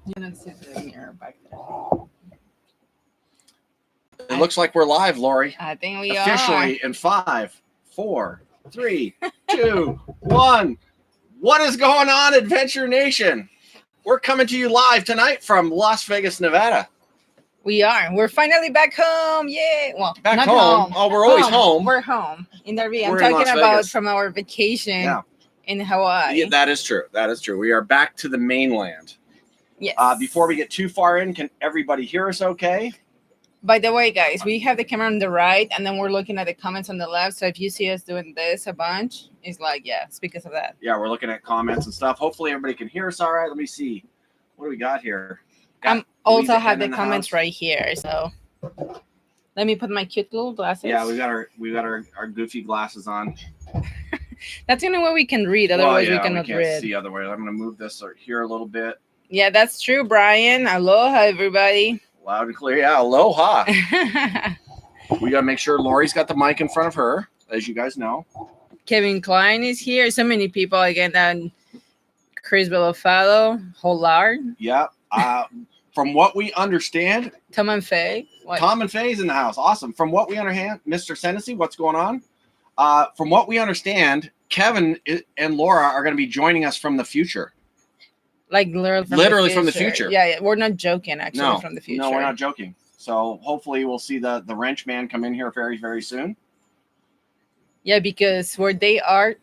You don't see the mirror back there. It looks like we're live, Lori. I think we Officially in 5, 4, 3, 2, 1. What is going on, Adventure Nation? We're coming to you live tonight from Las Vegas, Nevada. We are. We're finally back home. Yay. Well, back not home. Oh, we're always home. We're home in RV. I'm We're in talking Las about Vegas. from our vacation in Hawaii. Yeah, that is true. That is true. We are back to the mainland. Yes. Before we get too far in, can everybody hear us okay? By the way, guys, we have the camera on the right, and then we're looking at the comments on the left. So if you see us doing this a bunch, it's like, yeah, it's because of that. Yeah, we're looking at comments and stuff. Hopefully everybody can hear us all right. Let me see. What do we got here? Also have the comments right here. So let me put my cute little glasses. Yeah, we got our goofy glasses on. That's the only way we can read. Otherwise, we cannot can't read. see otherwise. I'm going to move this here a little bit. Yeah, that's true, Brian. Aloha, everybody. Loud and clear. Yeah, aloha. We got to make sure Lori's got the mic in front of her, as you guys know. Kevin Klein is here. So many people again. And Chris Belofalo, Holard. Yeah. From what we understand, Tom and Faye. Tom and Faye's in the house. Awesome. From what we understand, Mr. Senesi, what's going on? From what we understand, Kevin and Laura are going to be joining us from the future. Like literally from the future. Yeah, we're not joking. Actually, no, from the future. No, we're not joking. So hopefully we'll see the wrench man come in here very, very soon. Yeah, because where they are.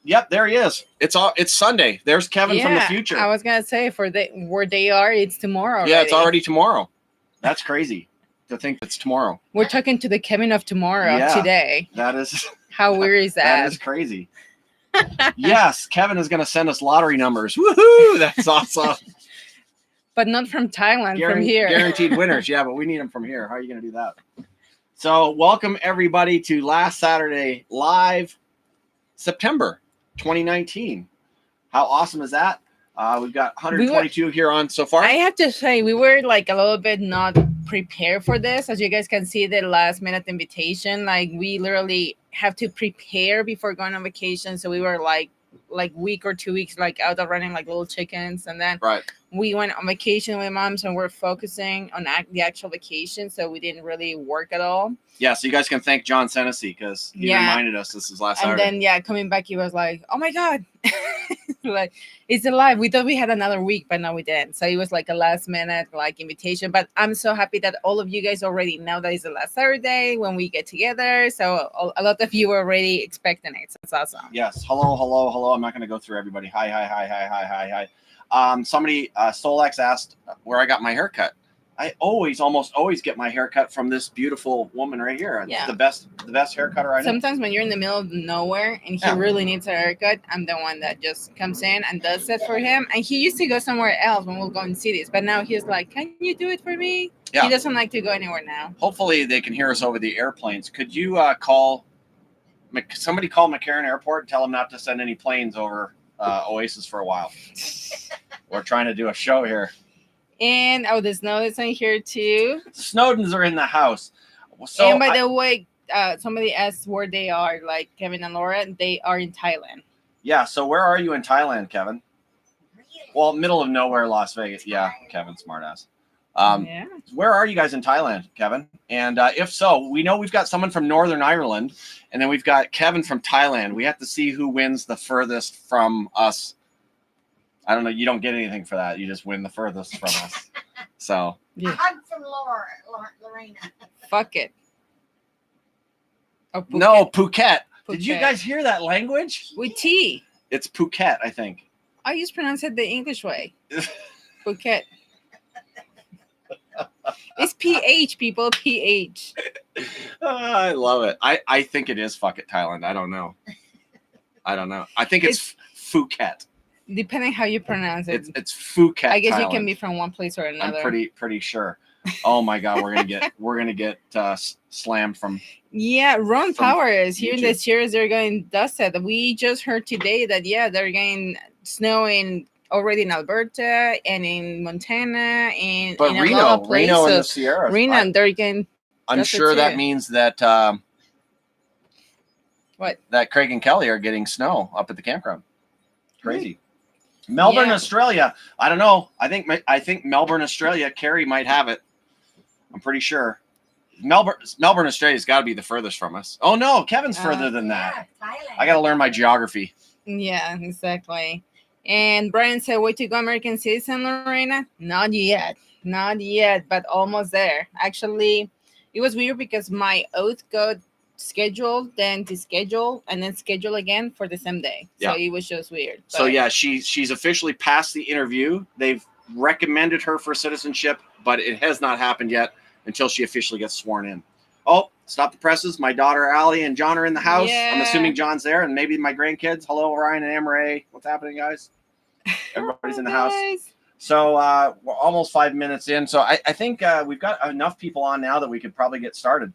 Yep, there he is. It's Sunday. There's Kevin from the future. I was gonna say where they are, it's tomorrow. Yeah, it's already tomorrow. That's crazy to think it's tomorrow. We're talking to the Kevin of tomorrow today. That is how weird is that? That is crazy. Yes, Kevin is going to send us lottery numbers. Woohoo! That's awesome. But not from Thailand, from here. Guaranteed winners. Yeah, but we need them from here. How are you going to do that? So welcome everybody to Last Saturday Live, September 2019. How awesome is that? We've got 122 here on so far. I have to say, we were like a little bit not prepared for this. As you guys can see, the last minute invitation, like we literally have to prepare before going on vacation. So we were like week or 2 weeks like out of running like little chickens, and then we went on vacation with moms and we're focusing on the actual vacation, so we didn't really work at all. Yeah, so you guys can thank John Senesi because he reminded us this is last Saturday. And then coming back, he was like, "Oh my god, like it's alive." We thought we had another week, but no, we didn't. So it was like a last minute like invitation. But I'm so happy that all of you guys already know that it's the last Saturday when we get together. So a lot of you are already expecting it. So it's awesome. Yes. Hello. I'm not going to go through everybody. Hi. Somebody, Solex asked where I got my haircut. I almost always get my haircut from this beautiful woman right here. Yeah. The best haircutter I know. Sometimes when you're in the middle of nowhere and he really needs a haircut, I'm the one that just comes in and does it for him. And he used to go somewhere else when we'll go and see this, but now he's like, "Can you do it for me?" Yeah. He doesn't like to go anywhere now. Hopefully they can hear us over the airplanes. Could you somebody call McCarran Airport and tell them not to send any planes over Oasis for a while? We're trying to do a show here. And the Snowdens are here too. Snowdens are in the house. So and by the way, somebody asked where they are, like Kevin and Laura. They are in Thailand. Yeah. So where are you in Thailand, Kevin? Well, middle of nowhere, Las Vegas. Yeah, Kevin, smartass. Where are you guys in Thailand, Kevin? And if so, we know we've got someone from Northern Ireland, and then we've got Kevin from Thailand. We have to see who wins the furthest from us. I don't know. You don't get anything for that. You just win the furthest from us. So. Yeah. A hug from Lorena. Fuck it. Oh, Phuket. No, Phuket. Did you guys hear that language? With T. It's Phuket, I think. I just pronounce it the English way. Phuket. It's PH, people. PH. I love it. I think it is fuck it, Thailand. I don't know. I think it's Phuket. Depending how you pronounce it. It's Phuket. I guess Thailand. You can be from one place or another. I'm pretty sure. Oh my god, we're gonna get slammed from. Yeah, Ron Powers here in the series. They're getting dusted. We just heard today that they're getting snow already in Alberta and in Montana and but in Reno, a lot of places. Reno and the Sierras. Reno, they're getting. I'm sure that means that. What? That Craig and Kelly are getting snow up at the campground. Crazy. Melbourne, Yeah. Australia. I don't know. I think Melbourne, Australia. Carrie might have it. I'm pretty sure. Melbourne, Australia's got to be the furthest from us. Oh no, Kevin's further than that. Thailand. I got to learn my geography. Yeah, exactly. And Brian said, way to go, American citizen, Lorena. Not yet. Not yet, but almost there. Actually, it was weird because my oath got scheduled, then to schedule, and then schedule again for the same day. So Yeah. it was just weird. So but- yeah, she's officially passed the interview. They've recommended her for citizenship, but it has not happened yet until she officially gets sworn in. Oh, stop the presses. My daughter Allie and John are in the house. Yeah. I'm assuming John's there, and maybe my grandkids. Hello, Ryan and Amaray. What's happening, guys? Everybody's in the house. Guys. So we're almost 5 minutes in. So I think we've got enough people on now that we could probably get started.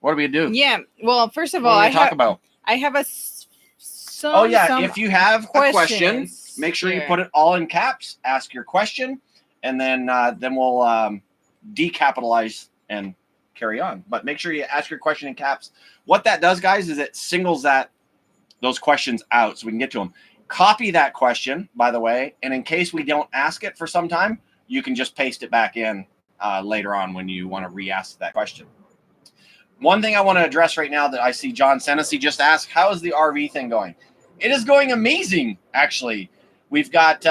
What do we do? Yeah. Well, first of What all, do we talk about? I have some. Oh yeah, some if you have a question, questions make sure you here. put it all in caps. Ask your question, and then we'll decapitalize and carry on. But make sure you ask your question in caps. What that does, guys, is it singles those questions out so we can get to them. Copy that question, by the way, and in case we don't ask it for some time, you can just paste it back in later on when you want to re-ask that question. One thing I want to address right now that I see John Senesi just asked, how is the RV thing going? It is going amazing, actually. We've got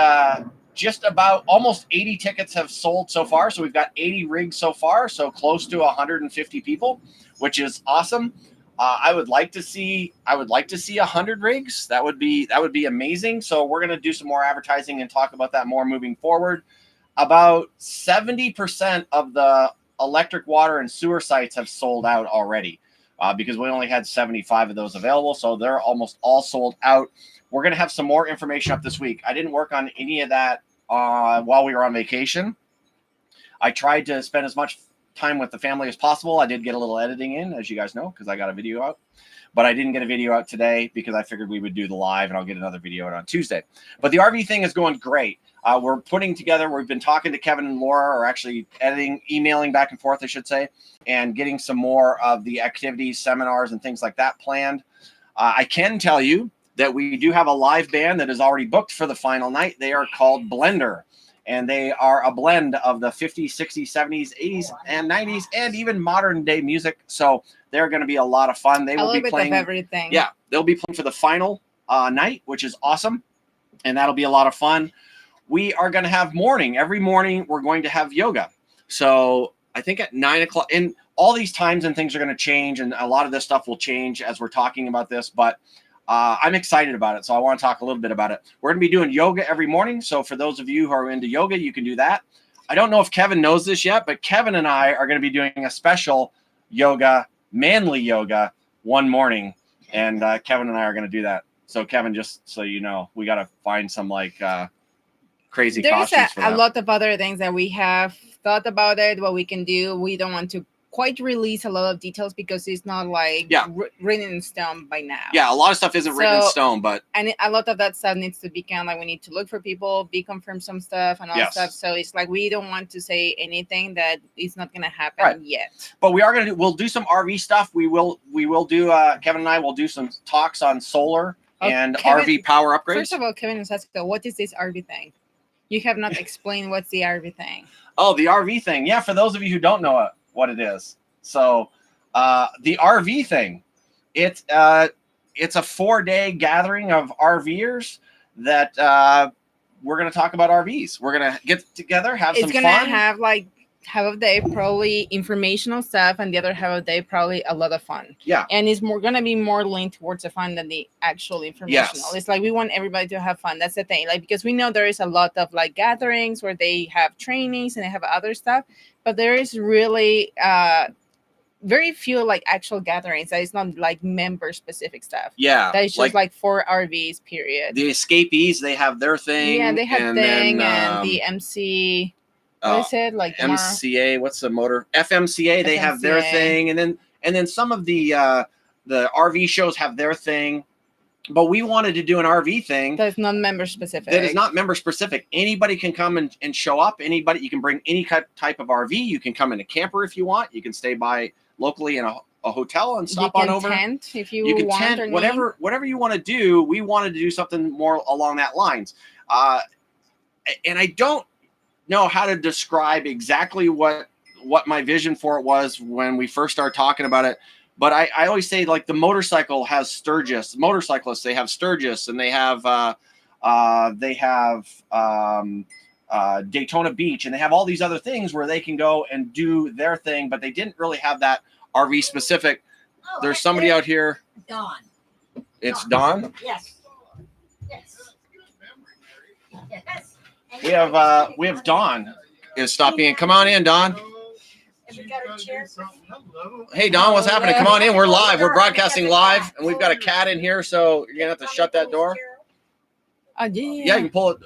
just about almost 80 tickets have sold so far. So we've got 80 rigs so far, so close to 150 people, which is awesome. I would like to see 100 rigs. That would be amazing. So we're going to do some more advertising and talk about that more moving forward. About 70% of the electric, water, and sewer sites have sold out already because we only had 75 of those available. So they're almost all sold out. We're going to have some more information up this week. I didn't work on any of that while we were on vacation. I tried to spend as much time with the family as possible. I did get a little editing in, as you guys know, because I got a video out. But I didn't get a video out today because I figured we would do the live, and I'll get another video out on Tuesday. But the RV thing is going great. We're putting together, we've been talking to Kevin and Laura, or actually emailing back and forth, I should say, and getting some more of the activities, seminars, and things like that planned. I can tell you that we do have a live band that is already booked for the final night. They are called Blender, and they are a blend of the 50s, 60s, 70s, 80s, and 90s, and even modern day music. So they're going to be a lot of fun. They will be playing of everything. Yeah, they'll be playing for the final night, which is awesome, and that'll be a lot of fun. We are going to have every morning we're going to have yoga. So I think at 9 o'clock, and all these times and things are going to change, and a lot of this stuff will change as we're talking about this, but I'm excited about it. So I want to talk a little bit about it. We're going to be doing yoga every morning. So for those of you who are into yoga, you can do that. I don't know if Kevin knows this yet, but Kevin and I are going to be doing a special yoga, manly yoga, one morning. And Kevin and I are going to do that. So Kevin, just so you know, we got to find some crazy There's costumes for a that. lot of other things that we have thought about it, what we can do. We don't want to quite release a lot of details because it's not written in stone by now. Yeah, a lot of stuff isn't written in stone, but and a lot of that stuff needs to be kind of we need to look for people, be confirmed some stuff and all that stuff. So it's we don't want to say anything that is not going to happen yet. But we are going to we'll do some RV stuff. We will do Kevin and I will do some talks on solar and Kevin, RV power upgrades. First of all, Kevin is asking, what is this RV thing? You have not explained what's the RV thing. Oh, the RV thing. Yeah, for those of you who don't know what it is. So the RV thing, it's a 4-day gathering of RVers that we're going to talk about RVs. We're going to get together, have some fun. It's going to have half of the day probably informational stuff, and the other half of the day probably a lot of fun. Yeah. And it's going to be more linked towards the fun than the actual informational. Yes. It's we want everybody to have fun. That's the thing. Because we know there is a lot of gatherings where they have trainings and they have other stuff, but there is really very few actual gatherings that is not member specific stuff. Yeah. That is just for RVs, period. The escapees, they have their thing. Yeah, they have thing and the MC. What is it MCA? What's the motor? FMCA. They have their thing, and then some of the RV shows have their thing. But we wanted to do an RV thing that's not member specific. That is not member specific. Anybody can come and show up. Anybody, you can bring any type of RV. You can come in a camper if you want. You can stay by locally in a hotel and stop on over. You can tent if you can want tent, or whatever you want to do. We wanted to do something more along that lines. And I don't know how to describe exactly what my vision for it was when we first started talking about it. But I always say, like, the motorcycle has Sturgis. Motorcyclists, they have Sturgis, and they have Daytona Beach, and they have all these other things where they can go and do their thing, but they didn't really have that RV specific. Oh, There's somebody out here. Dawn. It's Dawn. Yes. Yes. Yes. We have Dawn is stopping in. Come on in, Dawn. Have you got a chair? Hey, Dawn, what's happening? Come on in. We're live. We're broadcasting live, and we've got a cat in here, so you're gonna have to shut that door. Yeah. Yeah, you can pull it.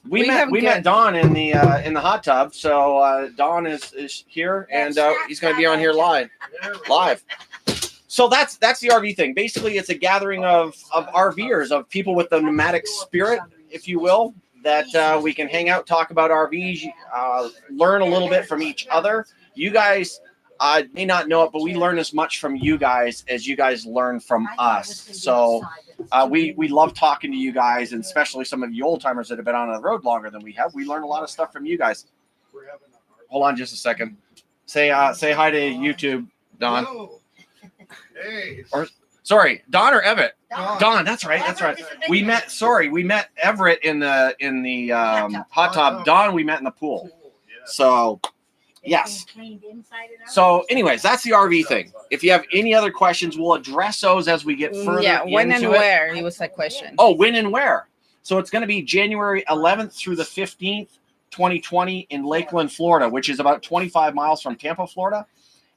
We met Dawn in the hot tub. So Dawn is here, and he's going to be on here live. So that's the RV thing. Basically, it's a gathering of RVers, of people with the nomadic spirit, if you will, that we can hang out, talk about RVs, learn a little bit from each other. You guys may not know it, but we learn as much from you guys as you guys learn from us. So we love talking to you guys, and especially some of you old timers that have been on the road longer than we have. We learn a lot of stuff from you guys. Hold on just a second. Say hi to YouTube, Don. Hey. Or sorry, Don or Everett? Dawn. Don, that's right. We met Everett in the hot tub. Don, we met in the pool. So yes. So anyways, that's the RV thing. If you have any other questions, we'll address those as we get further when into and it. where? It was a question. Oh, when and where? So it's going to be January 11th through the 15th, 2020 in Lakeland, Florida, which is about 25 miles from Tampa, Florida.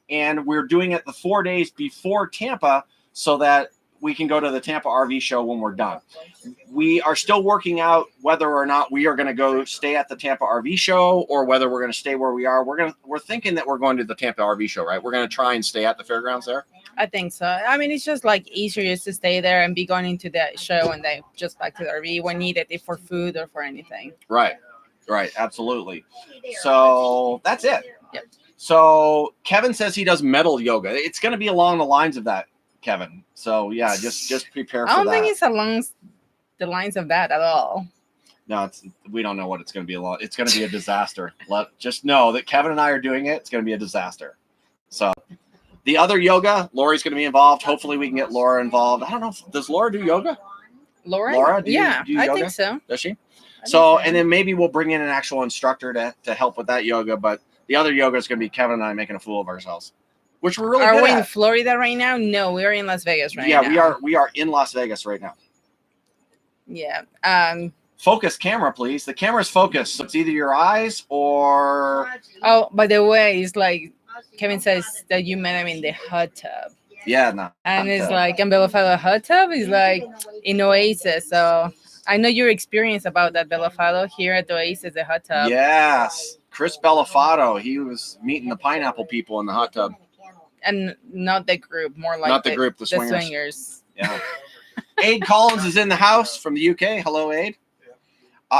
And we're doing it the 4 days before Tampa so that we can go to the Tampa RV show when we're done. We are still working out whether or not we are going to go stay at the Tampa RV show or whether we're going to stay where we are. We're thinking that we're going to the Tampa RV show, right? We're going to try and stay at the fairgrounds there. I think so. I mean, it's just like easier just to stay there and be going into the show and then just back to the RV when needed, if for food or for anything. Right. Absolutely. So that's it. Yep. So Kevin says he does metal yoga. It's going to be along the lines of that, Kevin. So yeah, just prepare for that. I don't think it's along the lines of that at all. No, we don't know what it's going to be. It's going to be a disaster. Just know that Kevin and I are doing it. It's going to be a disaster. So the other yoga, Lori's going to be involved. Hopefully we can get Laura involved. I don't know. Does Laura do yoga? Laura, do you I yoga? think so. Does she? So, and then maybe we'll bring in an actual instructor to help with that yoga. But the other yoga is going to be Kevin and I making a fool of ourselves, which we're really good Are we at. in Florida right now? No, we're in Las Vegas right now. Yeah, we are in Las Vegas right now. Yeah. Focus camera, please. The camera's focused. So it's either your eyes or... Oh, by the way, it's like Kevin says that you met him in the hot tub. Yeah, no. And it's like in Belafado hot tub is like in Oasis. So I know your experience about that Belafado here at the Oasis, the hot tub. Yes. Chris Bellafato, he was meeting the pineapple people in the hot tub. And not the group, more like Not the group, the swingers. swingers. Yeah. Aid Collins is in the house from the UK. Hello, Aid.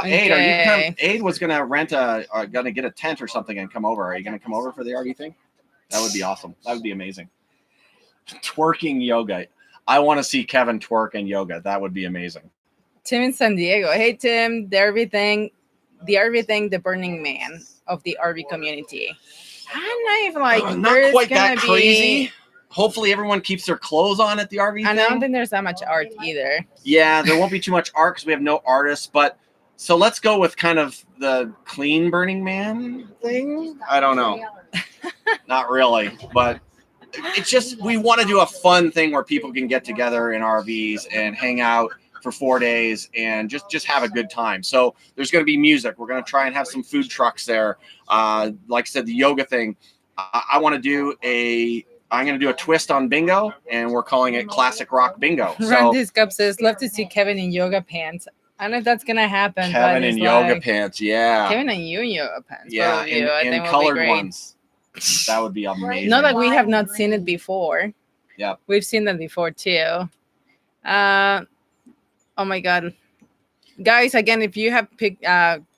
Aid, are you coming? Aid was going to get a tent or something and come over. Are you going to come over for the RV thing? That would be awesome. That would be amazing. Twerking yoga. I want to see Kevin twerk and yoga. That would be amazing. Tim in San Diego. Hey, Tim, the RV thing, the Burning Man of the RV community. I don't know if not quite that crazy. Hopefully everyone keeps their clothes on at the RV thing. And I don't think there's that much art either. Yeah, there won't be too much art because we have no artists. But so let's go with kind of the clean Burning Man thing. I don't know. Not really, but it's just we want to do a fun thing where people can get together in RVs and hang out for 4 days and just have a good time. So there's going to be music. We're going to try and have some food trucks there. Like I said, the yoga thing. I'm going to do a twist on bingo, and we're calling it Classic Rock Bingo. So Randy's Cup says, love to see Kevin in yoga pants. I don't know if that's going to happen. Kevin in yoga pants, yeah. Kevin and you in yoga pants. Yeah, in colored ones. That would be amazing. Not that we have not seen it before. Yeah. We've seen that before, too. Oh, my God. Guys, again, if you have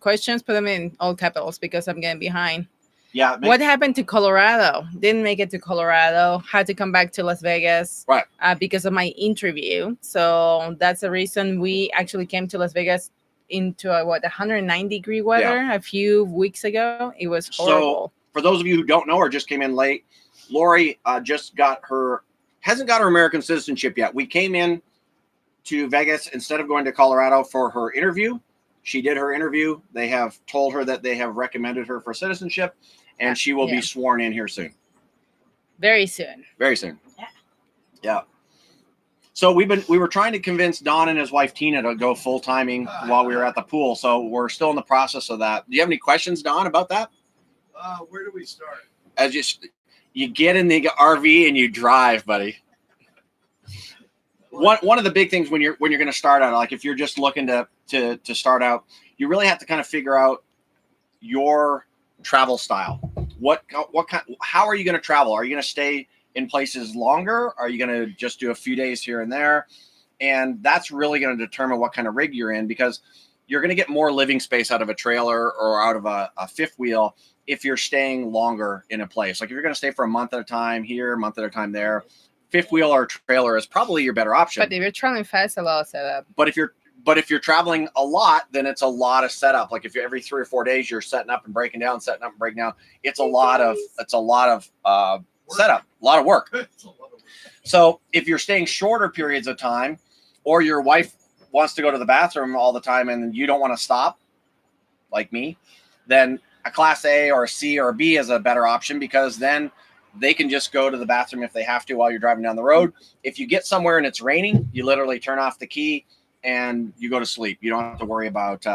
questions, put them in all capitals because I'm getting behind. Yeah. What happened to Colorado? Didn't make it to Colorado. Had to come back to Las Vegas. Right. Because of my interview. So that's the reason we actually came to Las Vegas into a 190-degree weather a few weeks ago. It was horrible. So for those of you who don't know or just came in late, Lori hasn't got her American citizenship yet. We came in to Vegas instead of going to Colorado for her interview. She did her interview. They have told her that they have recommended her for citizenship, and she will be sworn in here soon. Very soon. Very soon. Yeah. So we were trying to convince Don and his wife Tina to go full timing while we were at the pool. So we're still in the process of that. Do you have any questions, Don, about that? Where do we start? As you get in the RV and you drive, buddy. One of the big things when you're going to start out, like if you're just looking to start out, you really have to kind of figure out your travel style. How are you going to travel? Are you going to stay in places longer? Are you going to just do a few days here and there? And that's really going to determine what kind of rig you're in, because you're going to get more living space out of a trailer or out of a fifth wheel if you're staying longer in a place. Like if you're going to stay for a month at a time here, a month at a time there, fifth wheel or trailer is probably your better option. But if you're traveling fast, a lot of setup. But if you're traveling a lot, then it's a lot of setup. Like if you're every 3 or 4 days you're setting up and breaking down, it's a lot of setup, a lot of work. So if you're staying shorter periods of time, or your wife wants to go to the bathroom all the time and you don't want to stop, like me, then a Class A or a C or a B is a better option, because then they can just go to the bathroom if they have to while you're driving down the road. If you get somewhere and it's raining, you literally turn off the key and you go to sleep. You don't have to worry about.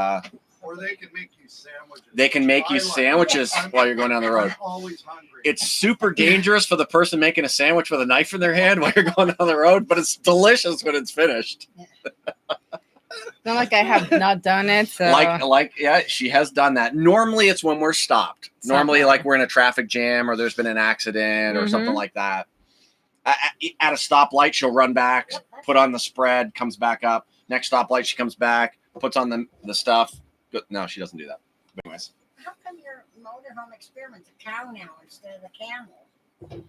Or they can make you sandwiches. They can make you sandwiches while you're going down the road. I'm always hungry. It's super dangerous for the person making a sandwich with a knife in their hand while you're going down the road, but it's delicious when it's finished. Not like I have not done it. So. Yeah, she has done that. Normally it's when we're stopped. Normally like we're in a traffic jam or there's been an accident or something like that. At a stoplight, she'll run back, put on the spread, comes back up. Next stoplight, she comes back, puts on the stuff. No, she doesn't do that. But anyways. How come your motorhome experiment's a cow now instead of a camel?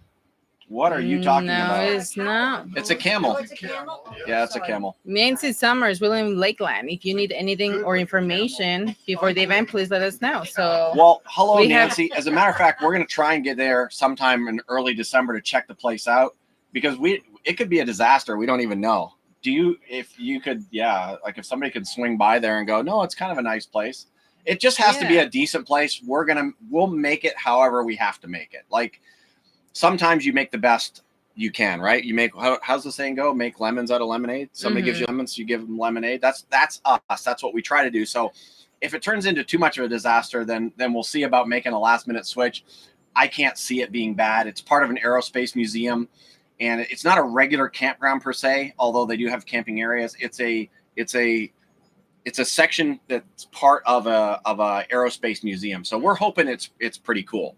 What are you talking about? No, it's not. It's a camel. Oh, it's a camel? Yeah, it's a camel. Nancy Summers, William Lakeland. If you need anything or information before the event, please let us know. So, well, hello, Nancy. As a matter of fact, we're going to try and get there sometime in early December to check the place out, because it could be a disaster. We don't even know. If somebody could swing by there and go, no, it's kind of a nice place. It just has to be a decent place. We'll make it however we have to make it. Like sometimes you make the best you can, right? You make, how's the saying go? Make lemons out of lemonade. Somebody gives you lemons, you give them lemonade. That's us. That's what we try to do. So if it turns into too much of a disaster, then we'll see about making a last minute switch. I can't see it being bad. It's part of an aerospace museum. And it's not a regular campground per se, although they do have camping areas. It's a section that's part of a aerospace museum. So we're hoping it's pretty cool.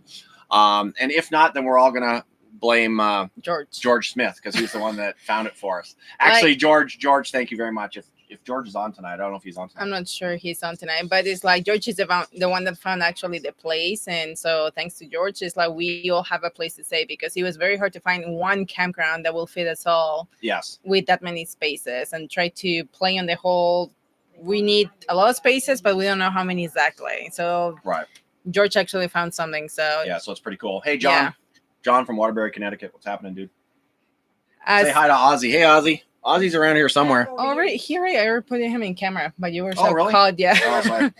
And if not, then we're all gonna blame George Smith, because he's the one that found it for us. Actually, George, thank you very much. If George is on tonight, I don't know if he's on tonight. I'm not sure he's on tonight, but it's like George is the one that found actually the place, and so thanks to George, it's like we all have a place to stay, because it was very hard to find one campground that will fit us all. Yes. With that many spaces, and try to play on the whole. We need a lot of spaces, but we don't know how many exactly. So right. George actually found something. So yeah, so it's pretty cool. Hey, John. Yeah. John from Waterbury, Connecticut. What's happening, dude? Say hi to Ozzy. Hey, Ozzy. Ozzy's around here somewhere. Oh, right here I ever put him in camera, but you were so really? called, yeah. Oh, sorry.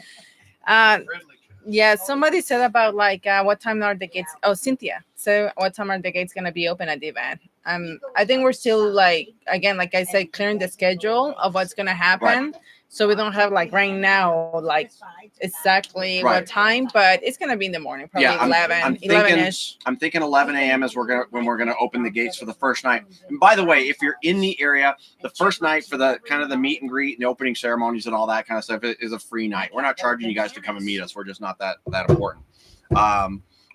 Yeah, somebody said about like what time are the gates? Oh, Cynthia. So what time are the gates gonna be open at the event? I think we're still like I said, clearing the schedule of what's gonna happen. Right. So we don't have like right now like exactly what time, but it's gonna be in the morning, probably 11-ish. I'm thinking 11 a.m. is when we're gonna open the gates for the first night. And by the way, if you're in the area, the first night for the kind of the meet and greet and the opening ceremonies and all that kind of stuff is a free night. We're not charging you guys to come and meet us. We're just not that important.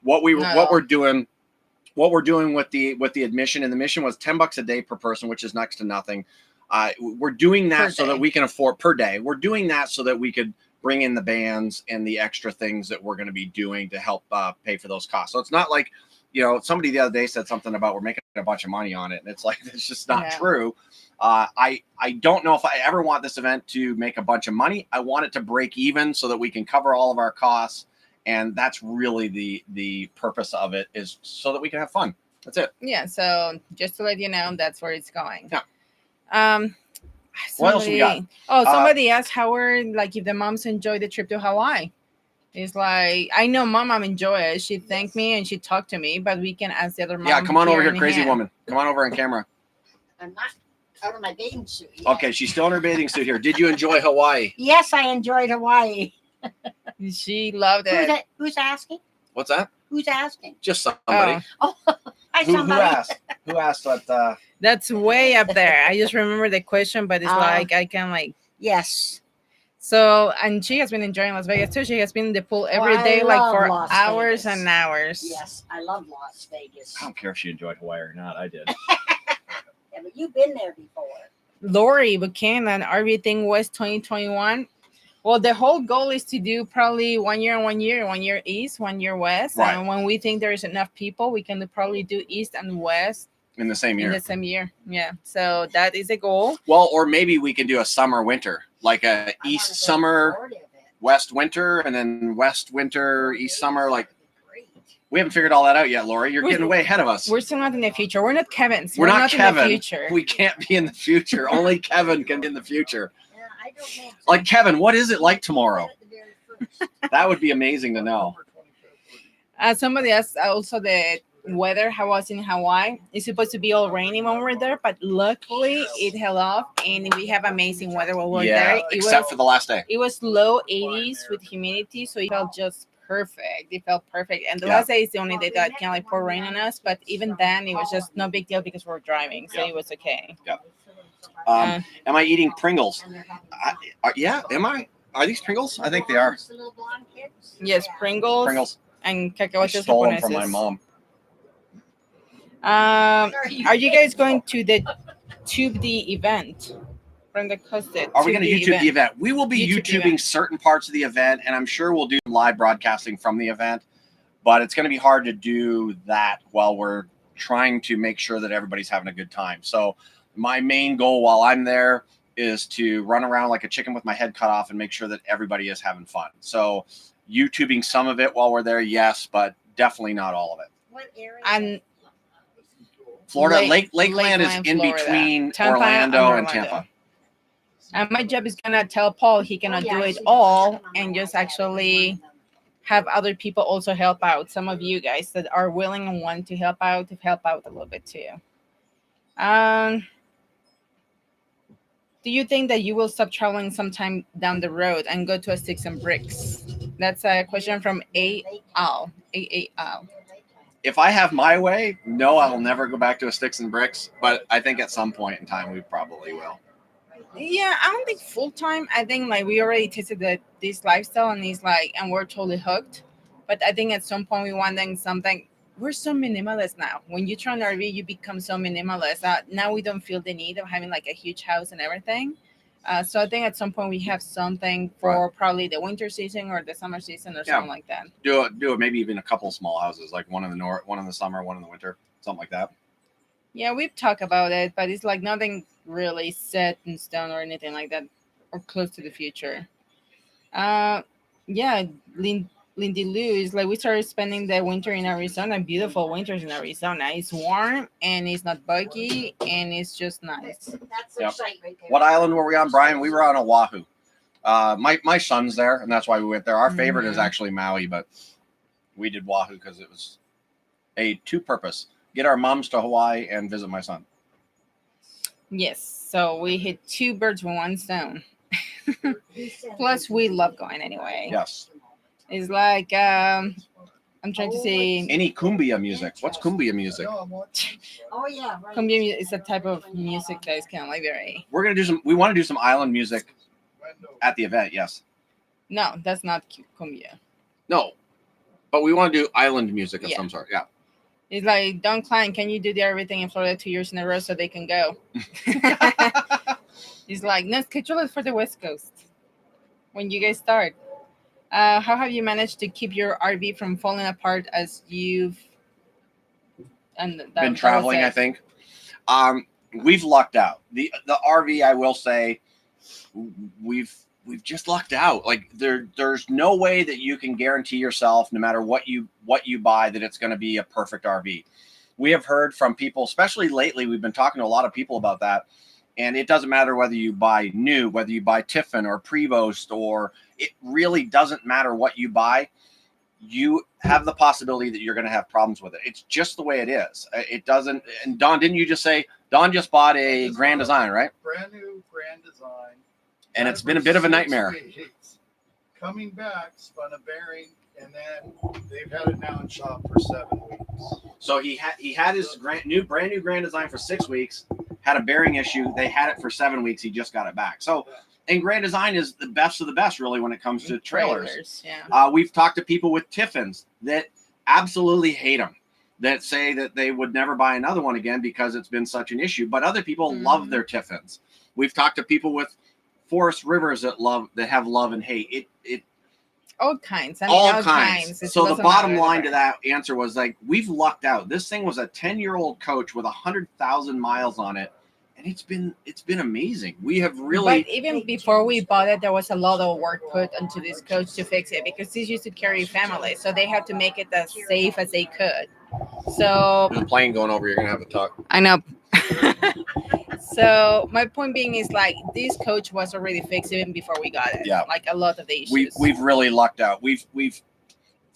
What we're doing with the admission, and the admission was $10 a day per person, which is next to nothing. We're doing that so that we can afford per day. We're doing that so that we could bring in the bands and the extra things that we're going to be doing to help pay for those costs. So it's not like, somebody the other day said something about we're making a bunch of money on it. And it's like, it's just not true. I don't know if I ever want this event to make a bunch of money. I want it to break even so that we can cover all of our costs. And that's really the purpose of it, is so that we can have fun. That's it. Yeah. So just to let you know, that's where it's going. Yeah. What else have we got? Oh, somebody asked how we're like if the moms enjoy the trip to Hawaii. It's like, I know mom enjoy it. She thanked me and she talked to me, but we can ask the other mom. Yeah, come on over here, in crazy hand. woman. Come on over on camera. I'm not out of my bathing suit yet. Okay, she's still in her bathing suit here. Did you enjoy Hawaii? Yes, I enjoyed Hawaii. She loved it. Who's asking? What's that? Who's asking? Just somebody. Oh, hi, Who somebody. asked? Who asked what? That's way up there. I just remember the question, but it's like I can like. Yes. So, and she has been enjoying Las Vegas too. She has been in the pool every I day, like love for Las hours Vegas. and hours. Yes, I love Las Vegas. I don't care if she enjoyed Hawaii or not. I did. Yeah, but you've been there before. Lori Buchanan, RVing West 2021. Well, the whole goal is to do probably 1 year and 1 year, 1 year east, 1 year west. Right. And when we think there's enough people, we can probably do east and west In the same in year. the same year. Yeah. So that is a goal. Well, or maybe we can do a summer winter, like a east summer, west winter, and then west winter, east summer. Like, we haven't figured all that out yet, Lori. You're getting way ahead of us. We're still not in the future. We're not Kevin's. We're not Kevin. in the future. We can't be in the future. Only Kevin can be in the future. Yeah, I don't know. Like, Kevin, what is it like tomorrow? That would be amazing to know. Somebody asked also the weather, how was in Hawaii. It's supposed to be all rainy when we're there, but luckily it held off and we have amazing weather while we're there. It except for the last day. It was low 80s with humidity, so it felt just perfect. It felt perfect. And the last day is the only day that can like pour rain on us, but even then it was just no big deal because we were driving, so it was okay. Am I eating Pringles? Yeah, am I? Are these Pringles? I think they are. Yes, Pringles. Pringles. And I cacahuates stole them from my mom. Are you guys going to the Tube the event? From the Custard. Are we going to YouTube the event? We will be YouTubing certain parts of the event, and I'm sure we'll do live broadcasting from the event, but it's going to be hard to do that while we're trying to make sure that everybody's having a good time. So my main goal while I'm there is to run around like a chicken with my head cut off and make sure that everybody is having fun. So YouTubing some of it while we're there, yes, but definitely not all of it. What area? And Florida, Lakeland is in Florida. between Tampa Orlando and Tampa. And my job is gonna tell Paul he cannot do it all and just actually have other people also help out. Some of you guys that are willing and want to help out a little bit too. Do you think that you will stop traveling sometime down the road and go to a Sticks and Bricks? That's a question from A.Al. If I have my way, no, I will never go back to a Sticks and Bricks, but I think at some point in time we probably will. Yeah, I don't think full time. I think like we already tasted this lifestyle and it's like, and we're totally hooked. But I think at some point we want something. We're so minimalist now. When you try an RV, you become so minimalist. Now we don't feel the need of having like a huge house and everything. So I think at some point we have something for probably the winter season or the summer season or something like that. Do it. Maybe even a couple small houses, like one in the north, one in the summer, one in the winter, something like that. Yeah, we've talked about it, but it's like nothing really set in stone or anything like that, or close to the future. Yeah, Lindy Lou is like, we started spending the winter in Arizona. Beautiful winters in Arizona. It's warm and it's not buggy and it's just nice. That's the site right there. What island were we on, Brian? We were on Oahu. My son's there, and that's why we went there. Our favorite is actually Maui, but we did Oahu because it was a two-purpose: get our moms to Hawaii and visit my son. Yes, so we hit two birds with one stone. Plus, we love going anyway. Yes. It's like I'm trying to say any cumbia music. What's cumbia music? Oh yeah, right. Cumbia is a type of music that is kind of like very. We're gonna do some. We want to do some island music at the event. Yes. No, that's not cumbia. No, but we want to do island music of some sort. Yeah. It's like, Don Klein, can you do the everything in Florida 2 years in a row so they can go? He's like, no, schedule it for the West Coast when you guys start. How have you managed to keep your RV from falling apart as you've been traveling? I think we've lucked out. The RV, I will say, we've just lucked out. Like there's no way that you can guarantee yourself, no matter what you buy, that it's going to be a perfect RV. We have heard from people, especially lately, we've been talking to a lot of people about that. And it doesn't matter whether you buy new, whether you buy Tiffin or Prevost, or it really doesn't matter what you buy. You have the possibility that you're going to have problems with it. It's just the way it is. It doesn't. And Don, didn't you just say Don just bought a Grand Design, right? Brand new Grand Design. And it's been a bit of a nightmare. Coming back, spun a bearing, and then they've had it now in shop for 7 weeks. So he had his brand new Grand Design for 6 weeks. Had a bearing issue. They had it for 7 weeks. He just got it back. So, and Grand Design is the best of the best, really, when it comes to trailers. Yeah. We've talked to people with Tiffins that absolutely hate them, that say that they would never buy another one again because it's been such an issue. But other people love their Tiffins. We've talked to people with Forest Rivers that have love and hate. It all kinds. I mean, all kinds. So the bottom line to that answer was like, we've lucked out. This thing was a 10-year-old coach with 100,000 miles on it, and it's been amazing. We have really. But even before we bought it, there was a lot of work put into this coach to fix it, because this used to carry families, so they had to make it as safe as they could. So there's a plane going over. You're gonna have to talk. I know. So my point being is, like, this coach was already fixed even before we got it. Yeah. Like a lot of the issues. We've really lucked out. We've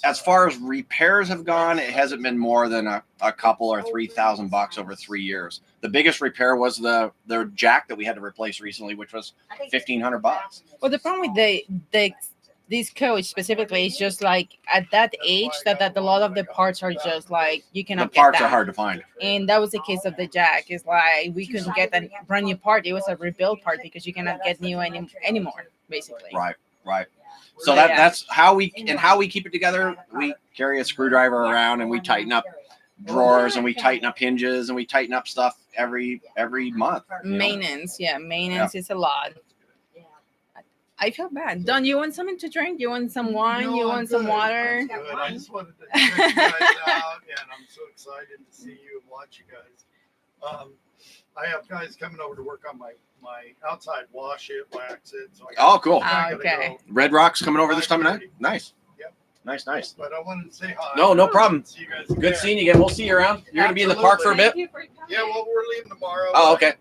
as far as repairs have gone, it hasn't been more than a couple or $3,000 over 3 years. The biggest repair was the jack that we had to replace recently, which was $1,500. Well, the problem with this coach specifically is just like at that age that a lot of the parts are just like you cannot the parts get are that. hard to find. And that was the case of the jack. It's like we couldn't get a brand new part. It was a rebuild part because you cannot get new anymore, basically. Right. So that's how we keep it together. We carry a screwdriver around and we tighten up drawers and we tighten up hinges and we tighten up stuff every month. Maintenance, maintenance is a lot. I feel bad. Don, you want something to drink? You want some wine? No, you want some water? I just wanted to check you guys out, and I'm so excited to see you and watch you guys. I have guys coming over to work on my outside, wash it, wax it. So cool. Okay. Red Rock's coming over this time of night. Nice. Yep. Nice. But I wanted to say hi. No problem. See you guys Good again. seeing you again. We'll see you around. You're gonna be in the park for a bit. Yeah, well, we're leaving tomorrow. Oh, okay.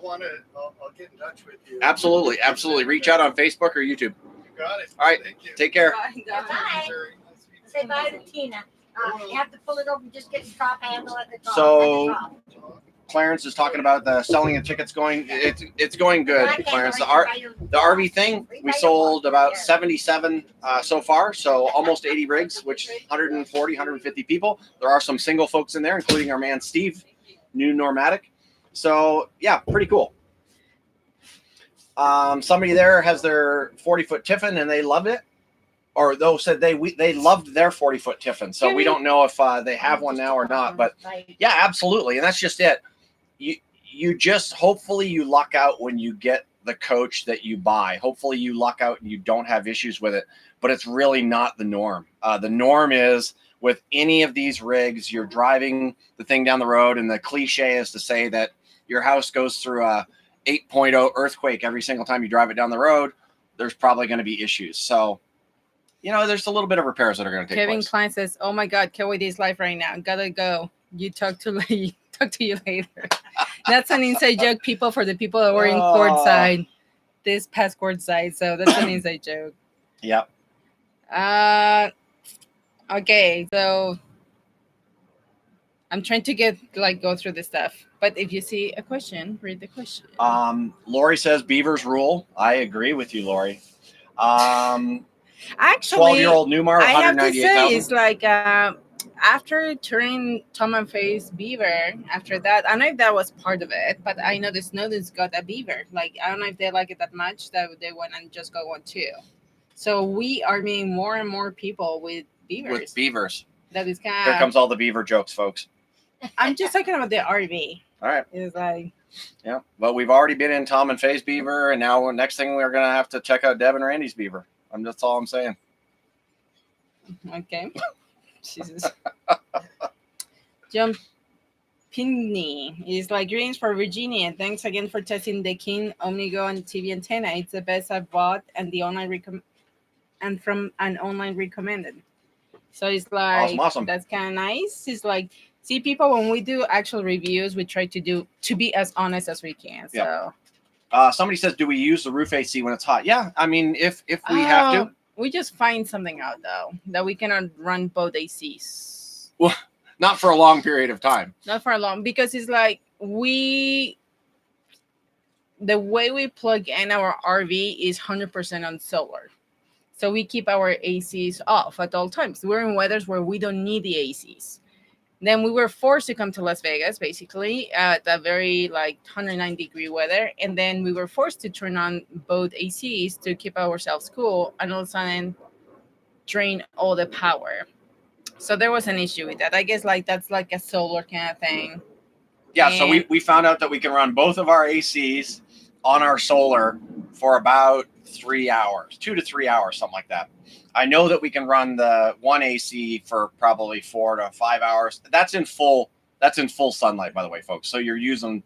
I'll get in touch with you. Absolutely. Reach out on Facebook or YouTube. You got it. All right. Thank you. Take care. Bye. Say bye to Tina. You have to pull it over, just get the top handle at the top. So- at the top. Clarence is talking about the selling of tickets going. It's going good, Clarence. The RV thing, we sold about 77 so far, so almost 80 rigs, which 140, 150 people. There are some single folks in there, including our man Steve, new Nomadic. So yeah, pretty cool. Somebody there has their 40-foot Tiffin and they loved it, or those said they loved their 40-foot Tiffin. So we don't know if they have one now or not, but yeah, absolutely. And that's just it. You just, hopefully you luck out when you get the coach that you buy. Hopefully you luck out and you don't have issues with it, but it's really not the norm. The norm is with any of these rigs, you're driving the thing down the road, and the cliche is to say that your house goes through a 8.0 earthquake every single time you drive it down the road. There's probably going to be issues. So, there's a little bit of repairs that are going to take Kevin place. Klein says, "Oh my God, can't wait this live right now. Gotta go. You talk to you later." That's an inside joke, people, for the people that were in courtside, this past courtside. So that's an inside joke. Yep. Okay, so I'm trying to go through this stuff. But if you see a question, read the question. Lori says beavers rule. I agree with you, Lori. Actually, 12-year-old Newmar, I have to say, 198,000. it's like after turning Tom and Faye's beaver, after that, I don't know if that was part of it, but I know the Snowden's got a beaver. Like, I don't know if they like it that much that they went and just got one too. So we are meeting more and more people with beavers. That is kind of. Here comes all the beaver jokes, folks. I'm just talking about the RV. All right. It's like. Yeah, but we've already been in Tom and Faye's beaver, and now next thing we're gonna have to check out Deb and Randy's beaver. That's all I'm saying. Okay. Jesus. Jump Pinney is like, greetings for Virginia. Thanks again for testing the King Omnigo and TV antenna. It's the best I've bought and the online and from an online recommended. So it's like Awesome. that's kind of nice. It's like, see, people, when we do actual reviews, we try to be as honest as we can. So somebody says, do we use the roof AC when it's hot? Yeah, I mean, if we have to. We just find something out though that we cannot run both ACs. Well, not for a long period of time. Not for a long, because it's like the way we plug in our RV is 100% on solar. So we keep our ACs off at all times. We're in weathers where we don't need the ACs. Then we were forced to come to Las Vegas, basically, at a very 109-degree weather. And then we were forced to turn on both ACs to keep ourselves cool, and all of a sudden drain all the power. So there was an issue with that. I guess that's like a solar kind of thing. Yeah, so we found out that we can run both of our ACs on our solar for about 3 hours, 2 to 3 hours, something like that. I know that we can run the one AC for probably 4 to 5 hours. That's in full sunlight, by the way, folks. So you're using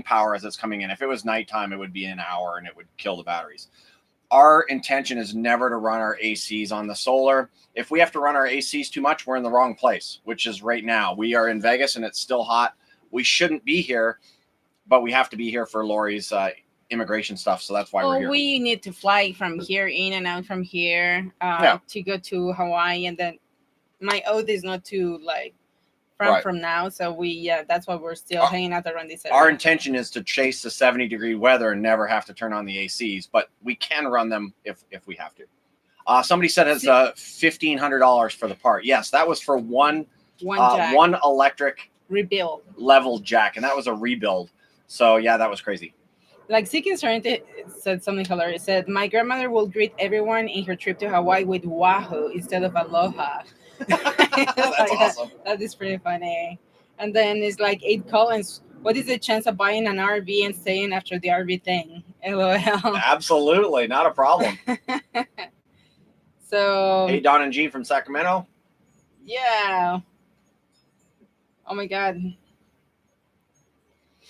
power as it's coming in. If it was nighttime, it would be an hour and it would kill the batteries. Our intention is never to run our ACs on the solar. If we have to run our ACs too much, we're in the wrong place, which is right now. We are in Vegas and it's still hot. We shouldn't be here, but we have to be here for Lori's immigration stuff. So that's why we're here. We need to fly from here, in and out from here, to go to Hawaii. And then my oath is not to from now. So that's why we're still hanging out around this area. Our intention is to chase the 70-degree weather and never have to turn on the ACs, but we can run them if we have to. Somebody said it's $1,500 for the part. Yes, that was for one electric rebuild level jack, and that was a rebuild. So yeah, that was crazy. Like Seeking Serenity said something hilarious. It said, my grandmother will greet everyone in her trip to Hawaii with wahoo instead of aloha. That's awesome. That is pretty funny. And then it's like 8 Collins, what is the chance of buying an RV and staying after the RV thing? LOL. Absolutely, not a problem. So hey, Don and Jean from Sacramento. Yeah. Oh my God.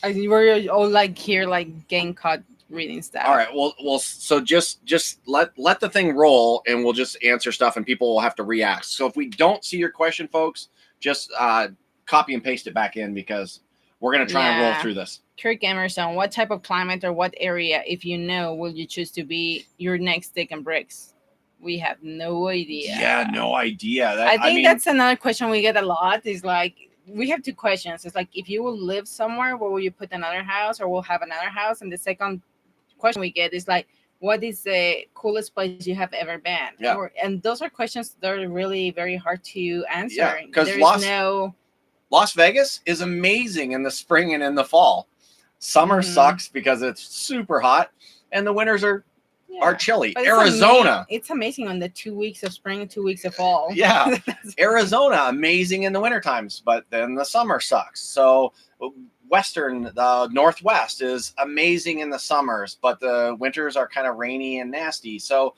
We're all here getting caught reading stuff. All right. Well. So just let the thing roll, and we'll just answer stuff, and people will have to react. So if we don't see your question, folks, just copy and paste it back in, because we're gonna try and roll through this. Kirk Emerson, what type of climate or what area, if you know, will you choose to be your next stick and bricks? We have no idea. Yeah, no idea. I mean, that's another question we get a lot. Is we have 2 questions. It's if you will live somewhere, where will you put another house, or we'll have another house? And the second question we get is what is the coolest place you have ever been? Yeah. And those are questions that are really very hard to answer. Yeah, because Las Vegas is amazing in the spring and in the fall. Summer sucks because it's super hot, and the winters are chilly. Arizona, it's amazing on the 2 weeks of spring, 2 weeks of fall. Yeah. Arizona, amazing in the winter times, but then the summer sucks. So the Northwest is amazing in the summers, but the winters are kind of rainy and nasty. So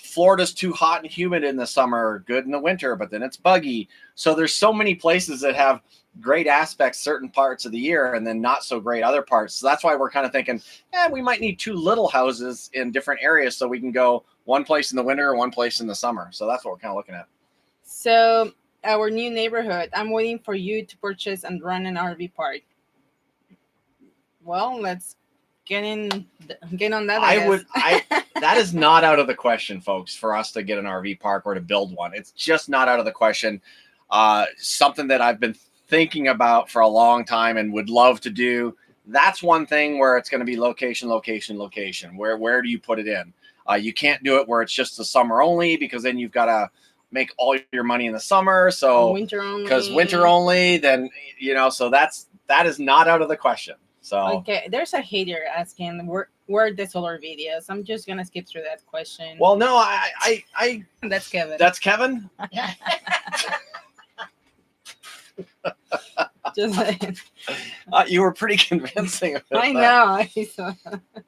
Florida's too hot and humid in the summer, good in the winter, but then it's buggy. So there's so many places that have great aspects certain parts of the year, and then not so great other parts. So that's why we're kind of thinking, we might need 2 little houses in different areas, so we can go one place in the winter, one place in the summer. So that's what we're kind of looking at. So our new neighborhood, I'm waiting for you to purchase and run an RV park. Well, let's get on that. That is not out of the question, folks, for us to get an RV park or to build one. It's just not out of the question. Something that I've been thinking about for a long time and would love to do. That's one thing where it's going to be location. Where do you put it in? You can't do it where it's just the summer only, because then you've got to make all your money in the summer. So winter only. Because winter only, then so that is not out of the question. So okay, there's a hater asking where are the solar videos. I'm just gonna skip through that question. Well, no, I that's Kevin. That's Kevin. Just saying. You were pretty convincing. I know.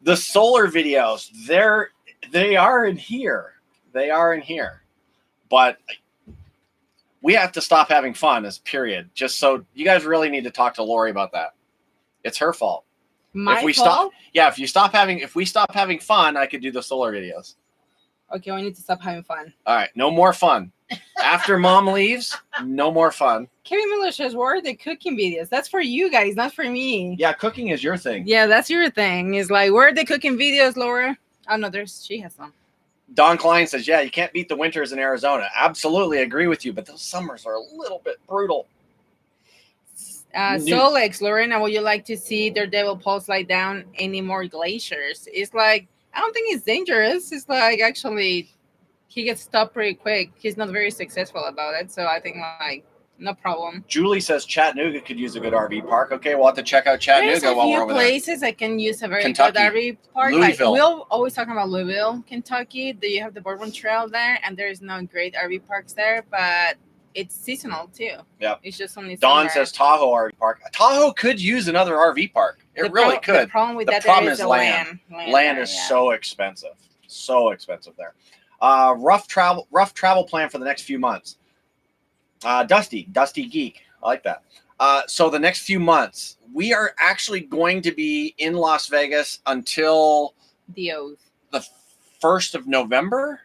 The solar videos, they are in here. But we have to stop having fun as period. Just so you guys really need to talk to Lori about that. It's her fault. My if fault? If we stop having fun, I could do the solar videos. Okay, we need to stop having fun. All right, no more fun. After mom leaves, no more fun. Kevin Miller says, where are the cooking videos? That's for you guys, not for me. Yeah, cooking is your thing. Yeah, that's your thing. It's like, where are the cooking videos, Laura? Oh, no, she has some. Don Klein says, yeah, you can't beat the winters in Arizona. Absolutely agree with you, but those summers are a little bit brutal. Solex, Lorena, would you like to see Daredevil Paul slide down any more glaciers? It's like, I don't think it's dangerous. It's like, actually, he gets stopped pretty quick. He's not very successful about it. So I think, like, no problem. Julie says Chattanooga could use a good RV park. Okay, we'll have to check out Chattanooga while we're over there. There's a few places that can use a very Kentucky, good RV park. Louisville. Like, we're always talking about Louisville, Kentucky. You have the Bourbon Trail there, and there is no great RV parks there, but it's seasonal too. Yeah, it's just only Dawn summer. says Tahoe RV park. Tahoe could use another RV park. It really could. The problem with that problem is is land. Land is so expensive. So expensive there. Rough travel plan for the next few months. Dusty Geek. I like that. So the next few months, we are actually going to be in Las Vegas until the 1st of November.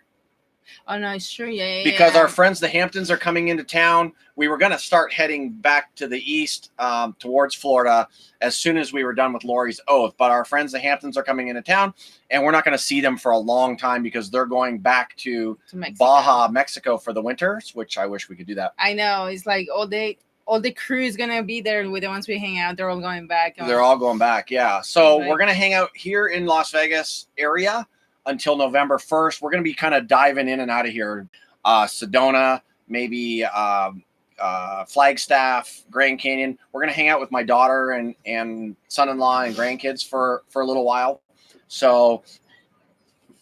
Oh no, sure, yeah. Because our friends, the Hamptons, are coming into town. We were going to start heading back to the east towards Florida as soon as we were done with Lori's oath. But our friends, the Hamptons, are coming into town, and we're not going to see them for a long time because they're going back to Baja, Mexico for the winters, which I wish we could do that. I know. It's like all the crew is going to be there with the ones we hang out. They're all going back. They're all going back, yeah. So we're going to hang out here in Las Vegas area until November 1st. We're going to be kind of diving in and out of here. Sedona, maybe Flagstaff, Grand Canyon. We're going to hang out with my daughter and son-in-law and grandkids for a little while. So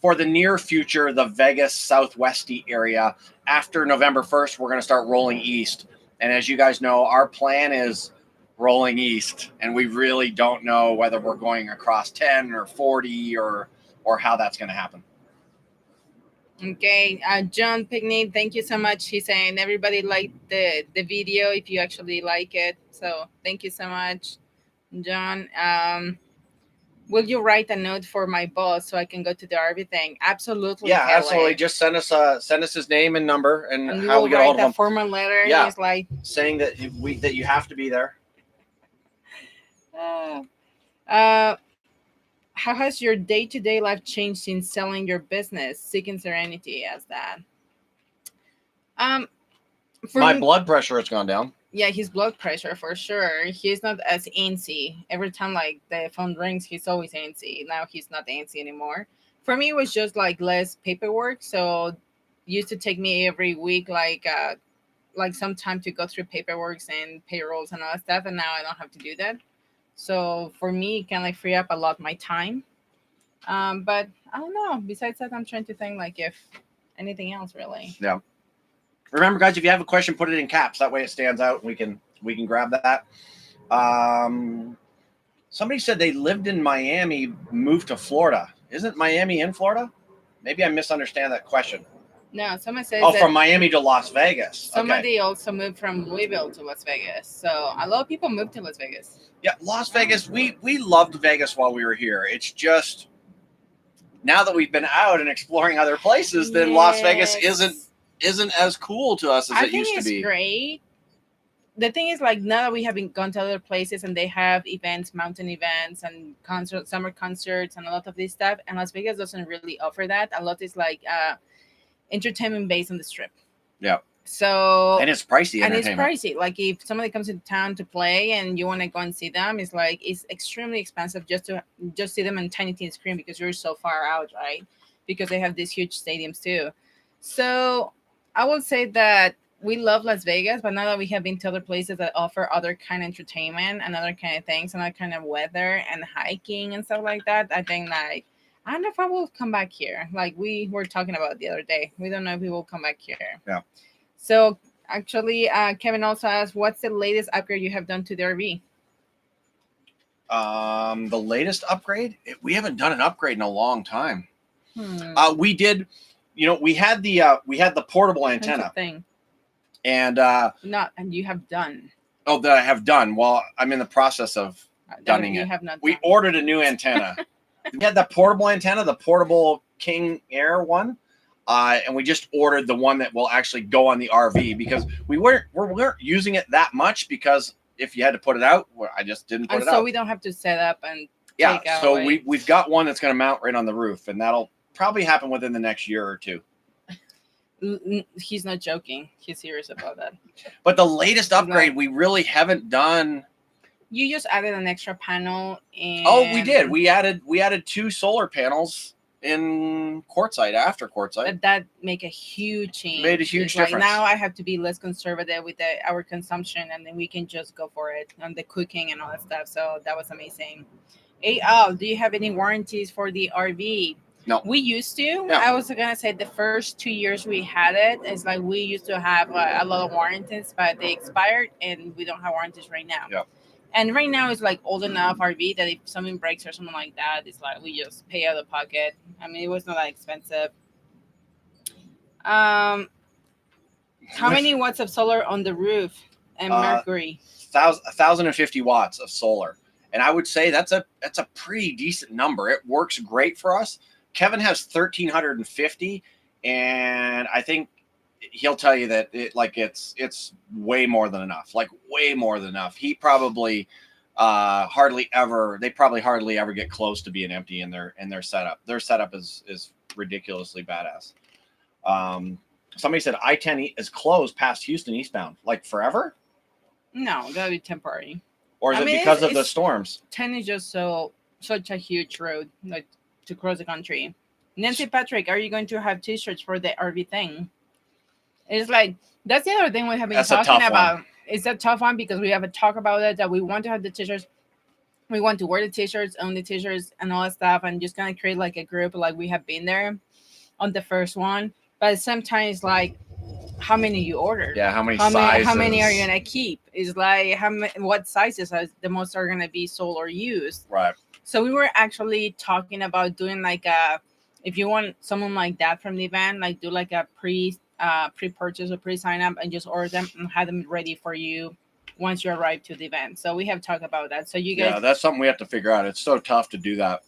for the near future, the Vegas Southwesty area, after November 1st, we're going to start rolling east. And as you guys know, our plan is rolling east. And we really don't know whether we're going across 10 or 40 or how that's going to happen. Okay, John Pickney, thank you so much. He's saying everybody liked the video if you actually like it. So thank you so much, John. Will you write a note for my boss so I can go to the RV thing? Absolutely. Yeah, absolutely. Just send us his name and number and how we get a hold of him. Formal letter. Yeah, it's like saying that you have to be there. How has your day-to-day life changed since selling your business? Seeking Serenity as that. My blood pressure has gone down. Yeah, his blood pressure for sure. He's not as antsy. Every time like the phone rings, he's always antsy. Now he's not antsy anymore. For me, it was just like less paperwork. So it used to take me every week like some time to go through paperwork and payrolls and all that stuff. And now I don't have to do that. So for me, it can like free up a lot of my time. But I don't know. Besides that, I'm trying to think like if anything else really. Yeah. Remember, guys, if you have a question, put it in caps. That way it stands out and we can grab that. Somebody said they lived in Miami, moved to Florida. Isn't Miami in Florida? Maybe I misunderstand that question. No, someone says from Miami to Las Vegas. Somebody also moved from Louisville to Las Vegas. So a lot of people moved to Las Vegas. Yeah, Las Vegas. We loved Vegas while we were here. It's just now that we've been out and exploring other places, then Las Vegas isn't as cool to us as it used to be. I think it's great. The thing is, like, now that we have gone to other places and they have events, mountain events and summer concerts and a lot of this stuff, and Las Vegas doesn't really offer that. A lot is like entertainment based on the strip. Yeah. So and it's pricey. And it's pricey. Like if somebody comes into town to play and you want to go and see them, it's extremely expensive just to see them on tiny screen because you're so far out, right? Because they have these huge stadiums too. So I would say that we love Las Vegas, but now that we have been to other places that offer other kind of entertainment and other kind of things and other kind of weather and hiking and stuff like that, I think like I don't know if I will come back here. Like we were talking about the other day. We don't know if we will come back here. Yeah. So actually, Kevin also asked, what's the latest upgrade you have done to the RV? The latest upgrade? We haven't done an upgrade in a long time. We did, we had the portable antenna thing. And and you have done. Oh, that I have done. Well, I'm in the process of dunning it. Have not We done. ordered a new antenna. We had that portable antenna, the portable King Air one, and we just ordered the one that will actually go on the RV because we weren't using it that much because if you had to put it out, well, I just didn't put it out. So we don't have to set up and take out. So we've got one that's going to mount right on the roof, and that'll probably happen within the next year or two. He's not joking. He's serious about that. But the latest upgrade, we really haven't done. You just added an extra panel. And oh, we did. We added 2 solar panels in quartzite after quartzite. That make a huge change. Made a huge difference. Like now I have to be less conservative with our consumption, and then we can just go for it on the cooking and all that stuff. So that was amazing. Hey, do you have any warranties for the RV? No. We used to. Yeah. I was going to say the first 2 years we had it, it's like we used to have a lot of warranties, but they expired and we don't have warranties right now. Yeah. And right now it's like old enough RV that if something breaks or something like that, it's like we just pay out of pocket. I mean, it was not that expensive. How many watts of solar on the roof and Mercury? 1,050 watts of solar. And I would say that's a pretty decent number. It works great for us. Kevin has 1,350, and I think he'll tell you that it's way more than enough. Like way more than enough. He probably hardly ever get close to being empty in their setup. Their setup is ridiculously badass. Somebody said I-10 is closed past Houston eastbound, like forever. No, that'll be temporary. Or is it because of the storms? 10 is just such a huge road, like to cross the country. Nancy Patrick, are you going to have T-shirts for the RV thing? It's like that's the other thing we have been talking about. It's a tough one because we have a talk about it that we want to have the T-shirts. We want to wear the T-shirts, own the T-shirts, and all that stuff, and just kind of create like a group like we have been there on the first one. But sometimes like how many you ordered? Yeah, how many sizes? How many are you gonna keep? Is like what sizes are the most are gonna be sold or used? Right. So we were actually talking about doing like if you want someone like that from the event, like do like a pre-purchase or pre-sign up and just order them and have them ready for you once you arrive to the event. So we have talked about that. So you guys, yeah, that's something we have to figure out. It's so tough to do that.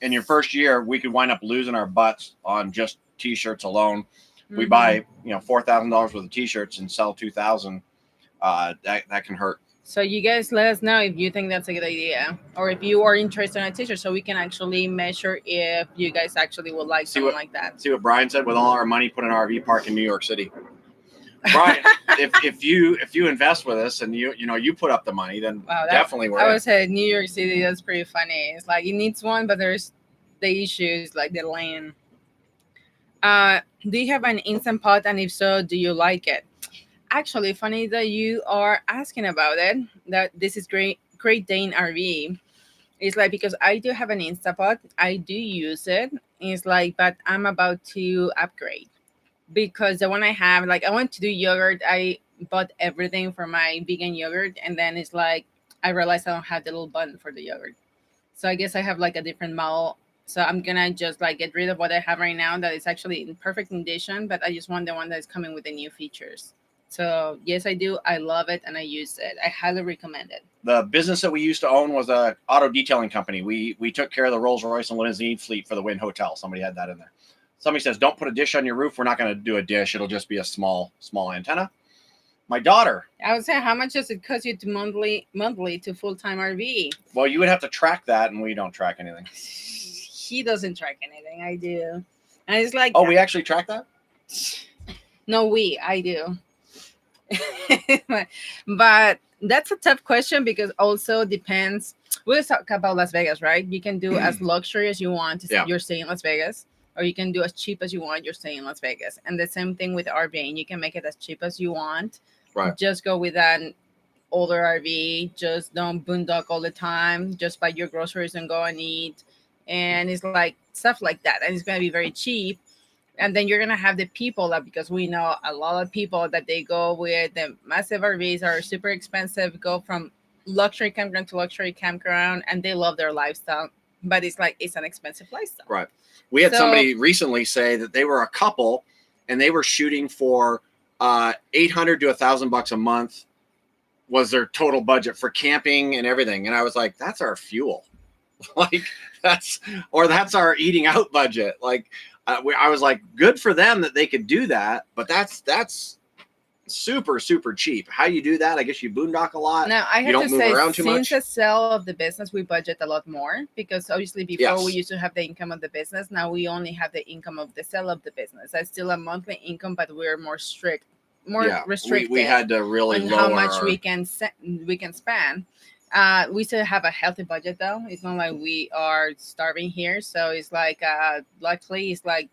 In your first year, we could wind up losing our butts on just T-shirts alone. We buy $4,000 worth of T-shirts and sell 2,000. That can hurt. So you guys let us know if you think that's a good idea or if you are interested in a T-shirt, so we can actually measure if you guys actually would like something like that. See what Brian said. With all our money, put an RV park in New York City. Brian, if you invest with us and you put up the money, then definitely we're. I would say New York City. That's pretty funny. It's like it needs one, but there's the issues like the land. Do you have an Instant Pot, and if so, do you like it? Actually, funny that you are asking about it. That this is Great Dane RV. It's like because I do have an Instant Pot, I do use it. It's like, but I'm about to upgrade because the one I have, like, I want to do yogurt. I bought everything for my vegan yogurt, and then it's like I realized I don't have the little button for the yogurt. So I guess I have like a different model. So I'm gonna just like get rid of what I have right now that is actually in perfect condition, but I just want the one that is coming with the new features. So yes, I do. I love it and I use it. I highly recommend it. The business that we used to own was a auto detailing company. We took care of the Rolls Royce and limousine fleet for the Wynn Hotel. Somebody had that in there. Somebody says, don't put a dish on your roof. We're not going to do a dish. It'll just be a small antenna. My daughter. I would say, how much does it cost you to monthly to full-time RV? Well, you would have to track that, and we don't track anything. He doesn't track anything. I do. And it's like, oh, we actually track that? No, I do. But that's a tough question because also depends. We'll talk about Las Vegas, right? You can do as luxury as you want. You're staying in Las Vegas, or you can do as cheap as you want. You're staying in Las Vegas. And the same thing with RVing. You can make it as cheap as you want. Right. Just go with an older RV. Just don't boondock all the time. Just buy your groceries and go and eat. And it's like stuff like that. And it's going to be very cheap. And then you're going to have the people that, because we know a lot of people that they go with the massive RVs are super expensive, go from luxury campground to luxury campground, and they love their lifestyle. But it's like, it's an expensive lifestyle. Right. We had somebody recently say that they were a couple and they were shooting for $800 to $1,000 a month was their total budget for camping and everything. And I was like, that's our fuel. Like that's our eating out budget. Like I was like, good for them that they could do that, but that's super, super cheap. How you do that? I guess you boondock a lot. Now I you have don't to move say, around too since much. the sale of the business, we budget a lot more because obviously before Yes. we used to have the income of the business. Now we only have the income of the sale of the business. That's still a monthly income, but we're more strict, restricted. We had to really on lower how much we can spend. We still have a healthy budget though. It's not like we are starving here. So it's like luckily it's like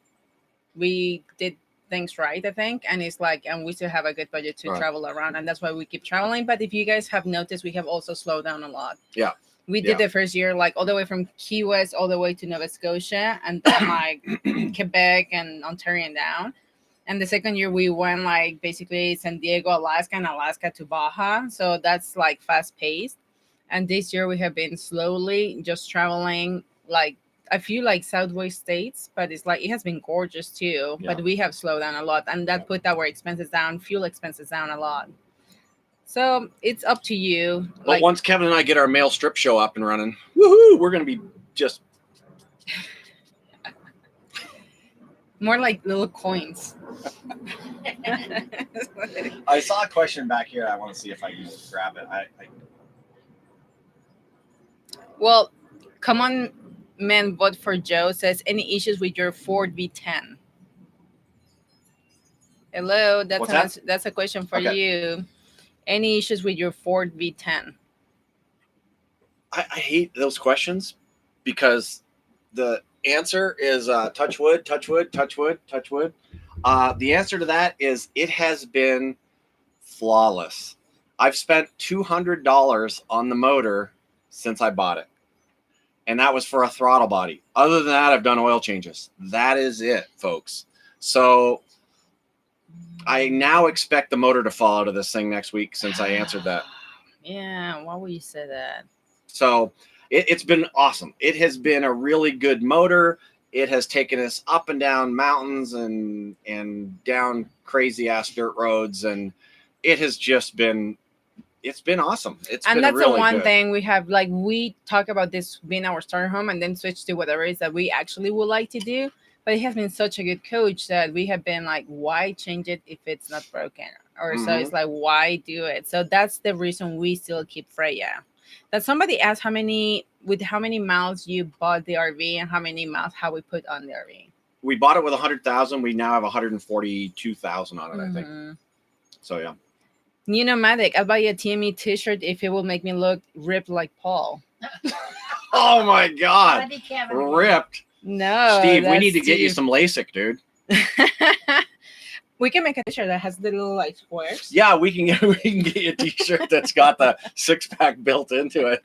we did things right, I think, and it's like, and we still have a good budget to travel around, and that's why we keep traveling. But if you guys have noticed, we have also slowed down a lot. Yeah, we did the first year like all the way from Key West all the way to Nova Scotia, and then like Quebec and Ontario and down. And the second year we went like basically San Diego, Alaska, and Alaska to Baja. So that's like fast paced. And this year we have been slowly just traveling like a few like Southwest states, but it's like it has been gorgeous too. Yeah. But we have slowed down a lot, and that put our expenses down, fuel expenses down a lot. So it's up to you. But like, once Kevin and I get our mail strip show up and running, woohoo, we're gonna be just more like little coins. I saw a question back here. I want to see if I can grab it. Well, come on, man, vote for Joe says, any issues with your Ford V10? Hello, that's a question for you. Any issues with your Ford V10? I hate those questions because the answer is touch wood, touch wood, touch wood, touch wood. The answer to that is it has been flawless. I've spent $200 on the motor since I bought it. And that was for a throttle body. Other than that, I've done oil changes. That is it, folks. So I now expect the motor to fall out of this thing next week since I answered that. Yeah, why would you say that? So it's been awesome. It has been a really good motor. It has taken us up and down mountains and down crazy ass dirt roads. And it has just been, it's been awesome. And that's really the one good thing we have, like we talk about this being our starter home and then switch to whatever it is that we actually would like to do. But it has been such a good coach that we have been like, why change it if it's not broken? Or so it's like, why do it? So that's the reason we still keep Freya. That somebody asked how many miles you bought the RV and how many miles have we put on the RV. We bought it with 100,000. We now have 142,000 on it, I think. So yeah. New Nomadic, I'll buy a TME t-shirt if it will make me look ripped like Paul. Oh my God. Ripped. No. Steve, we need to get you some LASIK, dude. We can make a t-shirt that has little like squares. Yeah, we can get you a t-shirt that's got the 6-pack built into it.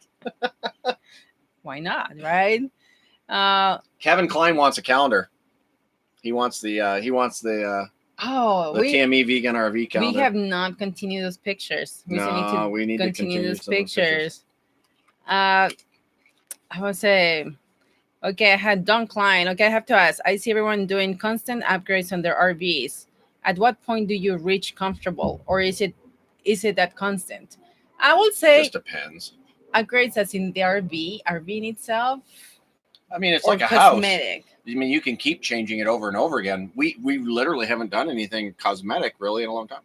Why not, right? Kevin Klein wants a calendar. He wants the TME vegan RV calendar. We have not continued those pictures. We need to continue those pictures. I would say, okay, I had Don Klein. Okay, I have to ask. I see everyone doing constant upgrades on their RVs. At what point do you reach comfortable, or is it that constant? I would say just depends. Upgrades as in the RV in itself. I mean, it's like a cosmetic house. I mean, you can keep changing it over and over again. We literally haven't done anything cosmetic really in a long time.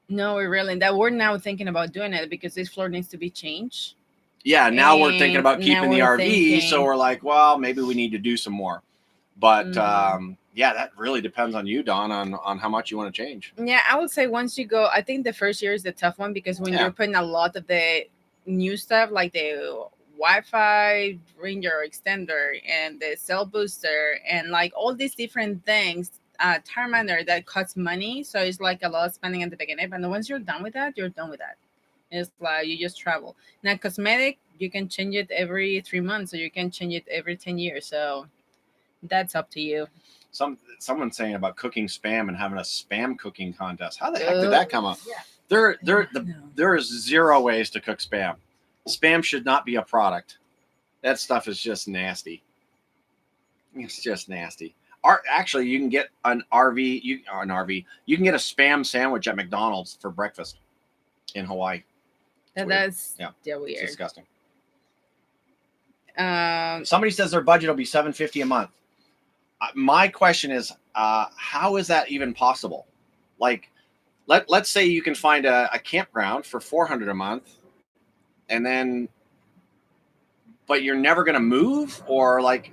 No, we really. That we're now thinking about doing it because this floor needs to be changed. Yeah, now we're thinking about keeping the RV, so we're like, well, maybe we need to do some more. But yeah, that really depends on you, Don, on how much you want to change. Yeah, I would say once you go, I think the first year is the tough one because when you're putting a lot of the new stuff like the Wi-Fi Ranger extender and the cell booster and like all these different things, tire manager that costs money. So it's like a lot of spending at the beginning. But once you're done with that, you're done with that. It's like you just travel. Now, cosmetic, you can change it every 3 months, or you can change it every 10 years. So that's up to you. Someone's saying about cooking Spam and having a Spam cooking contest. How the heck did that come up? Yeah. There is zero ways to cook Spam. Spam should not be a product. That stuff is just nasty. It's just nasty. Actually, you can get an RV. You can get a Spam sandwich at McDonald's for breakfast in Hawaii. That's weird. weird. It's disgusting. Somebody says their budget will be $750 a month. My question is, how is that even possible? Like, let's say you can find a campground for $400 a month, and then, but you're never going to move, or like,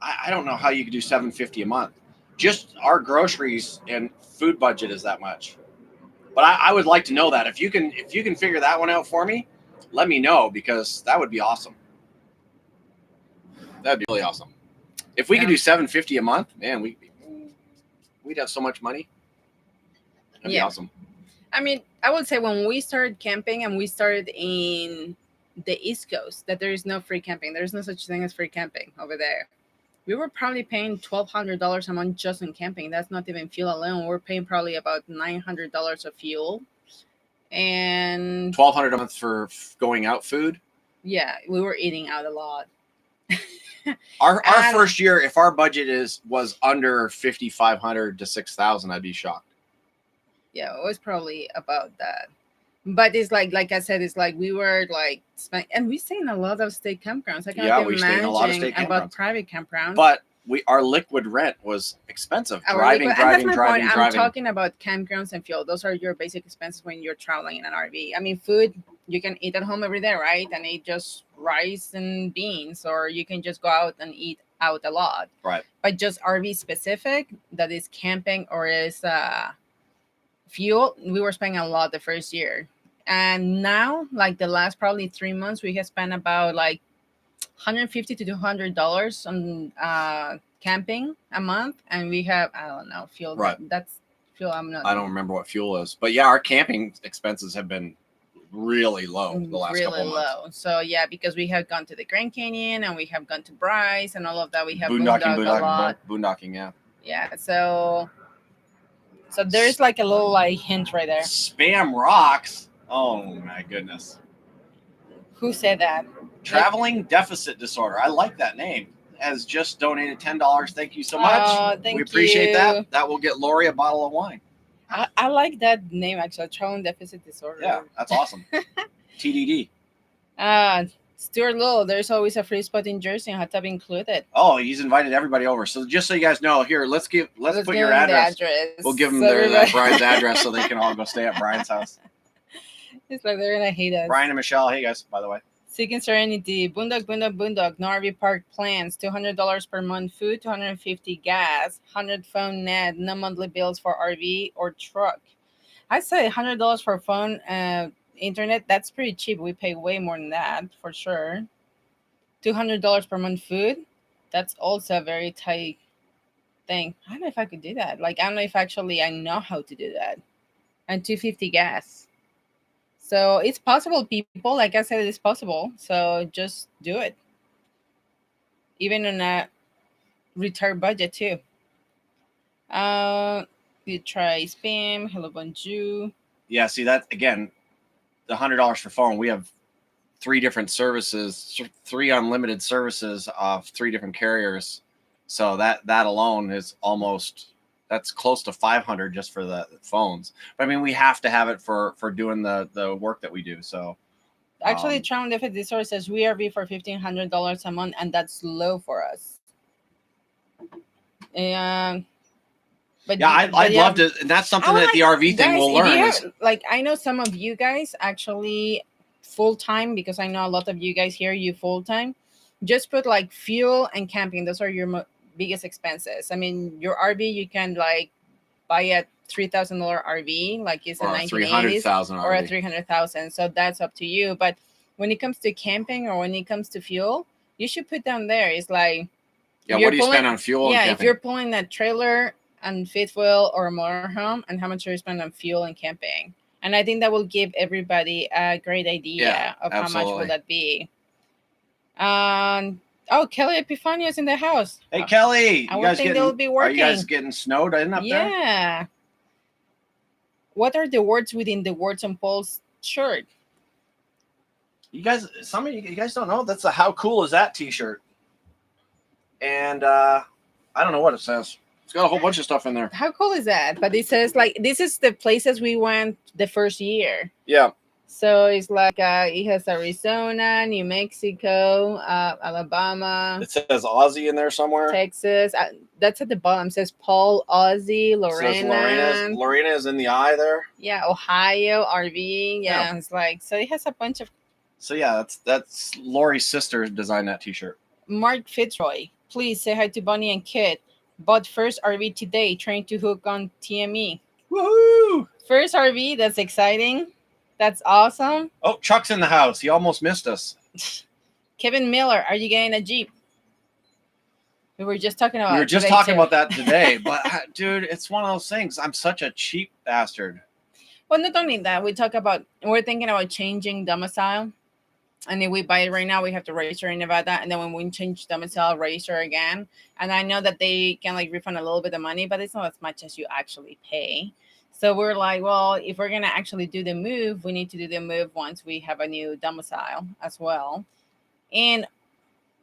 I don't know how you could do $750 a month. Just our groceries and food budget is that much. But I would like to know that. If you can figure that one out for me, let me know, because that would be awesome. That'd be really awesome. If we could do $750 a month, man, we'd have so much money. That'd be awesome. I mean, I would say when we started camping and we started in the East Coast, that there is no free camping. There's no such thing as free camping over there. We were probably paying $1,200 a month just on camping. That's not even fuel alone. We're paying probably about $900 of fuel, and $1,200 a month for going out food. Yeah, we were eating out a lot. Our first year, if our budget was under $5,500 to $6,000, I'd be shocked. Yeah, it was probably about that. But it's like I said, it's like we were like and we stay in a lot of state campgrounds. I cannot imagine about private campgrounds. But our liquid rent was expensive. Driving. I'm talking about campgrounds and fuel. Those are your basic expenses when you're traveling in an RV. I mean, food you can eat at home every day, right? And eat just rice and beans, or you can just go out and eat out a lot. Right. But just RV specific, that is camping or is fuel, we were spending a lot the first year. And now, like the last probably 3 months, we have spent about like $150 to $200 on camping a month, and we have, I don't know, fuel. Right. That's fuel. I don't remember what fuel is, but yeah, our camping expenses have been really low the last couple of months. Low. So yeah, because we have gone to the Grand Canyon and we have gone to Bryce and all of that. We have boondocking a lot. Boondocking, yeah. Yeah. So there's like a little like hint right there. Spam rocks. Oh my goodness. Who said that? Traveling Deficit Disorder. I like that name. Has just donated $10. Thank you so much. Thank you. We appreciate that. That will get Lori a bottle of wine. I like that name actually. Traveling Deficit Disorder. Yeah, that's awesome. TDD. Stuart Little, there's always a free spot in Jersey and hot tub included. Oh, he's invited everybody over. So just so you guys know, here, let's put your address. We'll give them Brian's address so they can all go stay at Brian's house. It's like they're gonna hate us. Brian and Michelle, hey guys, by the way. Seeking Serenity, Boondock, no RV park plans, $200 per month food, $250 gas, $100 phone net, no monthly bills for RV or truck. I'd say $100 for phone internet, that's pretty cheap. We pay way more than that for sure. $200 per month food, that's also a very tight thing. I don't know if I could do that. Like, I don't know if actually I know how to do that. And $250 gas. So it's possible, people. Like I said, it's possible. So just do it. Even on a retired budget too. You try Spam, Hello Bonjour. Yeah, see that again, the $100 for phone. We have 3 different services, 3 unlimited services of 3 different carriers. So that alone is that's close to $500 just for the phones. But I mean, we have to have it for doing the work that we do. So actually, Traveling Deficit Disorder says we RV for $1,500 a month, and that's low for us. But yeah, I'd love to. And that's something that the RV thing will learn. Like, I know some of you guys actually full time, because I know a lot of you guys here, you full time. Just put like fuel and camping. Those are your biggest expenses. I mean, your RV, you can like buy a $3,000 RV, like it's a 1980s, or a $300,000. So that's up to you. But when it comes to camping or when it comes to fuel, you should put down there. It's like, yeah, what do you spend on fuel? Yeah, if you're pulling a trailer and fifth wheel or a motorhome, and how much you spend on fuel and camping. And I think that will give everybody a great idea of how much will that be. Oh, Kelly Epifanio is in the house. Hey, Kelly. I would think they'll be working. Are you guys getting snowed in up there? Yeah. What are the words within the Words on Paul's shirt? You guys, some of you guys don't know. That's a How Cool Is That t-shirt. And I don't know what it says. It's got a whole bunch of stuff in there. How cool is that? But it says like this is the places we went the first year. Yeah. So it's like it has Arizona, New Mexico, Alabama. It says Aussie in there somewhere. Texas. That's at the bottom. It says Paul, Aussie, Lorena. It says Lorena is in the eye there. Yeah, Ohio, RVing. Yeah, it's like so. It has a bunch of. So yeah, that's Lori's sister designed that T-shirt. Mark Fitzroy, please say hi to Bonnie and Kit. Bought first RV today, trying to hook on TME. Woohoo! First RV, that's exciting. That's awesome. Oh, Chuck's in the house. He almost missed us. Kevin Miller, are you getting a Jeep? We were just talking about. That today, but dude, it's one of those things. I'm such a cheap bastard. Well, not only that, we're thinking about changing domicile. And if we buy it right now, we have to register in Nevada. And then when we change domicile, register again. And I know that they can like refund a little bit of money, but it's not as much as you actually pay. So we're like, well, if we're going to actually do the move, we need to do the move once we have a new domicile as well. And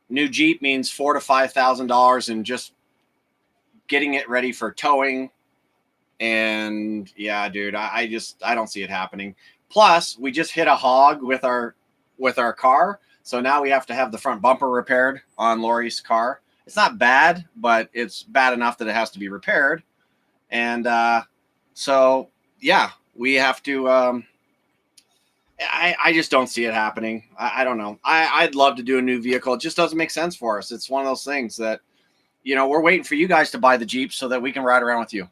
new Jeep means $4,000 to $5,000 and just getting it ready for towing. And yeah, dude, I don't see it happening. Plus, we just hit a hog with our car. So now we have to have the front bumper repaired on Lori's car. It's not bad, but it's bad enough that it has to be repaired. And so yeah, we have to I just don't see it happening. I don't know. I'd love to do a new vehicle. It just doesn't make sense for us. It's one of those things that, we're waiting for you guys to buy the Jeep so that we can ride around with you.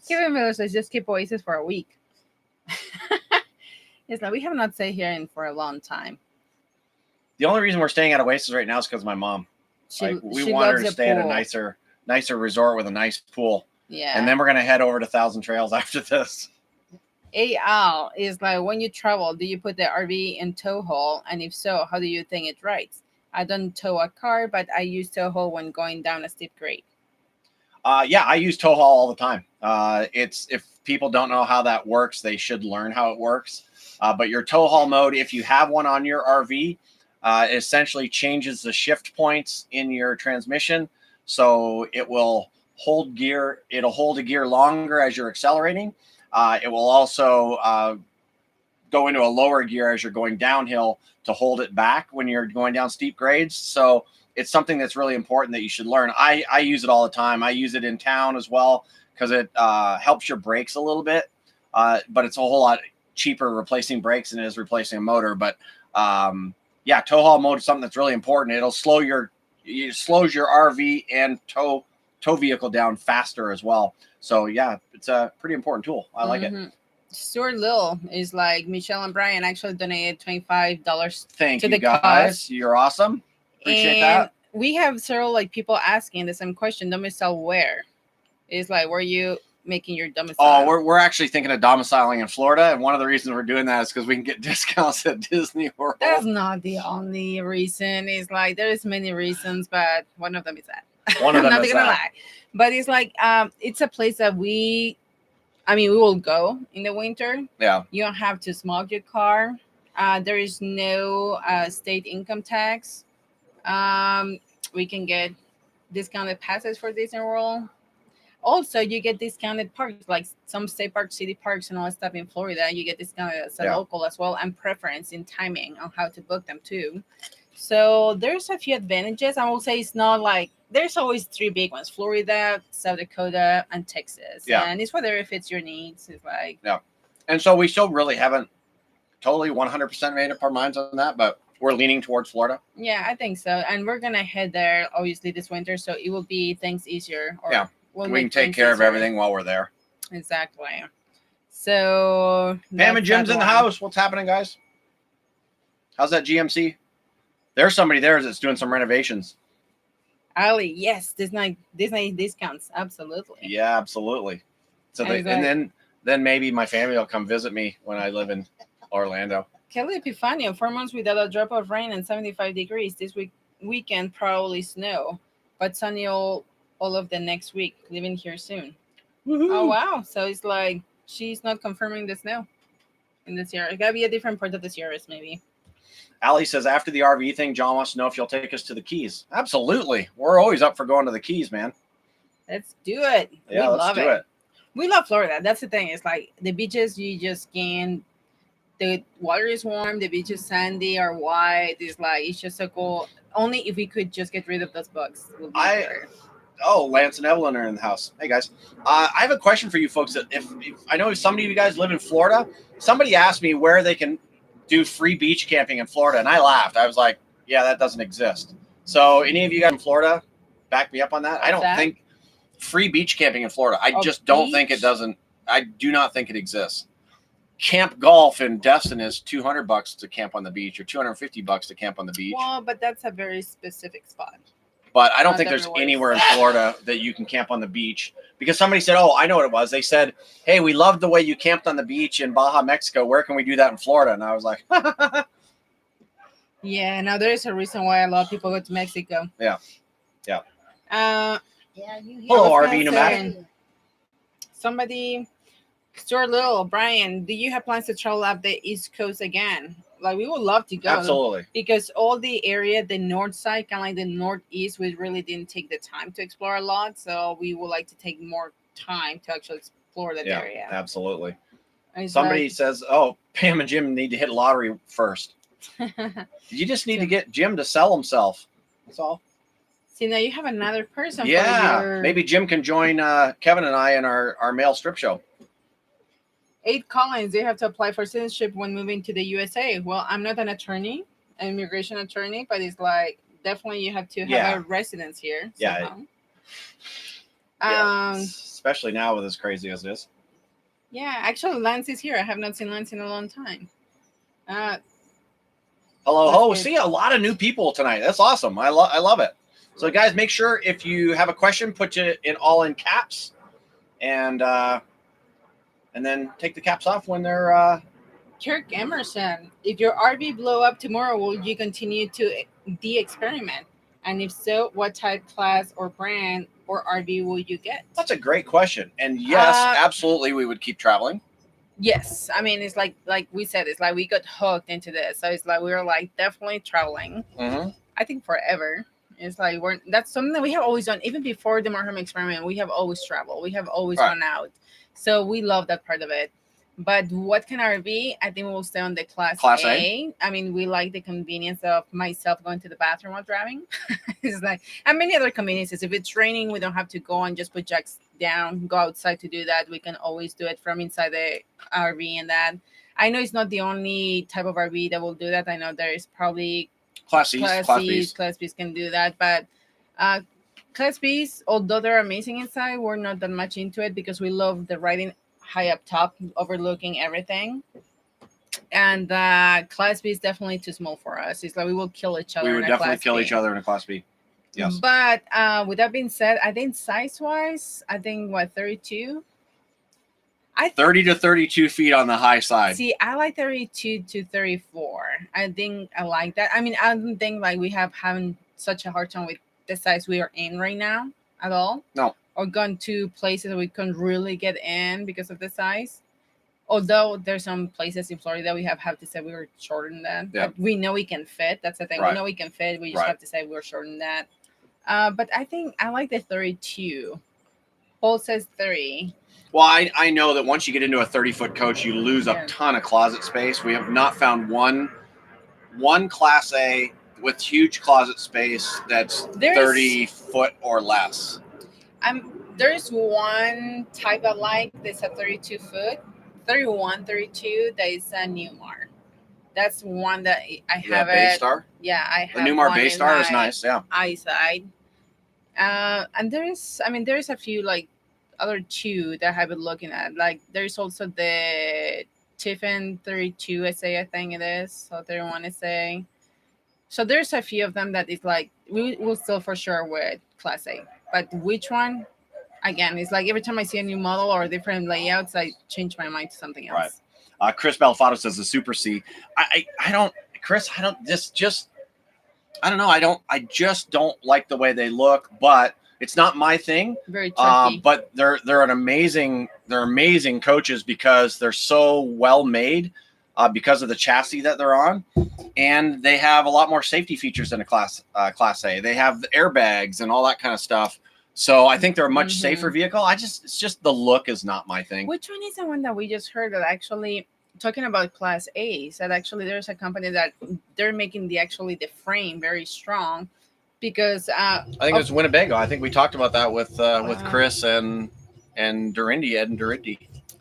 Kevin Miller says just keep Oasis for a week. It's like we have not stayed here for a long time. The only reason we're staying at Oasis right now is because of my mom. We want her to stay at a nicer resort with a nice pool. Yeah. And then we're gonna head over to Thousand Trails after this. AL is like, when you travel, do you put the RV in tow haul? And if so, how do you think it rides? I don't tow a car, but I use tow haul when going down a steep grade. Yeah, I use tow haul all the time. If people don't know how that works, they should learn how it works. But your tow haul mode, if you have one on your RV, essentially changes the shift points in your transmission. So it will hold gear. It'll hold a gear longer as you're accelerating. It will also go into a lower gear as you're going downhill to hold it back when you're going down steep grades. So it's something that's really important that you should learn. I use it all the time. I use it in town as well because it helps your brakes a little bit. But it's a whole lot cheaper replacing brakes than it is replacing a motor. But yeah, tow haul mode is something that's really important. It'll slows your RV and tow vehicle down faster as well. So yeah, it's a pretty important tool. I like it. Stuart Lil is like, Michelle and Brian actually donated $25 Thank to you the guys. cause. You're awesome. Appreciate that. We have several people asking the same question. Domicile where? It's like, where are you making your domicile? Oh, we're actually thinking of domiciling in Florida, and one of the reasons we're doing that is because we can get discounts at Disney World. That's not the only reason. It's like there's many reasons, but one of them is that. One of them I'm not is gonna that. lie. But it's like it's a place that we will go in the winter. Yeah. You don't have to smoke your car. There is no state income tax. We can get discounted passes for Disney World. Also, you get discounted parks, like some state parks, city parks, and all that stuff in Florida. You get discounted as a local as well, and preference in timing on how to book them too. So there's a few advantages. I will say it's not like there's always three big ones: Florida, South Dakota, and Texas. Yeah. And it's whether it fits your needs. It's like And so we still really haven't totally 100% made up our minds on that, but we're leaning towards Florida. Yeah, I think so. And we're gonna head there obviously this winter, so it will be things easier. Or we can take care of everything while we're there. Exactly. So Pam and Jim's in the house. What's happening, guys? How's that GMC? There's somebody there that's doing some renovations. Ali, yes, Disney discounts, absolutely. Yeah, absolutely. So and then maybe my family will come visit me when I live in Orlando. Kelly Epifanio, 4 months without a drop of rain and 75 degrees. This weekend probably snow, but sunny all of the next week. Leaving here soon. Woo-hoo. Oh wow! So it's like she's not confirming the snow in the Sierra. It gotta be a different part of the Sierras, maybe. Allie says, after the RV thing, John wants to know if you'll take us to the Keys. Absolutely. We're always up for going to the Keys, man. Let's do it. Yeah, let's do it. We love Florida. That's the thing. It's like the beaches, you just can't. The water is warm. The beach is sandy or white. It's just so cool. Only if we could just get rid of those bugs. We'll be there. Oh, Lance and Evelyn are in the house. Hey, guys. I have a question for you folks. That if I know somebody of you guys live in Florida, somebody asked me where they can do free beach camping in Florida, and I laughed. I was like, yeah, that doesn't exist. So any of you guys in Florida, back me up on that. I don't think free beach camping in Florida. I just don't think it doesn't. I do not think it exists. Camp Golf in Destin is $200 to camp on the beach or $250 to camp on the beach. Well, but that's a very specific spot. But I don't think there's anywhere in Florida that you can camp on the beach, because somebody said, oh, I know what it was. They said, hey, we loved the way you camped on the beach in Baja, Mexico. Where can we do that in Florida? And I was like, yeah, now there is a reason why a lot of people go to Mexico. Yeah. Yeah, Hello, RV Nomadic. Somebody, Stuart Little, Brian, do you have plans to travel up the East Coast again? Like, we would love to go. Absolutely. Because all the area, the north side, kind of like the northeast, we really didn't take the time to explore a lot. So we would like to take more time to actually explore that area. Absolutely. Somebody says, oh, Pam and Jim need to hit lottery first. You just need to get Jim to sell himself. That's all. See, now you have another person. Yeah. Maybe Jim can join Kevin and I in our male strip show. 8 Collins, they have to apply for citizenship when moving to the USA. Well, I'm not an attorney, an immigration attorney, but it's like definitely you have to have a residence here. Yeah. Especially now with as crazy as it is. Yeah, actually, Lance is here. I have not seen Lance in a long time. Hello. See a lot of new people tonight. That's awesome. I love it. So, guys, make sure if you have a question, put it in caps, and then take the caps off when they're. Kirk Emerson, if your RV blow up tomorrow, will you continue to de-experiment? And if so, what type, class, or brand or RV will you get? That's a great question. And yes, absolutely, we would keep traveling. Yes, I mean, it's like we said, it's like we got hooked into this, so it's like we were like definitely traveling. Mm-hmm. I think forever. It's like that's something that we have always done. Even before the Motorhome experiment, we have always traveled. We have always gone out. So we love that part of it. But what kind of RV? I think we'll stay on the Class A. I mean, we like the convenience of myself going to the bathroom while driving. It's like, and many other conveniences. If it's raining, we don't have to go and just put jacks down, go outside to do that. We can always do it from inside the RV and that. I know it's not the only type of RV that will do that. I know there is probably Class Bs can do that. But Class Bs, although they're amazing inside, we're not that much into it because we love the riding high up top, overlooking everything. And Class B is definitely too small for us. It's like we will kill each other. We would definitely kill each other in a Class B. Yes. But with that being said, I think size-wise, 32? 30 to 32 feet on the high side. See, I like 32 to 34. I think I like that. I mean, I don't think like we having such a hard time with the size we are in right now at all. No. Or gone to places that we couldn't really get in because of the size. Although there's some places in Florida we have to say we were shorter than that. Yeah. But we know we can fit. That's the thing. Right. We know we can fit. We just have to say we're shorter than that. But I think I like the 32. Paul says 30. Well, I know that once you get into a 30-foot coach, you lose a ton of closet space. We have not found one Class A with huge closet space that's 30 foot or less. There's one type I like that's a 32 foot, 31, 32. That is a Newmar. That's one that I have. Baystar? Yeah, I have. The Newmar Baystar is nice. Yeah. Eyeside. And there's a few like other two that I've been looking at. Like there's also the Tiffin 32 SA, I think it is. So 31 SA. So there's a few of them that is like we will still for sure with Class A. But which one? Again, it's like every time I see a new model or different layouts, I change my mind to something else. Right. Chris Belfato says the Super C. I don't know. I just don't like the way they look, but it's not my thing. Very tricky. But they're amazing coaches because they're so well made. because of the chassis that they're on, and they have a lot more safety features than a Class A. They have the airbags and all that kind of stuff. So I think they're a much safer vehicle. It's just the look is not my thing. Which one is the one that we just heard that actually talking about Class A's? That actually there's a company that they're making the frame very strong because I think it's Winnebago. I think we talked about that with Chris and Ed and Durindy.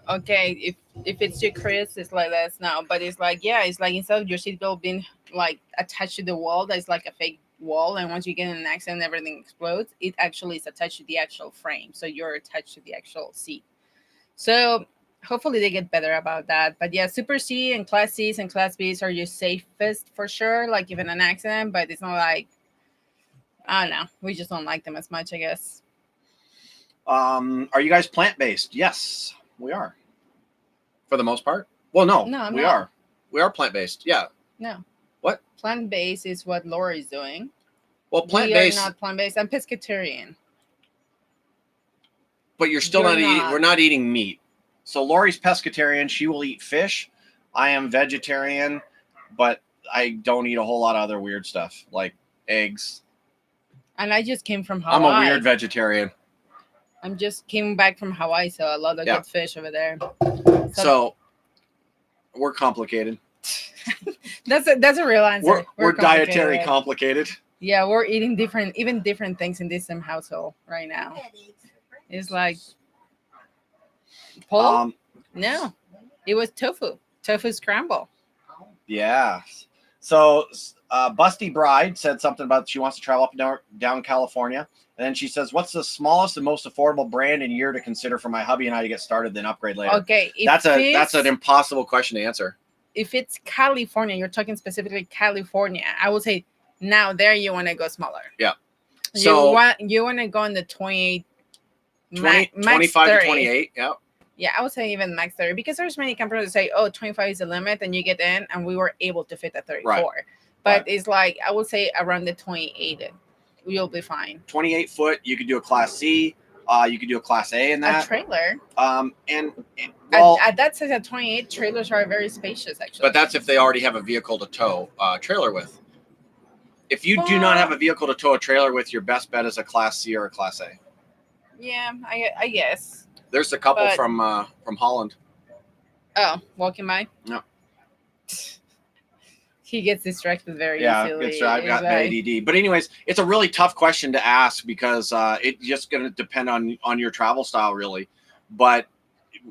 Okay, if it's you, Chris, it's like that's now, but it's like it's like instead of your seatbelt being like attached to the wall, that's like a fake wall, and once you get in an accident, everything explodes. It actually is attached to the actual frame, so you're attached to the actual seat. So hopefully they get better about that. But yeah, Super C and Class C's and Class B's are your safest for sure. Like even an accident, but it's not like I don't know. We just don't like them as much, I guess. Are you guys plant-based? Yes, we are. For the most part. Well, no, we are. We are plant-based. Yeah. No. What? Plant-based is what Lori's doing. Well, plant-based. We are not plant-based. I'm pescatarian. But you're still not eating. We're not eating meat. So Lori's pescatarian. She will eat fish. I am vegetarian, but I don't eat a whole lot of other weird stuff like eggs. And I just came from Hawaii. I'm a weird vegetarian. I'm just came back from Hawaii, so a lot of good fish over there. So we're complicated. That's a real answer. We're dietary complicated. Yeah, we're eating different things in this same household right now. It's like Paul? No, it was tofu scramble. Yeah. So Busty Bride said something about she wants to travel up and down California. And then she says, what's the smallest and most affordable brand and year to consider for my hubby and I to get started, then upgrade later? Okay. That's an impossible question to answer. If it's California, you're talking specifically California, I would say now there you want to go smaller. Yeah. So you want to go in the 25 to 28. Yeah. Yeah, I would say even max 30 because there's many companies that say, oh, 25 is the limit and you get in, and we were able to fit at 34. Right. But it's like, I would say around the 28, you'll be fine. 28 foot, you could do a Class C. You could do a Class A in that. A trailer. At that says at 28, trailers are very spacious, actually. But that's if they already have a vehicle to tow a trailer with. If you do not have a vehicle to tow a trailer with, your best bet is a Class C or a Class A. Yeah, I guess. There's a couple from Holland. Oh, walking by? No. He gets distracted very easily. Yeah, I've got ADD. But anyways, it's a really tough question to ask because it's just going to depend on your travel style, really. But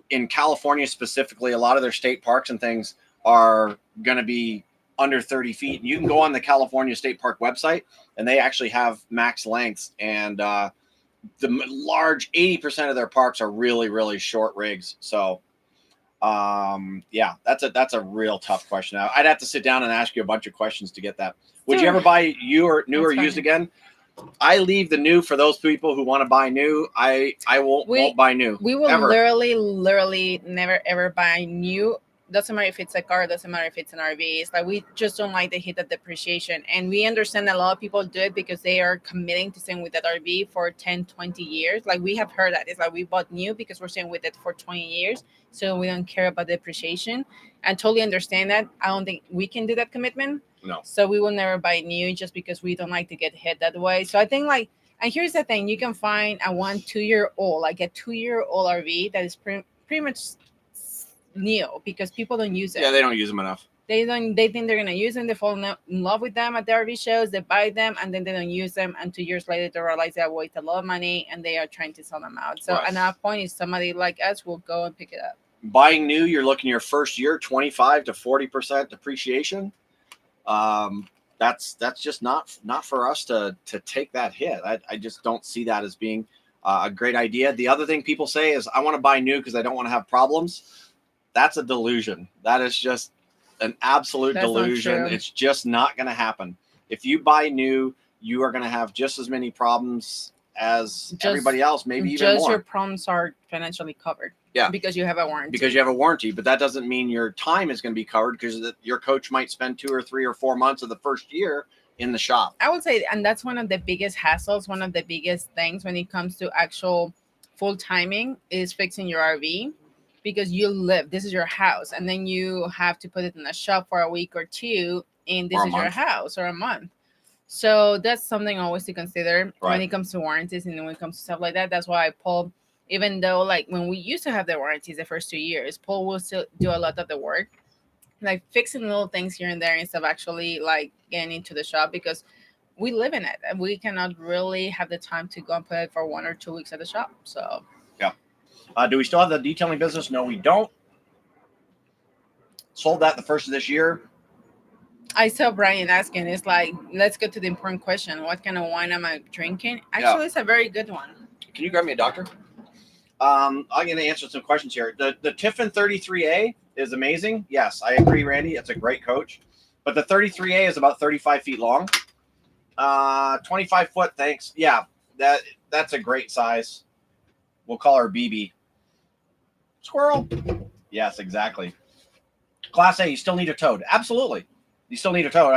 in California specifically, a lot of their state parks and things are going to be under 30 feet. And you can go on the California State Park website, and they actually have max lengths. And the large 80% of their parks are really, really short rigs. So that's a real tough question. I'd have to sit down and ask you a bunch of questions to get that. Would you ever buy new or used again? I leave the new for those people who want to buy new. I won't buy new. We will literally never ever buy new. Doesn't matter if it's a car, doesn't matter if it's an RV. It's like we just don't like the hit of depreciation. And we understand a lot of people do it because they are committing to staying with that RV for 10, 20 years. Like we have heard that. It's like we bought new because we're staying with it for 20 years. So we don't care about depreciation. I totally understand that. I don't think we can do that commitment. No. So we will never buy new just because we don't like to get hit that way. So I think and here's the thing. You can find a 2-year-old, like a 2-year-old RV that is pretty much new because people don't use it. Yeah, they don't use them enough. They think they're gonna use them. They fall in love with them at the RV shows. They buy them and then they don't use them. And 2 years later, they realize they have wasted a lot of money and they are trying to sell them out. So at that point, is somebody like us will go and pick it up. Buying new, you're looking your first year 25 to 40% depreciation. That's just not for us to take that hit. I just don't see that as being a great idea. The other thing people say is, I want to buy new because I don't want to have problems. That's a delusion. That is just an absolute delusion. It's just not going to happen. If you buy new, you are going to have just as many problems as everybody else, maybe even more. Your problems are financially covered. Yeah. Because you have a warranty. Because you have a warranty, but that doesn't mean your time is going to be covered because your coach might spend 2 or 3 or 4 months of the first year in the shop. I would say, and that's one of the biggest hassles, one of the biggest things when it comes to actual full timing is fixing your RV. because you live, this is your house, and then you have to put it in a shop for a week or two, and this Or a is your month. house, or a month. So that's something always to consider when Right. it comes to warranties and when it comes to stuff like that. That's why Paul, even though like when we used to have the warranties the first 2 years, Paul will still do a lot of the work, like fixing little things here and there instead of actually like getting into the shop, because we live in it and we cannot really have the time to go and put it for 1 or 2 weeks at the shop. So Do we still have the detailing business? No, we don't. Sold that the first of this year. I saw Brian asking, it's like, let's go to the important question. What kind of wine am I drinking? Actually, it's a very good one. Can you grab me a doctor? I'm going to answer some questions here. The Tiffin 33A is amazing. Yes, I agree, Randy. It's a great coach. But the 33A is about 35 feet long. 25 foot, thanks. Yeah, that's a great size. We'll call her BB. Squirrel. Yes, exactly. Class A, you still need a toad. Absolutely. You still need a toad.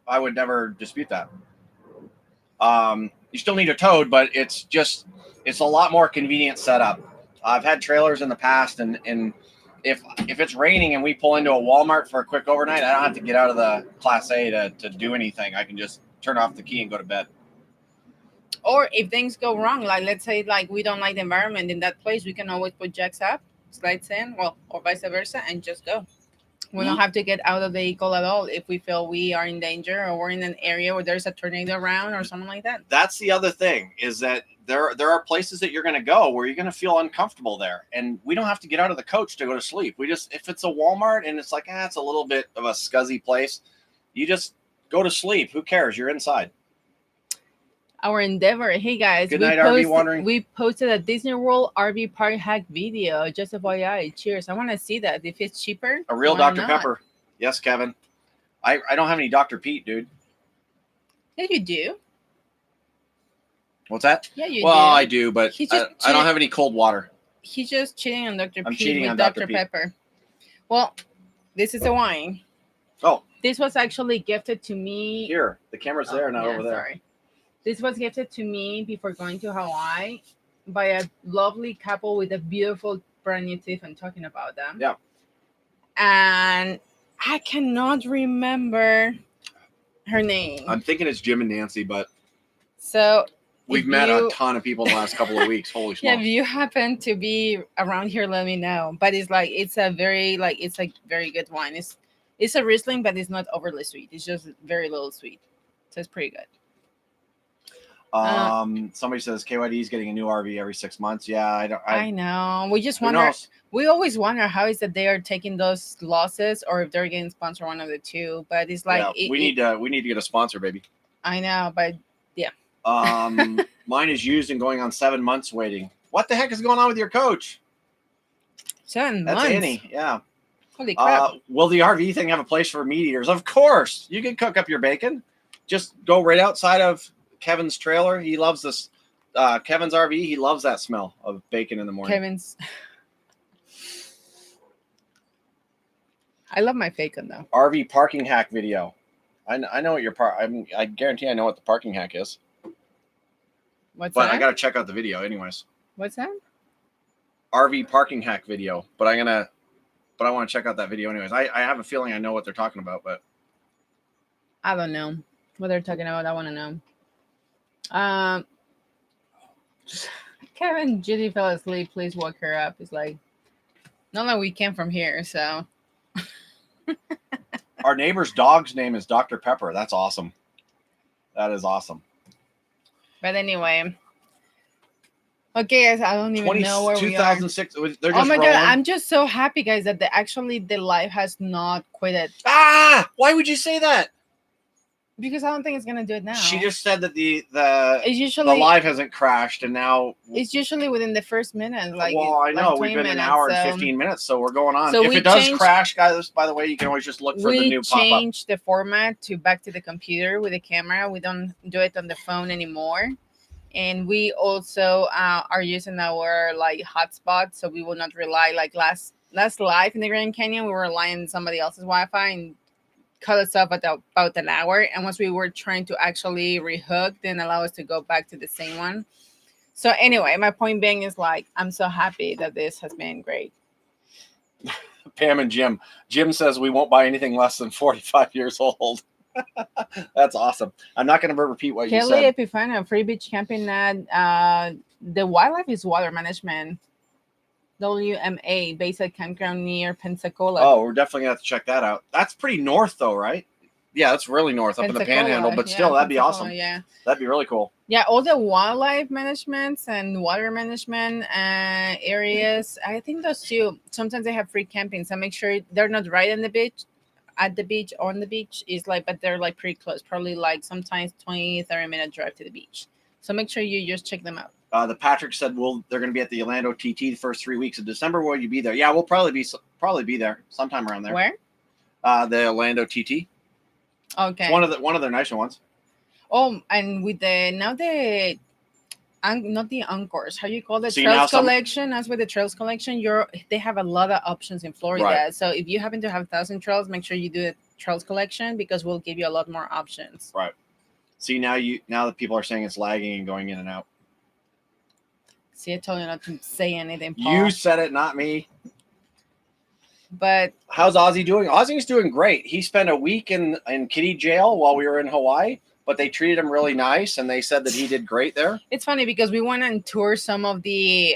I would never dispute that. You still need a toad, but it's a lot more convenient setup. I've had trailers in the past, and if it's raining and we pull into a Walmart for a quick overnight, I don't have to get out of the Class A to do anything. I can just turn off the key and go to bed. Or if things go wrong, like let's say like we don't like the environment in that place, we can always put jacks up, slides in, well, or vice versa, and just go. We don't have to get out of the vehicle at all if we feel we are in danger or we're in an area where there's a tornado around or something like that. That's the other thing, is that there are places that you're going to go where you're going to feel uncomfortable there. And we don't have to get out of the coach to go to sleep. If it's a Walmart and it's like, it's a little bit of a scuzzy place, you just go to sleep. Who cares? You're inside. Our endeavor. Hey guys, Good night, RV Wandering. We posted a Disney World RV park hack video. Just FYI. Cheers. I want to see that. If it's cheaper, A real why Dr. not? Pepper. Yes, Kevin. I don't have any Dr. Pete, dude. Yeah, you do. What's that? Yeah, you Well, do. I do, but He's just I don't have any cold water. He's just cheating on Dr. I'm Pete cheating with on Dr. Dr. Pete. Pepper. Well, this is a wine. Oh. This was actually gifted to me. Here. The camera's there, not yeah, over there. Sorry. This was gifted to me before going to Hawaii by a lovely couple with a beautiful brand new teeth. I'm talking about them. Yeah. And I cannot remember her name. I'm thinking it's Jim and Nancy, but So we've met a ton of people in the last couple of weeks. Holy smokes. yeah, if you happen to be around here, let me know. But it's a very good wine. It's a Riesling, but it's not overly sweet. It's just very little sweet. So it's pretty good. Somebody says KYD is getting a new RV every 6 months. Yeah, I know. We just who wonder. knows? We always wonder how is that they are taking those losses, or if they're getting sponsored, one of the two. But it's like we need to get a sponsor, baby. I know, but yeah. Mine is used and going on 7 months waiting. What the heck is going on with your coach? 7 That's months. Annie. Yeah. Holy crap. Will the RV thing have a place for meat eaters? Of course. You can cook up your bacon. Just go right outside of Kevin's trailer. He loves this. Kevin's RV. He loves that smell of bacon in the morning. Kevin's. I love my bacon though. RV parking hack video. I know what your I guarantee I know what the parking hack is. What's But that? I gotta check out the video anyways. What's that? RV parking hack video. But I want to check out that video anyways. I have a feeling I know what they're talking about, but I don't know what they're talking about. I want to know. Kevin, Judy fell asleep. Please wake her up. It's like, not like we came from here, so. Our neighbor's dog's name is Dr. Pepper. That's awesome. That is awesome. But anyway. Okay, guys, I don't even know where we are. 2006. They're just Oh my rolling. God, I'm just so happy, guys, that the live has not quitted. Why would you say that? Because I don't think it's gonna do it now. She just said that the It's usually live hasn't crashed, and now it's usually within the first minute. Like, well, I know like we've 20 been minutes, an hour so. and 15 minutes, so we're going on. So if we it does changed- crash, guys, by the way, you can always just look for the new We pop-up. changed the format to back to the computer with the camera. We don't do it on the phone anymore. And we also are using our like hotspot, so we will not rely like last live in the Grand Canyon. We were relying on somebody else's Wi-Fi and cut us off at about an hour. And once we were trying to actually rehook, then allow us to go back to the same one. So anyway, my point being is like I'm so happy that this has been great. Pam and Jim. Jim says we won't buy anything less than 45 years old. That's awesome. I'm not going to repeat what you Kelly said. Epifania, free beach camping at the wildlife is water management. WMA, basic campground near Pensacola. Oh, we're definitely going to have to check that out. That's pretty north, though, right? Yeah, that's really north up in the Panhandle, but still, that'd be awesome. Yeah, that'd be really cool. Yeah, all the wildlife managements and water management areas. I think those two. Sometimes they have free camping, so make sure they're not right on the beach, at the beach, on the beach. Is like, but they're like pretty close. Probably like sometimes 20-30 minute drive to the beach. So make sure you just check them out. The Patrick said, they're going to be at the Orlando TT the first 3 weeks of December. Will you be there? Yeah, we'll probably be there sometime around there. Where? The Orlando TT. Okay. It's one of their nicer ones. Oh, and with not the Encores. How you call it? See, Trails collection. As with the Trails collection, they have a lot of options in Florida. Right. So if you happen to have 1,000 trails, make sure you do the Trails collection because we'll give you a lot more options. Right. See, now that people are saying it's lagging and going in and out. See, I told you not to say anything, Paul. You said it, not me. But how's Ozzy doing? Ozzy's doing great. He spent a week in kitty jail while we were in Hawaii, but they treated him really nice, and they said that he did great there. It's funny because we went and toured some of the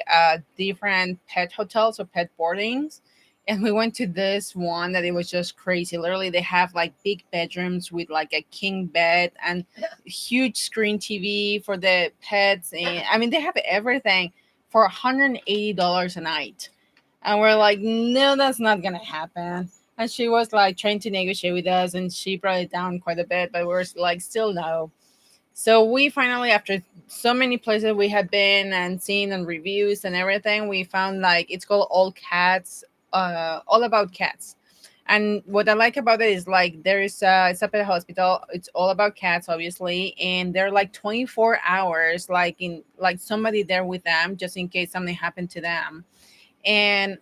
different pet hotels or pet boardings, and we went to this one that it was just crazy. Literally, they have like big bedrooms with like a king bed and huge screen TV for the pets. And I mean, they have everything for $180 a night. And we're like, no, that's not going to happen. And she was like trying to negotiate with us, and she brought it down quite a bit, but we're like, still no. So we finally, after so many places we had been and seen and reviews and everything, we found like it's called All Cats, all about cats. And what I like about it is like there is it's up at a hospital. It's all about cats, obviously, and they're like 24 hours, like somebody there with them just in case something happened to them. And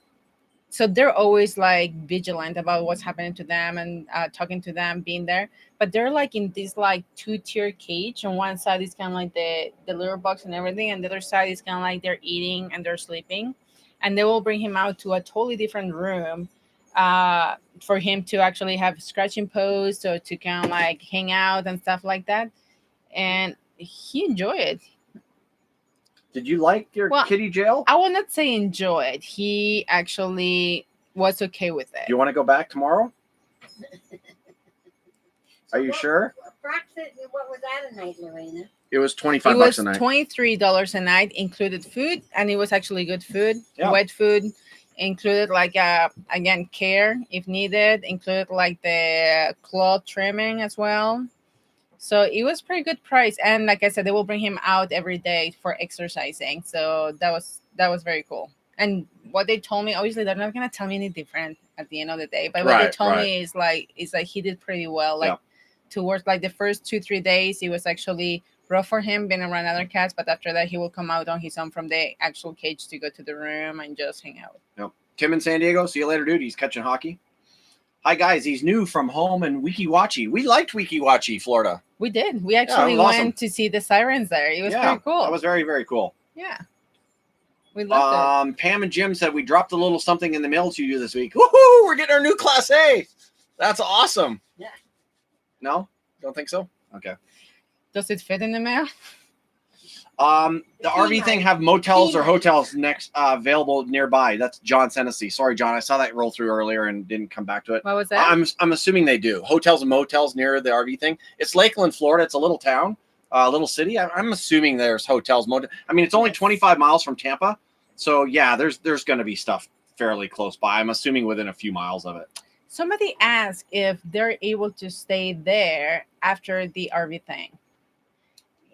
so they're always like vigilant about what's happening to them and talking to them, being there. But they're like in this like 2-tier cage. On one side is kind of like the litter box and everything, and the other side is kind of like they're eating and they're sleeping. And they will bring him out to a totally different room for him to actually have scratching posts or to kind of like hang out and stuff like that. And he enjoyed it. Did you like your kitty jail? I will not say enjoy it. He actually was okay with it. Do you want to go back tomorrow? Are you sure? Approximately, what was that a night, Lorena? It was $25 a night. It was $23 a night, included food, and it was actually good food, yeah. Wet food, included like again care if needed, included like the cloth trimming as well. So it was pretty good price, and like I said, they will bring him out every day for exercising. So that was very cool. And what they told me, obviously, they're not gonna tell me any different at the end of the day. But what they told me is like he did pretty well. Like towards like the first 2-3 days, it was actually rough for him being around other cats. But after that, he will come out on his own from the actual cage to go to the room and just hang out. Yep. Tim in San Diego. See you later, dude. He's catching hockey. Hi guys, he's new from home in Weeki Wachee. We liked Weeki Wachee, Florida. We did. We actually went to see the sirens there. It was pretty cool. That was very, very cool. Yeah. We loved it. Pam and Jim said we dropped a little something in the mail to you this week. Woohoo! We're getting our new Class A. That's awesome. Yeah. No? Don't think so? Okay. Does it fit in the mail? The RV thing have motels or hotels next available nearby. That's John Tennessee. Sorry, John. I saw that roll through earlier and didn't come back to it. What was that? I'm assuming they do. Hotels and motels near the RV thing. It's Lakeland, Florida. It's a little town, a little city. I'm assuming there's hotels, motels. I mean, it's only 25 miles from Tampa. So, yeah, there's going to be stuff fairly close by. I'm assuming within a few miles of it. Somebody asked if they're able to stay there after the RV thing.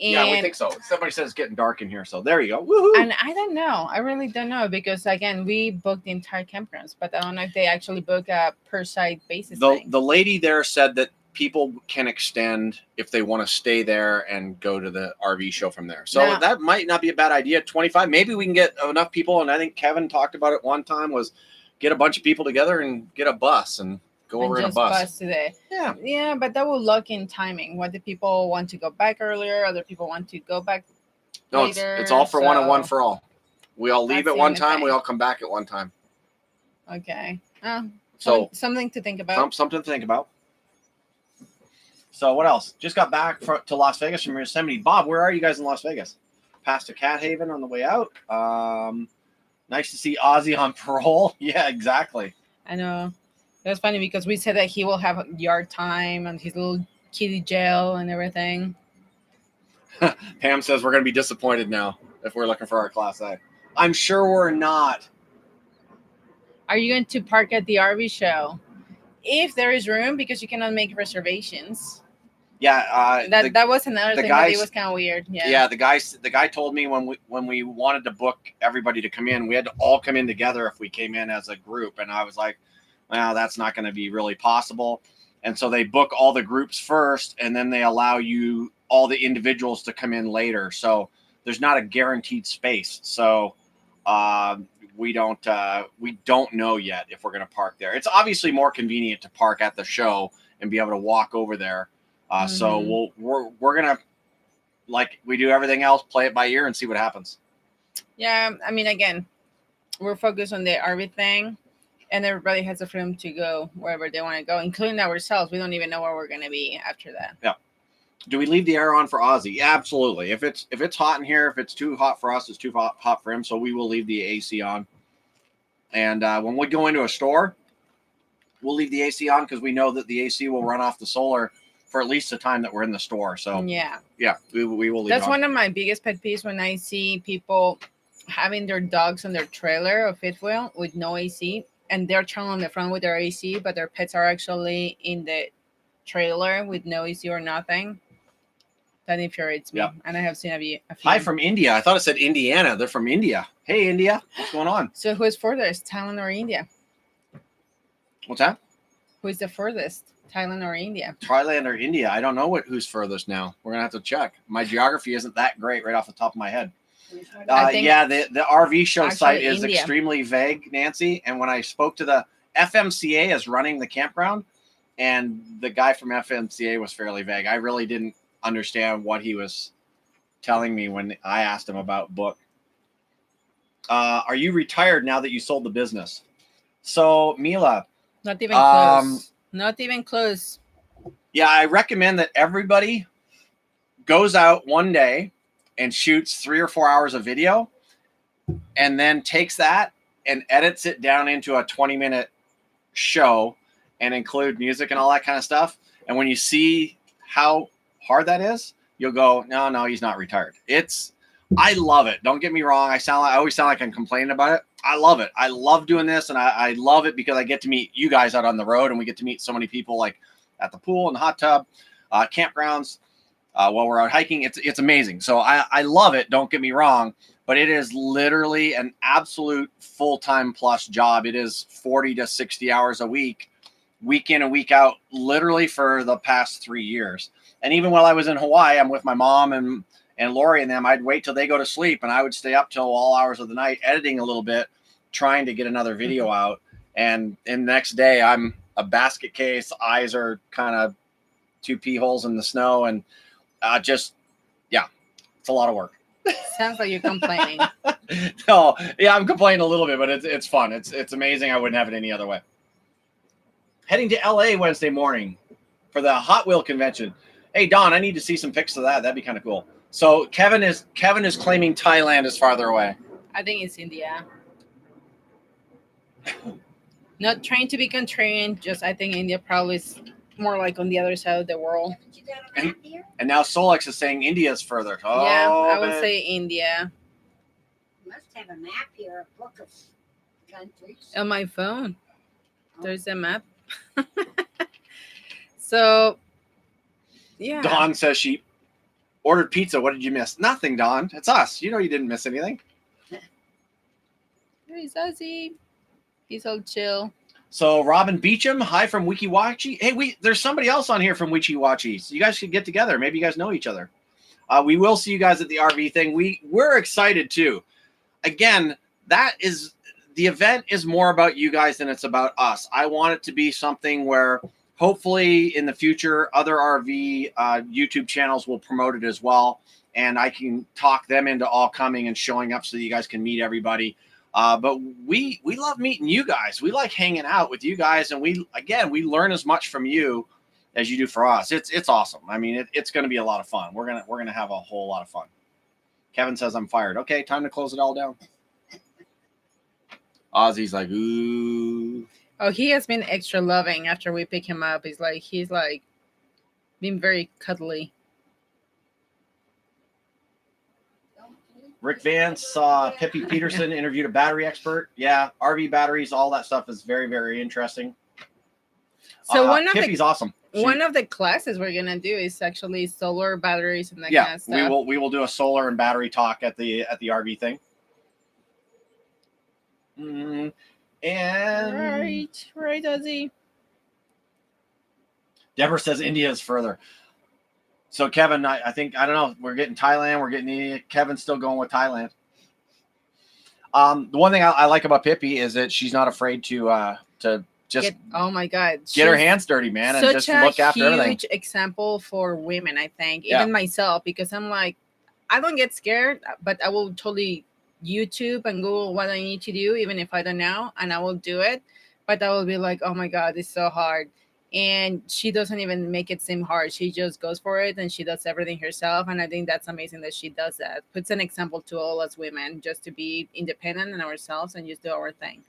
And, yeah, we think so. Somebody says it's getting dark in here, so there you go. Woohoo! And I don't know. I really don't know because, again, we booked the entire campgrounds, but I don't know if they actually book a per-site basis thing. The lady there said that people can extend if they want to stay there and go to the RV show from there. So that might not be a bad idea. 25, maybe we can get enough people, and I think Kevin talked about it one time, was get a bunch of people together and get a bus and go over in a bus. Today. Yeah, but that will lock in timing. What do people want to go back earlier? Other people want to go back later. It's all for one and one for all. We all leave at one time. We all come back at one time. Okay. So something to think about. Something to think about. So what else? Just got back to Las Vegas from Yosemite. Bob, where are you guys in Las Vegas? Past to Cat Haven on the way out. Nice to see Ozzy on parole. Yeah, exactly. I know. It was funny because we said that he will have yard time and his little kitty jail and everything. Pam says we're going to be disappointed now if we're looking for our Class A. I'm sure we're not. Are you going to park at the RV show? If there is room, because you cannot make reservations. Yeah, that was another thing that it was kind of weird. Yeah, the guy told me when we wanted to book everybody to come in, we had to all come in together if we came in as a group, and I was like, well, that's not going to be really possible. And so they book all the groups first, and then they allow you all the individuals to come in later. So there's not a guaranteed space. So we don't know yet if we're going to park there. It's obviously more convenient to park at the show and be able to walk over there. So we're gonna, like we do everything else, play it by ear and see what happens. Yeah, I mean, again, we're focused on the RV thing, and everybody has the freedom to go wherever they want to go, including ourselves. We don't even know where we're gonna be after that. Yeah. Do we leave the air on for Ozzy? Yeah, absolutely. If it's hot in here, if it's too hot for us, it's too hot for him. So we will leave the AC on. And when we go into a store, we'll leave the AC on because we know that the AC will run off the solar for at least the time that we're in the store. So yeah, we will leave. That's one of my biggest pet peeves when I see people having their dogs on their trailer or fifth wheel with no AC, and they're chilling on the front with their AC, but their pets are actually in the trailer with no AC or nothing. That infuriates me. And I have seen a few. Hi from India. I thought it said Indiana. They're from India. Hey, India. What's going on? So who is furthest, Thailand or India? What's that? Who is the furthest, Thailand or India? Thailand or India. I don't know who's furthest now. We're going to have to check. My geography isn't that great right off the top of my head. The RV show site is India. Extremely vague, Nancy. And when I spoke to the FMCA as running the campground, and the guy from FMCA was fairly vague. I really didn't understand what he was telling me when I asked him about book. Are you retired now that you sold the business? So Mila, not even close. Not even close. Yeah, I recommend that everybody goes out one day and shoots 3 or 4 hours of video, and then takes that and edits it down into a 20-minute show and include music and all that kind of stuff. And when you see how hard that is, you'll go, no, he's not retired. I love it. Don't get me wrong. I always sound like I'm complaining about it. I love it. I love doing this, and I love it because I get to meet you guys out on the road, and we get to meet so many people, like at the pool and the hot tub, campgrounds, while we're out hiking. It's amazing. So I love it. Don't get me wrong, but it is literally an absolute full-time plus job. It is 40 to 60 hours a week in and week out, literally for the past 3 years. And even while I was in Hawaii, I'm with my mom and Lori and them, I'd wait till they go to sleep, and I would stay up till all hours of the night editing a little bit, trying to get another video out. And the next day I'm a basket case, eyes are kind of 2 pee holes in the snow, and it's a lot of work. Sounds like you're complaining. No, yeah, I'm complaining a little bit, but it's fun. It's amazing. I wouldn't have it any other way. Heading to LA Wednesday morning for the Hot Wheel convention. Hey, Don, I need to see some pics of that. That'd be kind of cool. So Kevin is claiming Thailand is farther away. I think it's India. Not trying to be contrarian, just I think India probably is more like on the other side of the world. And now Solex is saying India is further. Oh, yeah, I would say India. You must have a map here, a book of countries. On my phone, there's a map. So, yeah. Dawn says she ordered pizza. What did you miss? Nothing, Dawn. It's us. You know you didn't miss anything. He's Ozzy. He's all chill. So Robin Beecham, hi from Wikiwachi. Hey, there's somebody else on here from Wikiwachi. So you guys should get together. Maybe you guys know each other. We will see you guys at the RV thing. We're excited too. Again, the event is more about you guys than it's about us. I want it to be something where hopefully in the future, other RV YouTube channels will promote it as well. And I can talk them into all coming and showing up so that you guys can meet everybody. But we love meeting you guys. We like hanging out with you guys, and we learn as much from you as you do for us. It's awesome. I mean, it's going to be a lot of fun. We're gonna have a whole lot of fun. Kevin says I'm fired. Okay, time to close it all down. Ozzy's like, ooh. Oh, he has been extra loving after we pick him up. He's like been very cuddly. Rick Vance saw Pippi Peterson interviewed a battery expert. Yeah, RV batteries, all that stuff is very, very interesting. So Pippi's awesome. One of the classes we're gonna do is actually solar batteries and that kind of stuff. We will do a solar and battery talk at the RV thing. And right, Ozzy. Deborah says India is further. So Kevin, I think, I don't know, we're getting Thailand, we're getting India. Kevin's still going with Thailand. The one thing I like about Pippi is that she's not afraid to just oh my God, get her hands dirty, man, and just look after everything. Such a huge example for women, I think, Yeah. even myself, because I'm like, I don't get scared, but I will totally YouTube and Google what I need to do, even if I don't know, and I will do it. But I will be like, oh my God, it's so hard. And she doesn't even make it seem hard. She just goes for it and she does everything herself. And I think that's amazing that she does that. Puts an example to all us women just to be independent in ourselves and just do our thing.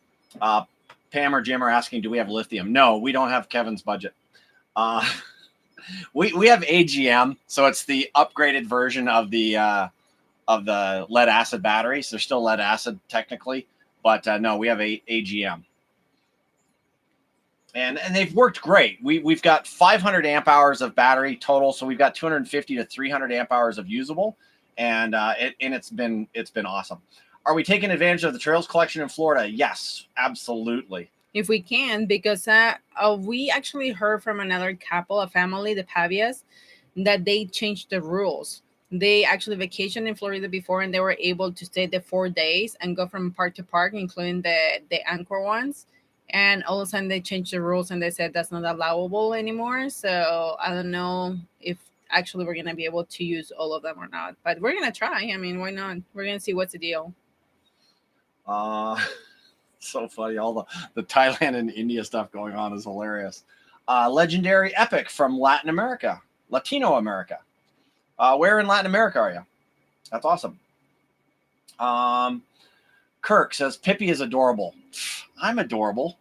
Pam or Jim are asking, do we have lithium? No, we don't have Kevin's budget. We have AGM, so it's the upgraded version of the lead acid batteries. They're still lead acid technically, but no, we have AGM. And they've worked great. We've got 500 amp hours of battery total, so we've got 250 to 300 amp hours of usable, and it's been awesome. Are we taking advantage of the Trails collection in Florida? Yes, absolutely. If we can, because we actually heard from another couple, a family, the Pavias, that they changed the rules. They actually vacationed in Florida before, and they were able to stay there 4 days and go from park to park, including the anchor ones. And all of a sudden they changed the rules and they said that's not allowable anymore. So I don't know if actually we're going to be able to use all of them or not. But we're going to try. I mean, why not? We're going to see what's the deal. So funny. All the Thailand and India stuff going on is hilarious. Legendary Epic from Latino America. Where in Latin America are you? That's awesome. Kirk says, Pippi is adorable. I'm adorable.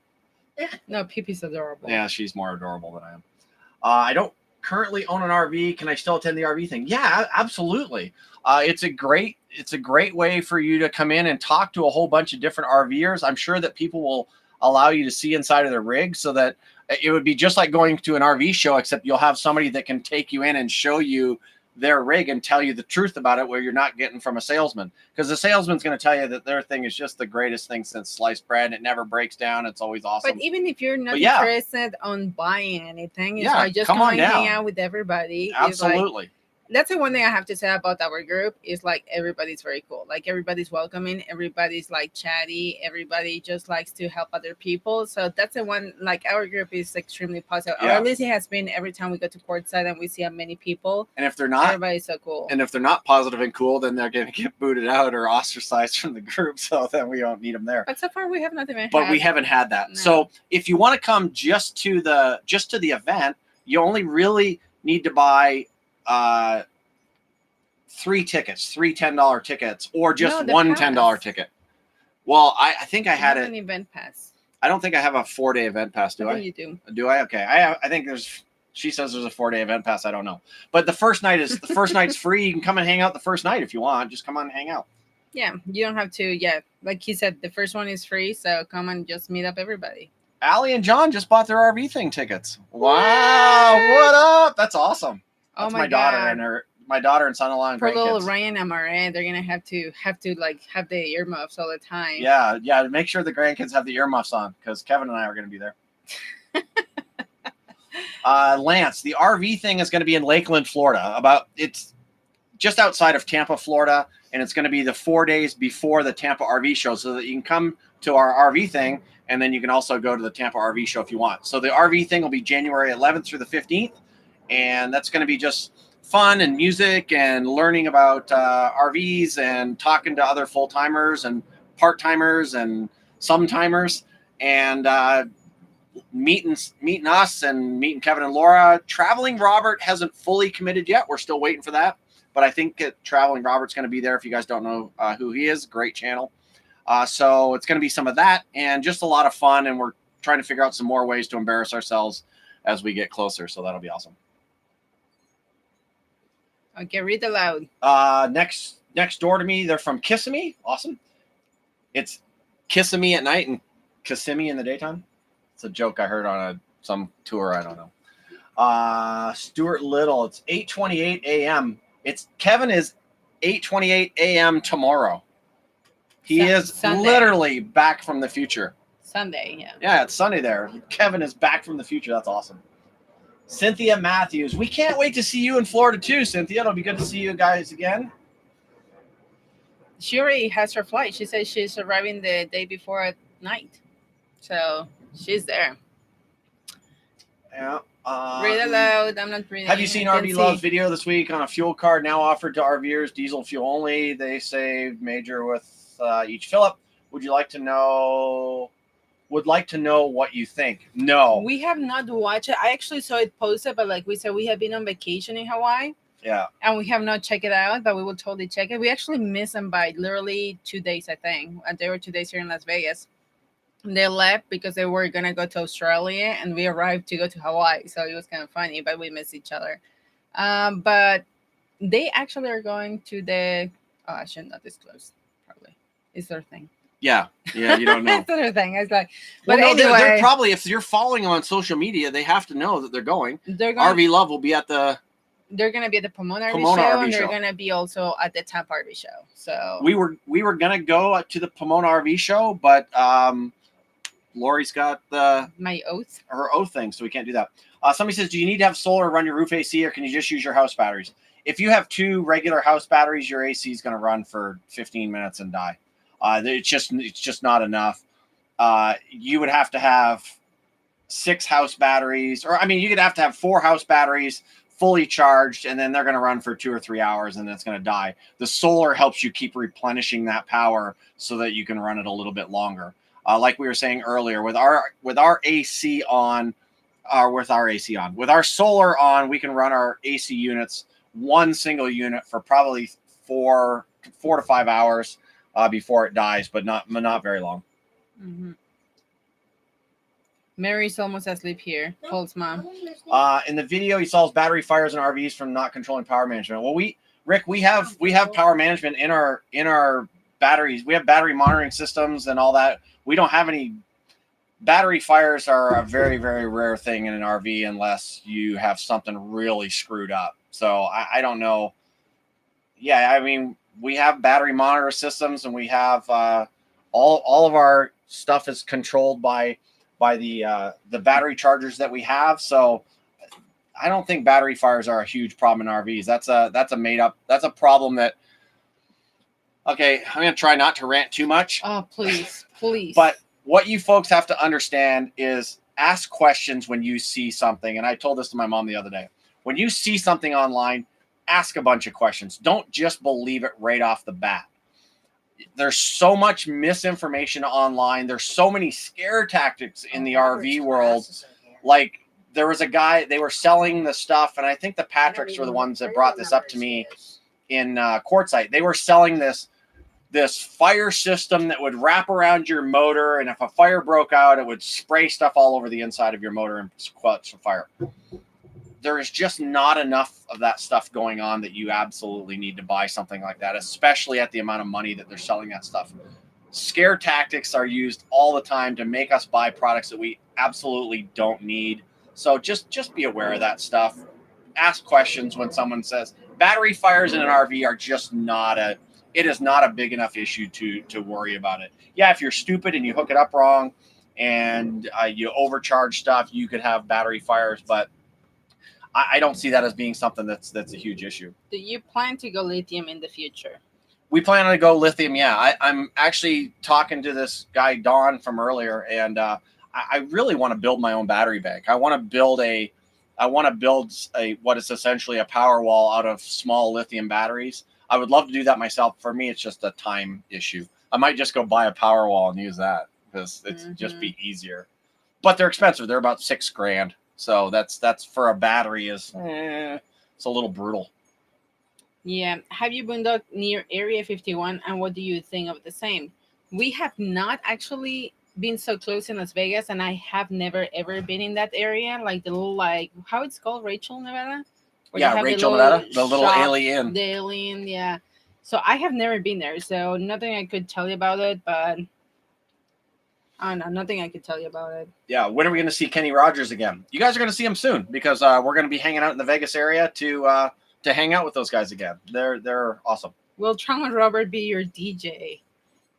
No, Pippi's adorable. Yeah, she's more adorable than I am. I don't currently own an RV. Can I still attend the RV thing? Yeah, absolutely. It's a great way for you to come in and talk to a whole bunch of different RVers. I'm sure that people will allow you to see inside of their rig, so that it would be just like going to an RV show, except you'll have somebody that can take you in and show you their rig and tell you the truth about it, where you're not getting from a salesman, because the salesman's going to tell you that their thing is just the greatest thing since sliced bread. It never breaks down. It's always awesome. But even if you're not interested on buying anything, it's like just come and hang out with everybody. Absolutely. That's the one thing I have to say about our group is like everybody's very cool. Like everybody's welcoming, everybody's like chatty, everybody just likes to help other people. So that's the one, like our group is extremely positive. Or at least it has been every time we go to courtside and we see how many people. And if they're not, everybody's so cool. And if they're not positive and cool, then they're going to get booted out or ostracized from the group. So then we don't need them there. But so far we have not even. But we haven't had that. No. So if you want to come just to the event, you only really need to buy 3 tickets, 3 $10 tickets, or just one $10 ticket. Well, I think I had an event pass. I don't think I have a 4-day event pass. Do I? You do. Do I? Okay. I think there's. She says there's a 4-day event pass. I don't know. But the first night's free. You can come and hang out the first night if you want. Just come on and hang out. Yeah, you don't have to. Yeah, like he said, the first one is free. So come and just meet up everybody. Allie and John just bought their RV thing tickets. Wow, what up? That's awesome. That's my daughter and my daughter and son-in-law and grandkids. For little grandkids. Ryan and Marie, they're gonna have to like have the earmuffs all the time. Yeah. Make sure the grandkids have the earmuffs on, because Kevin and I are gonna be there. Lance, the RV thing is going to be in Lakeland, Florida. It's just outside of Tampa, Florida, and it's going to be the 4 days before the Tampa RV show, so that you can come to our RV thing, and then you can also go to the Tampa RV show if you want. So the RV thing will be January 11th through the 15th, and that's going to be just fun and music and learning about RVs and talking to other full-timers and part-timers and some-timers, and meeting us and meeting Kevin and Laura. Traveling Robert hasn't fully committed yet. We're still waiting for that. But I think Traveling Robert's going to be there. If you guys don't know who he is, great channel. So it's going to be some of that and just a lot of fun. And we're trying to figure out some more ways to embarrass ourselves as we get closer. So that'll be awesome. Okay, read aloud. Next door to me, they're from Kissimmee. Awesome. It's Kissimmee at night and Kissimmee in the daytime. It's a joke I heard on some tour. I don't know. Stuart Little. It's 8:28 a.m. Kevin is 8:28 a.m. tomorrow. He is Sunday. Literally back from the future. Sunday, yeah. Yeah, it's Sunday there. Kevin is back from the future. That's awesome. Cynthia Matthews. We can't wait to see you in Florida too, Cynthia. It'll be good to see you guys again. She already has her flight. She says she's arriving the day before at night. So she's there. Yeah. Read aloud. I'm not reading. Have you seen RV Love's video this week on a fuel card now offered to RVers, diesel fuel only? They save major with each fill up. Would like to know what you think. No. We have not watched it. I actually saw it posted, but like we said, we have been on vacation in Hawaii. Yeah. And we have not checked it out, but we will totally check it. We actually missed them by literally 2 days, I think. And they were 2 days here in Las Vegas. They left because they were going to go to Australia, and we arrived to go to Hawaii. So it was kind of funny, but we missed each other. But they actually are going to the... Oh, I should not disclose, probably. It's their thing. Yeah, you don't know. It's their thing. It's like... Well, But no, anyway... they're probably, if you're following them on social media, they have to know that they're going. RV Love will be at the... They're going to be at the Pomona RV Pomona show, RV and they're show. going to be also at the Tampa RV show. So we were going to go to the Pomona RV show, but Lori's got my oath. her oath thing, so we can't do that. Somebody says, do you need to have solar to run your roof AC, or can you just use your house batteries? If you have 2 regular house batteries, your AC is going to run for 15 minutes and die. It's just not enough. You would have to have 6 house batteries, or I mean, you could have to have 4 house batteries fully charged, and then they're going to run for 2 or 3 hours, and then it's going to die. The solar helps you keep replenishing that power so that you can run it a little bit longer. Like we were saying earlier, with our AC on, with our solar on, we can run our AC units, one single unit, for probably 4 to 5 hours before it dies, but not very long. Mm-hmm. Mary's almost asleep here. Paul's mom. In the video, he solves battery fires in RVs from not controlling power management. Well, Rick, we have power management in our batteries. We have battery monitoring systems and all that. We don't have any. Battery fires are a very, very rare thing in an RV unless you have something really screwed up. So I don't know. Yeah, I mean, we have battery monitor systems, and we have all of our stuff is controlled by the battery chargers that we have. So I don't think battery fires are a huge problem in RVs. That's a problem that, okay, I'm going to try not to rant too much. Oh, please. But what you folks have to understand is ask questions when you see something. And I told this to my mom the other day. When you see something online, ask a bunch of questions. Don't just believe it right off the bat. There's so much misinformation online. There's so many scare tactics in the RV world. Like, there was a guy, they were selling the stuff, and I think the Patricks were the ones that brought this up to me in Quartzsite. They were selling this fire system that would wrap around your motor, and if a fire broke out, it would spray stuff all over the inside of your motor and quench the fire. There is just not enough of that stuff going on that you absolutely need to buy something like that, especially at the amount of money that they're selling that stuff. Scare tactics are used all the time to make us buy products that we absolutely don't need. So just be aware of that stuff. Ask questions when someone says battery fires in an RV are just it is not a big enough issue to worry about it. Yeah, if you're stupid and you hook it up wrong and you overcharge stuff, you could have battery fires, but I don't see that as being something that's a huge issue. Do you plan to go lithium in the future? We plan to go lithium, yeah. I'm actually talking to this guy, Don, from earlier, and I really want to build my own battery bank. I want to build what is essentially a power wall out of small lithium batteries. I would love to do that myself. For me, it's just a time issue. I might just go buy a Powerwall and use that because it's just be easier. But they're expensive. They're about $6,000. So that's for a battery is it's a little brutal. Yeah. Have you boondoggled near Area 51, and what do you think of the same? We have not actually been so close in Las Vegas, and I have never ever been in that area, like the little how it's called, Rachel, Nevada. Where Yeah, Rachel, Nevada, the little shop, alien. The alien, yeah. So I have never been there, so nothing I could tell you about it, but I don't know, nothing I could tell you about it. Yeah, when are we going to see Kenny Rogers again? You guys are going to see him soon because we're going to be hanging out in the Vegas area to hang out with those guys again. They're awesome. Will Tron Robert be your DJ?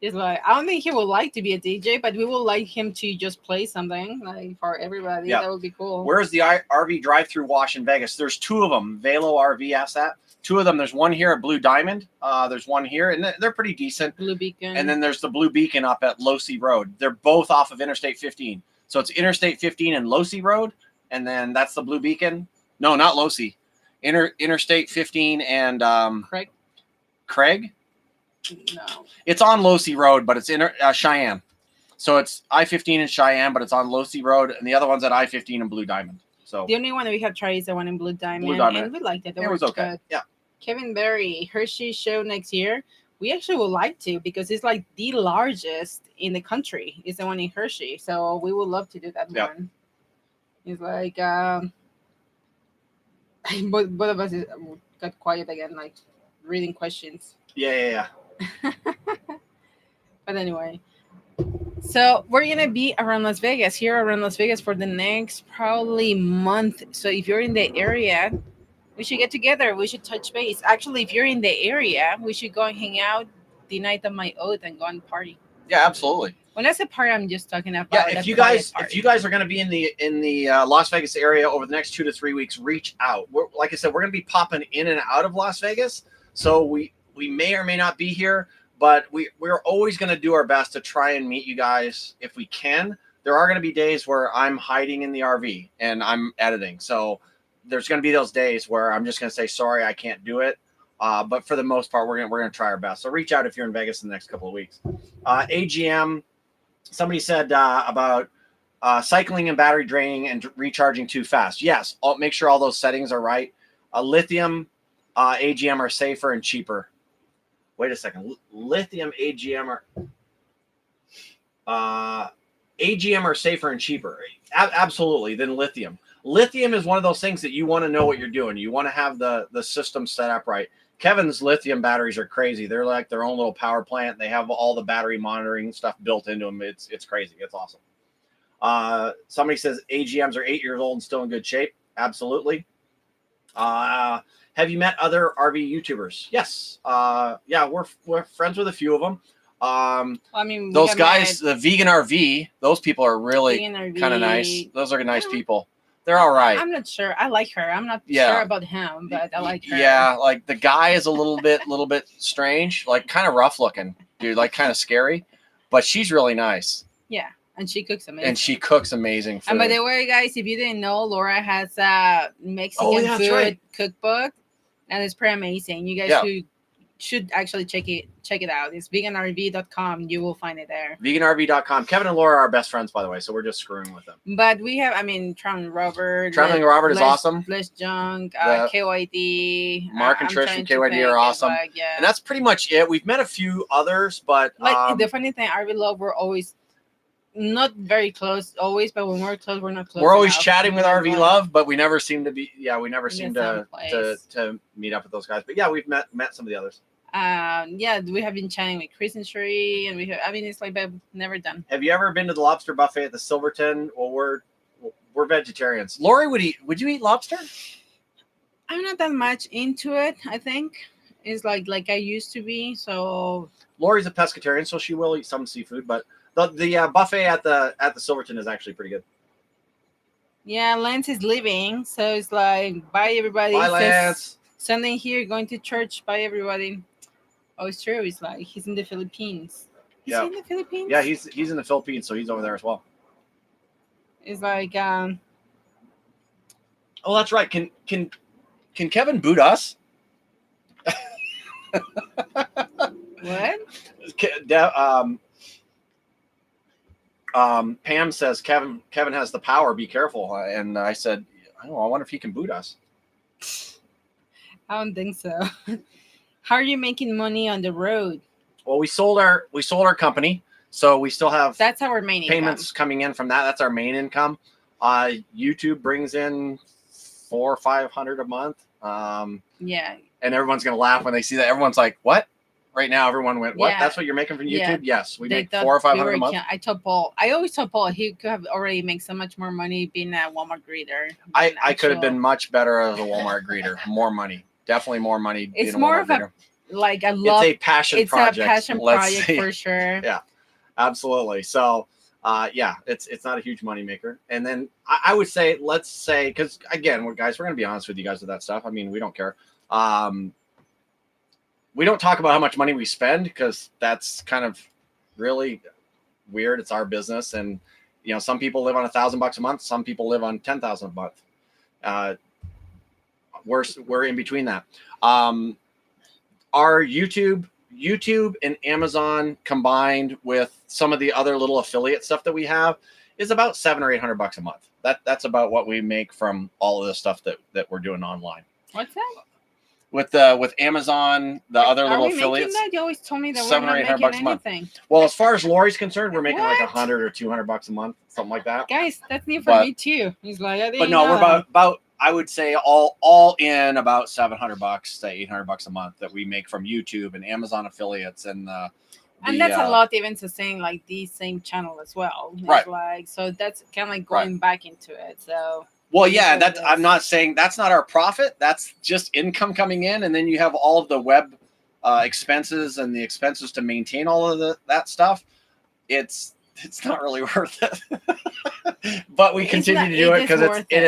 He's like, I don't think he would like to be a DJ, but we would like him to just play something like for everybody. Yeah. That would be cool. Where's the RV drive-through wash in Vegas? There's 2 of them. Velo RV asked that. 2 of them. There's one here at Blue Diamond. There's one here, and they're pretty decent. Blue Beacon. And then there's the Blue Beacon up at Losee Road. They're both off of Interstate 15. So it's Interstate 15 and Losee Road, and then that's the Blue Beacon. No, not Losee. Interstate 15 and Craig? No. It's on Losee Road, but it's in Cheyenne. So it's I-15 in Cheyenne, but it's on Losee Road, and the other one's at I-15 and Blue Diamond. So the only one that we have tried is the one in Blue Diamond. And we liked it. It was okay. Good. Yeah. Kevin Berry, Hershey show next year. We actually would like to because it's like the largest in the country. It's the one in Hershey. So we would love to do that one. It's like both of us got quiet again, like reading questions. Yeah. But anyway, so we're gonna be around Las Vegas, for the next probably month. So if you're in the area, we should get together. We should touch base. Actually, if you're in the area, we should go and hang out the night of my oath and go and party. Yeah, absolutely. When I say party, I'm just talking about. Yeah, if you guys are going to be in the Las Vegas area over the next 2 to 3 weeks, reach out. Like I said, we're going to be popping in and out of Las Vegas, so we may or may not be here, but we're always going to do our best to try and meet you guys if we can. There are going to be days where I'm hiding in the RV and I'm editing, so there's going to be those days where I'm just going to say sorry, I can't do it. But for the most part, we're gonna try our best. So reach out if you're in Vegas in the next couple of weeks. AGM. Somebody said about cycling and battery draining and recharging too fast. Yes, make sure all those settings are right. Lithium AGM are safer and cheaper. Wait a second. Lithium AGM are safer and cheaper. Absolutely, than lithium. Lithium is one of those things that you want to know what you're doing. You want to have the system set up right. Kevin's lithium batteries are crazy. They're like their own little power plant. They have all the battery monitoring stuff built into them. It's crazy. It's awesome. Somebody says AGMs are 8 years old and still in good shape. Absolutely. Have you met other RV YouTubers? Yes. Yeah, we're friends with a few of them. I mean, those guys, the Vegan RV, those people are really kind of nice. Those are nice people. They're all right. I'm not sure. I like her. I'm not sure about him, but I like her. Yeah, like the guy is a little bit strange, like kind of rough looking, dude, like kind of scary, but she's really nice. Yeah, and she cooks amazing. Food. And by the way, guys, if you didn't know, Laura has a Mexican food cookbook, and it's pretty amazing. You guys should actually check it out. It's veganrv.com. You will find it there. Veganrv.com. Kevin and Laura are our best friends, by the way, so we're just screwing with them. But we have, Traveling Robert. Traveling Robert is awesome. Bliss Junk, KYD. Mark and Trish and KYD are awesome. And that's pretty much it. We've met a few others, but the funny thing, RV Love, we're always not very close always, but when we're close, we're not close. We're always chatting with RV Love, but we never seem to be. Yeah, we never seem to meet up with those guys. But yeah, we've met some of the others. We have been chatting with Chris and Sheree, and it's like I've never done. Have you ever been to the lobster buffet at the Silverton? Well, we're vegetarians. Lori, would you eat lobster? I'm not that much into it. I think it's like I used to be. So Lori's a pescatarian, so she will eat some seafood, but the buffet at the Silverton is actually pretty good. Yeah, Lance is leaving, so it's like bye everybody. Bye, Lance. Sunday here, going to church. Bye everybody. Oh, it's true. It's like he's in the Philippines. Is he in the Philippines? Yeah, he's in the Philippines, so he's over there as well. It's like oh, that's right. Can Kevin boot us? What? Pam says Kevin has the power. Be careful. And I said, I wonder if he can boot us. I don't think so. How are you making money on the road? Well, we sold our company, so we still have that's our main payments income. coming in from that. That's our main income. YouTube brings in $400 or $500 a month. Yeah. And everyone's gonna laugh when they see that. Everyone's like, "What?" Right now, everyone went, "What? Yeah. That's what you're making from YouTube?" Yeah. Yes, we They make thought $400 or $500 we a month. I told Paul. I always told Paul he could have already made so much more money being a Walmart greeter. I could have been much better as a Walmart greeter. More money, definitely more money. It's being more a of greeter. Like I love. It's a passion project. It's a passion project for sure. Yeah, absolutely. So, yeah, it's not a huge money maker. And then I would say, let's say, because again, we're going to be honest with you guys with that stuff. I mean, we don't care. We don't talk about how much money we spend because that's kind of really weird. It's our business, and some people live on $1,000 a month. Some people live on $10,000 a month. We're in between that. Our YouTube and Amazon combined with some of the other little affiliate stuff that we have is about $700 or $800 a month. That's about what we make from all of the stuff that we're doing online. What's that? With Amazon, the other little affiliates. That? You always told me that $700 we're or not $800 making a month. anything. Well, as far as Lori's concerned, we're making like What? $100 or $200 a month, something like that. Guys, that's new for me too. He's like, I didn't no, know. we're about I would say all in about $700 to $800 a month that we make from YouTube and Amazon affiliates and that's a lot even to saying like the same channel as well. It's right. Like so that's kind of like going back into it. So well, yeah, I'm not saying that's not our profit. That's just income coming in, and then you have all of the web expenses and the expenses to maintain all of that stuff. It's not really worth it, but we continue to do it because it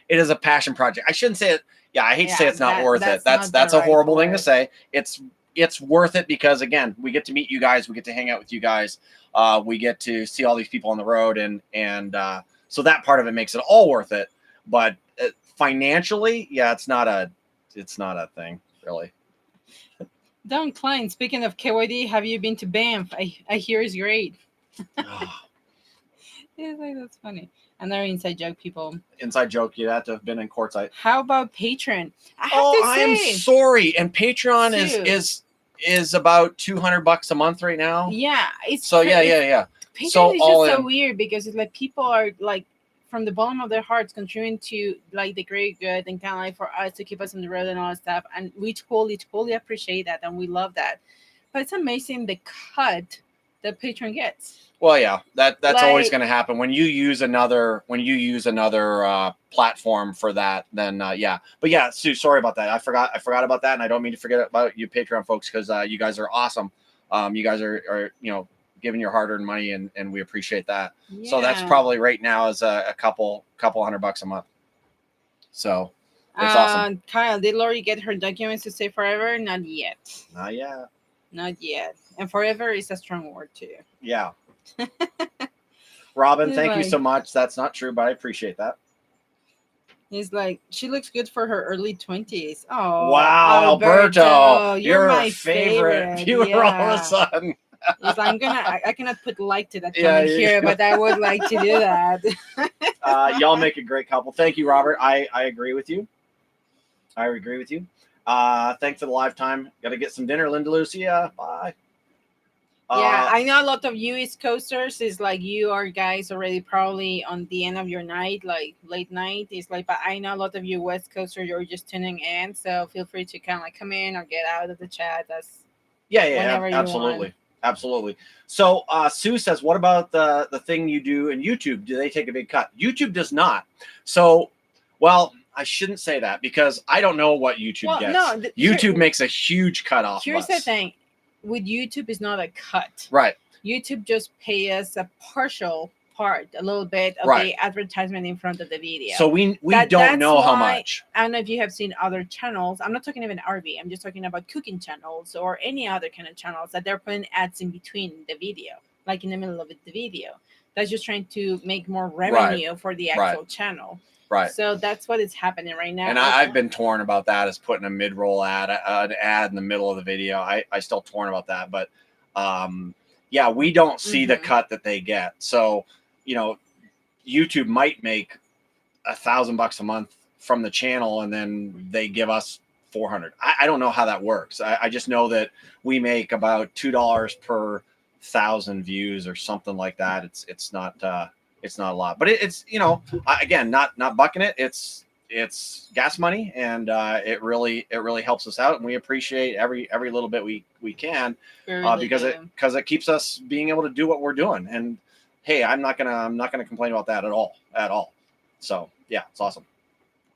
is a passion project. I shouldn't say it. Yeah, I hate to say it's not worth it. That's a horrible thing to say. It's worth it because again, we get to meet you guys, we get to hang out with you guys, we get to see all these people on the road, and so that part of it makes it all worth it. But financially, yeah, it's not a thing really. Don Klein, speaking of KYD, have you been to Banff? I hear it's great. Yeah, that's funny. Another inside joke, people. Inside joke, you have to have been in Quartzsite. How about Patreon? I am sorry. And Patreon is about $200 a month right now. Yeah, it's so yeah. Patreon so is just so weird because it's like people are like from the bottom of their hearts contributing to like the great good and kind of like for us to keep us on the road and all that stuff, and we totally appreciate that and we love that. But it's amazing the cut that Patreon gets. Well, yeah, that's like, always going to happen when you use another platform for that. Then yeah, but yeah, Sue, sorry about that. I forgot about that, and I don't mean to forget about you Patreon folks because you guys are awesome. You guys are giving your hard-earned money, and we appreciate that. Yeah. So that's probably right now is a couple $100 a month. So it's awesome. Kyle, did Lori get her documents to stay forever? Not yet. Not yet. And forever is a strong word too. Yeah. Robin, thank you so much. That's not true, but I appreciate that. He's like, she looks good for her early 20s. Oh, wow, Alberto, you're my favorite viewer all of a sudden. He's like, I cannot put like to that comment here, but I would like to do that. Y'all make a great couple. Thank you, Robert. I agree with you. Thanks for the live time. Got to get some dinner, Linda Lucia. Bye. Yeah, I know a lot of you East Coasters is like you are guys already probably on the end of your night, like late night. It's like, but I know a lot of you West Coasters, you're just tuning in. So feel free to kind of like come in or get out of the chat. That's absolutely. So Sue says, what about the thing you do in YouTube? Do they take a big cut? YouTube does not. So, well, I shouldn't say that because I don't know what YouTube gets. No, YouTube makes a huge cut off. Here's the thing. With YouTube, is not a cut. Right. YouTube just pay us a partial part, a little bit of the advertisement in front of the video. So we don't know how much. I don't know if you have seen other channels. I'm not talking even RV. I'm just talking about cooking channels or any other kind of channels that they're putting ads in between the video, like in the middle of the video. That's just trying to make more revenue for the actual channel. Right. So that's what is happening right now. And I've been torn about that, as putting a mid-roll ad, an ad in the middle of the video. I still torn about that, but yeah, we don't see the cut that they get. So, you know, YouTube might make $1,000 a month from the channel, and then they give us 400. I don't know how that works. I just know that we make about $2 per 1,000 views or something like that. It's not a lot, but it's, you know, again, not bucking it. It's gas money, and it really helps us out, and we appreciate every little bit we can, because it keeps us being able to do what we're doing. And hey, I'm not gonna complain about that at all. So yeah, it's awesome.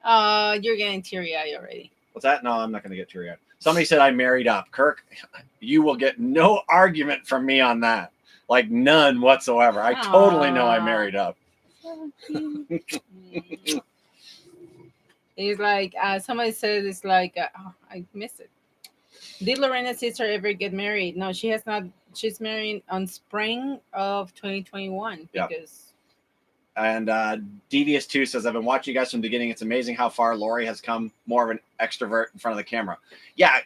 You're getting teary-eyed already. What's that? No, I'm not gonna get teary-eyed. Somebody said I married up. Kirk, you will get no argument from me on that. Like, none whatsoever. I totally know I married up. It's like somebody said, it's like I missed it. Did Lorena's sister ever get married? No, she has not. She's married on spring of 2021. Yeah. Because and Devious2 says, I've been watching you guys from the beginning. It's amazing how far Lori has come, more of an extrovert in front of the camera. Yeah,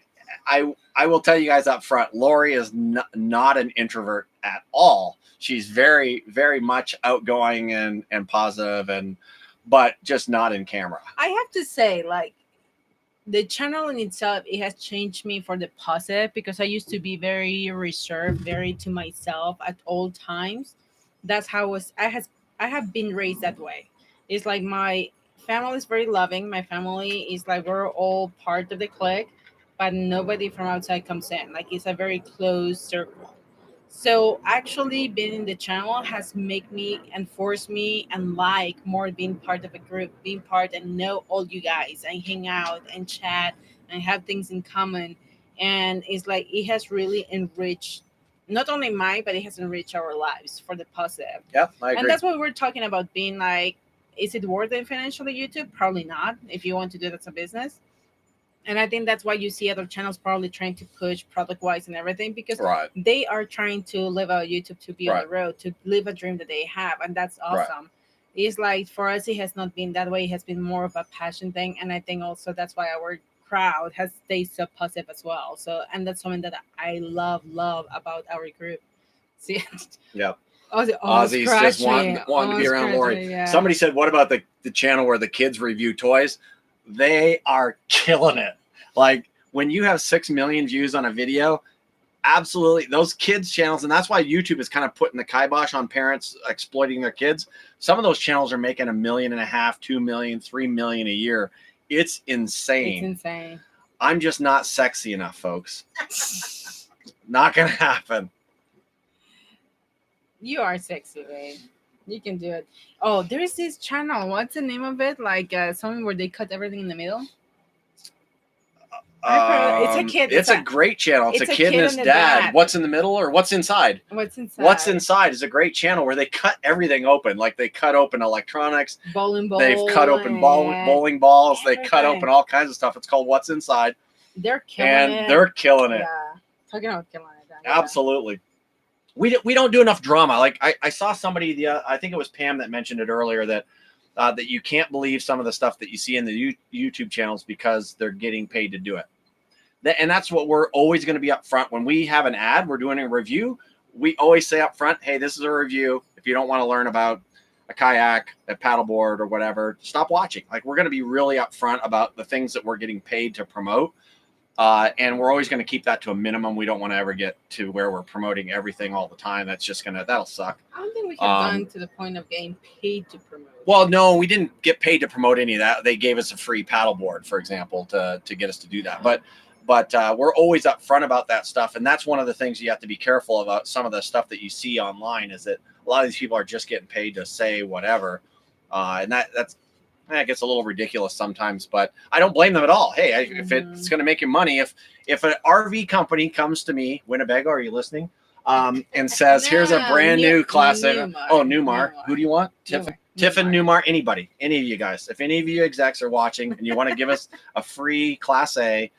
I will tell you guys up front, Lori is not an introvert at all. She's very, very much outgoing and positive, but just not in camera. I have to say, like, the channel in itself, it has changed me for the positive, because I used to be very reserved, very to myself at all times. That's how I have been raised that way. It's like my family is very loving. My family is like, we're all part of the clique, but nobody from outside comes in. Like, it's a very closed circle. So actually being in the channel has made me and forced me and like more being part of a group, being part and know all you guys and hang out and chat and have things in common. And it's like, it has really enriched not only mine, but it has enriched our lives for the positive. Yeah, I agree. And that's what we're talking about, being like, is it worth it financially, YouTube? Probably not, if you want to do that as a business. And I think that's why you see other channels probably trying to push product-wise and everything, because they are trying to live out YouTube, to be on the road, to live a dream that they have. And that's awesome. It's like, for us, it has not been that way. It has been more of a passion thing. And I think also that's why our crowd has stayed so positive as well. So, and that's something that I love about our group. See? Yeah. Ozzy's just wanting to be around Lori. Yeah. Somebody said, what about the channel where the kids review toys? They are killing it. Like, when you have 6 million views on a video, absolutely, those kids channels, and that's why YouTube is kind of putting the kibosh on parents exploiting their kids. Some of those channels are making $1.5 million, 2 million, 3 million a year. It's insane. It's insane. I'm just not sexy enough, folks. Not gonna happen. You are sexy, babe. You can do it. Oh, there is this channel. What's the name of it? Like something where they cut everything in the middle. It's a kid. It's a great channel. It's a kid and his dad. What's in the middle, or what's inside? What's inside? What's inside is a great channel where they cut everything open. Like, they cut open electronics. Bowling balls. They've cut open bowling balls. Everything. They cut open all kinds of stuff. It's called What's Inside. They're killing it. And they're killing it. Yeah. Talking about killing it. Yeah. Absolutely. We don't do enough drama. Like, I saw somebody, I think it was Pam that mentioned it earlier, that that you can't believe some of the stuff that you see in the YouTube channels because they're getting paid to do it. And that's what we're always going to be up front. When we have an ad, we're doing a review, we always say up front, hey, this is a review. If you don't want to learn about a kayak, a paddleboard, or whatever, stop watching. Like, we're going to be really upfront about the things that we're getting paid to promote. And we're always going to keep that to a minimum. We don't want to ever get to where we're promoting everything all the time. That's just that'll suck. I don't think we have gone to the point of getting paid to promote. Well, no, we didn't get paid to promote any of that. They gave us a free paddleboard, for example, to get us to do that. But we're always upfront about that stuff. And that's one of the things you have to be careful about. Some of the stuff that you see online is that a lot of these people are just getting paid to say whatever. And that gets a little ridiculous sometimes, but I don't blame them at all. Hey, if it's going to make you money, if an RV company comes to me, Winnebago, are you listening? And says, here's a brand new Class A. Newmar. Who do you want? Tiffin, Newmar, any of you guys. If any of you execs are watching and you want to give us a free Class A,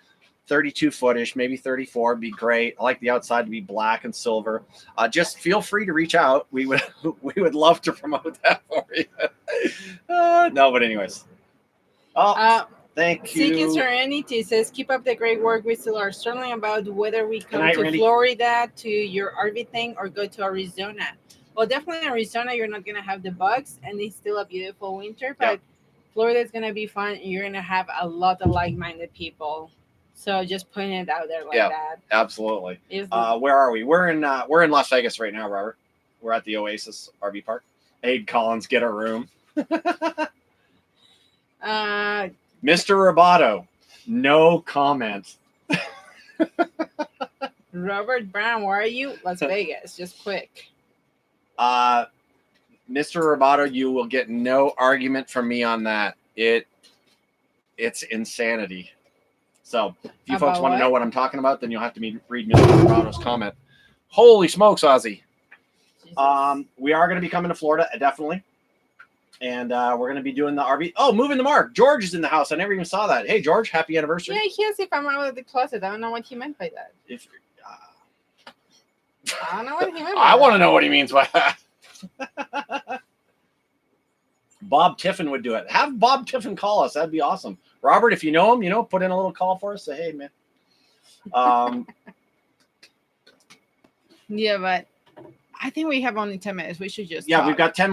32 footish, maybe 34 would be great. I like the outside to be black and silver. Just feel free to reach out. We would love to promote that for you. No, but anyways. Thank you. Seeking Serenity says, keep up the great work. We still are struggling about whether we come to Randy. Florida to your RV thing or go to Arizona. Well, definitely Arizona, you're not going to have the bugs, and it's still a beautiful winter, but Florida is going to be fun, and you're going to have a lot of like-minded people. So just putting it out there like that. Absolutely. Where are we? We're in Las Vegas right now, Robert. We're at the Oasis RV Park. Hey, Collins, get a room. Mr. Roboto, no comment. Robert Brown, where are you? Las Vegas, just quick. Mr. Roboto, you will get no argument from me on that. It's insanity. So if you folks want to know what I'm talking about, then you'll have to read Mr. Robato's comment. Holy smokes, Ozzy. Jesus. We are going to be coming to Florida, definitely. And we're going to be doing the RV. Oh, moving the mark. George is in the house. I never even saw that. Hey, George, happy anniversary. Yeah, he asked if I'm out of the closet. I don't know what he meant by that. I don't know what he meant by I want to know what he means by that. Bob Tiffin would do it. Have Bob Tiffin call us. That'd be awesome. Robert, if you know him, put in a little call for us. Say, hey, man. Yeah, but I think we have only 10 minutes. We should just talk. We've got 10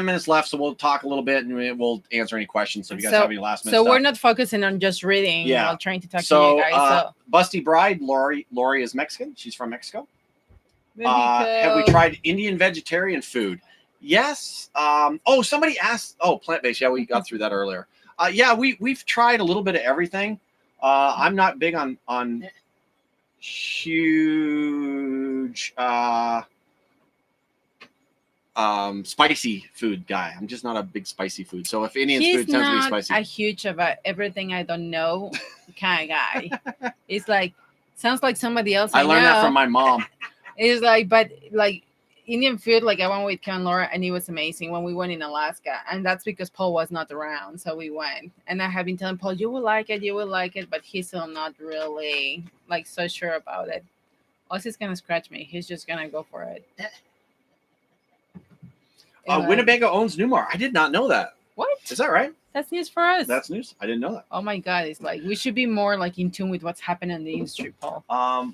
minutes left, so we'll talk a little bit and we'll answer any questions. So if you guys have any last minute stuff. So we're not focusing on just reading while trying to talk to you guys. Busty Bride, Lori is Mexican. She's from Mexico. Have we tried Indian vegetarian food? Yes. Somebody asked. Oh, plant-based. Yeah, we got through that earlier. We've tried a little bit of everything. I'm not big on huge spicy food guy. I'm just not a big spicy food. So if Indian food tends to be spicy, a huge about everything I don't know kind of guy. It's like sounds like somebody else. I learned that from my mom. It's like, but like Indian food, like I went with Kevin and Laura, and it was amazing when we went in Alaska, and that's because Paul was not around, so we went. And I have been telling Paul, you will like it, but he's still not really like so sure about it. Ozzy's gonna scratch me. He's just gonna go for it. Winnebago owns Newmar. I did not know that. What? Is that right? That's news for us. That's news. I didn't know that. Oh my God. It's like we should be more like in tune with what's happening in the industry, Paul.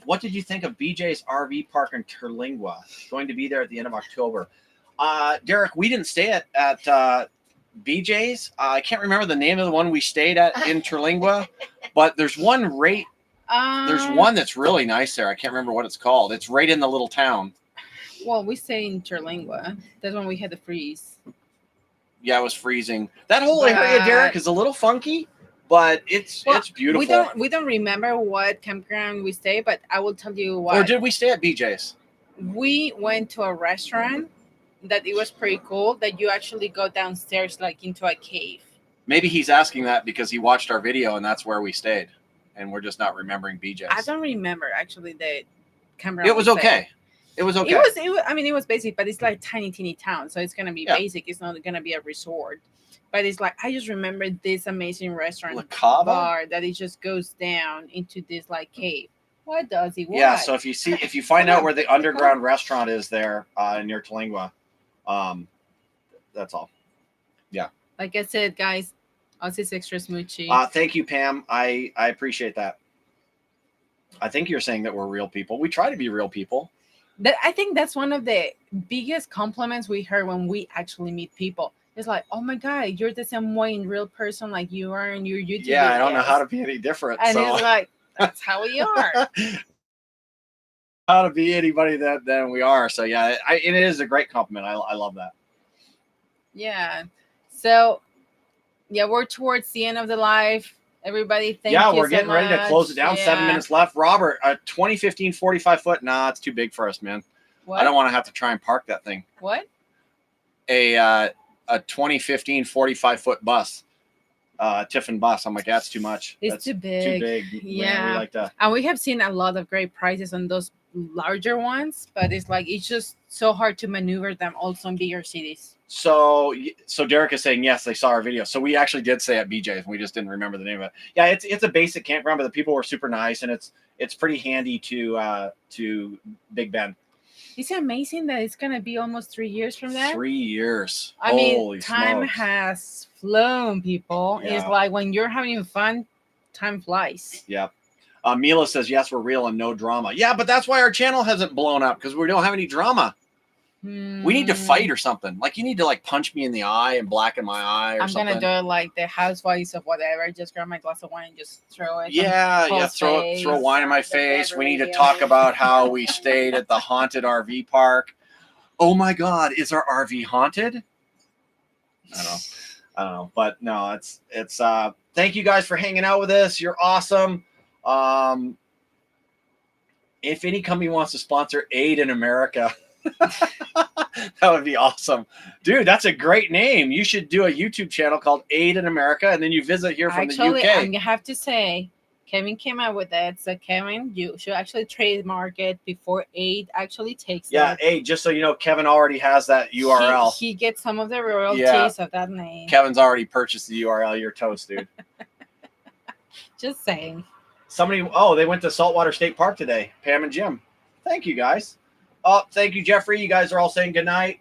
What did you think of BJ's RV park in Terlingua? Going to be there at the end of October. Derek, we didn't stay at BJ's. I can't remember the name of the one we stayed at in Terlingua, but there's one there's one that's really nice there. I can't remember what it's called. It's right in the little town. Well, we stayed in Terlingua. That's when we had the freeze. Yeah, it was freezing. That whole area, Derek, is a little funky, but it's beautiful. We don't remember what campground we stayed, but I will tell you what. Or did we stay at BJ's? We went to a restaurant that it was pretty cool. That you actually go downstairs like into a cave. Maybe he's asking that because he watched our video and that's where we stayed, and we're just not remembering BJ's. I don't remember actually the campground. It was okay. It was okay. It was basic, but it's like tiny, teeny town. So it's going to be basic. It's not going to be a resort. But it's like, I just remember this amazing restaurant bar that it just goes down into this like cave. What does he want? Yeah. So if you find out where the underground restaurant is there near Terlingua, that's all. Yeah. Like I said, guys, Ozzy's extra smoochy. Thank you, Pam. I appreciate that. I think you're saying that we're real people. We try to be real people. I think that's one of the biggest compliments we heard when we actually meet people. It's like, oh my God, you're the same way in real person like you are in your YouTube videos. I don't know how to be any different. And it's like, that's how we are. How to be anybody than we are. So yeah, it is a great compliment. I love that. Yeah. So yeah, we're towards the end of the live. Everybody, thank you so much. Yeah, we're getting ready to close it down. 7 minutes left. Robert, a 2015 45 foot. Nah, it's too big for us, man. What? I don't want to have to try and park that thing. What? A 2015 45 foot bus. Tiffin bus. I'm like, that's too much. It's That's too big. Too big. Yeah. We like to. And we have seen a lot of great prices on those larger ones, but it's like it's just so hard to maneuver them also in bigger cities. So Derek is saying yes, they saw our video. So we actually did say at BJ's, and we just didn't remember the name of it. Yeah, it's a basic campground, but the people were super nice, and it's pretty handy to Big Bend. It's amazing that it's gonna be almost 3 years from that. 3 years. I mean, Holy time smokes. has flown, people. Yeah. It's like when you're having fun, time flies. Yeah. Mila says, yes, we're real and no drama. Yeah, but that's why our channel hasn't blown up, because we don't have any drama. We need to fight or something. Like, you need to like punch me in the eye and blacken my eye or something. I'm gonna do it like the housewives of whatever. Just grab my glass of wine and just throw it. Yeah, throw wine in my face. We need to talk about how we stayed at the haunted RV park. Oh my God, is our RV haunted? I don't know. But no, it's thank you guys for hanging out with us. You're awesome. If any company wants to sponsor Aid in America, that would be awesome. Dude, that's a great name. You should do a YouTube channel called Aid in America, and then you visit here from the UK. I'm gonna have to say, Kevin came out with that. So Kevin, you should actually trademark it before Aid actually takes it. Yeah, Aid, just so you know, Kevin already has that URL. He gets some of the royalties of that name. Kevin's already purchased the URL. You're toast, dude. Just saying. They went to Saltwater State Park today, Pam and Jim. Thank you, guys. Oh, thank you, Jeffrey. You guys are all saying goodnight.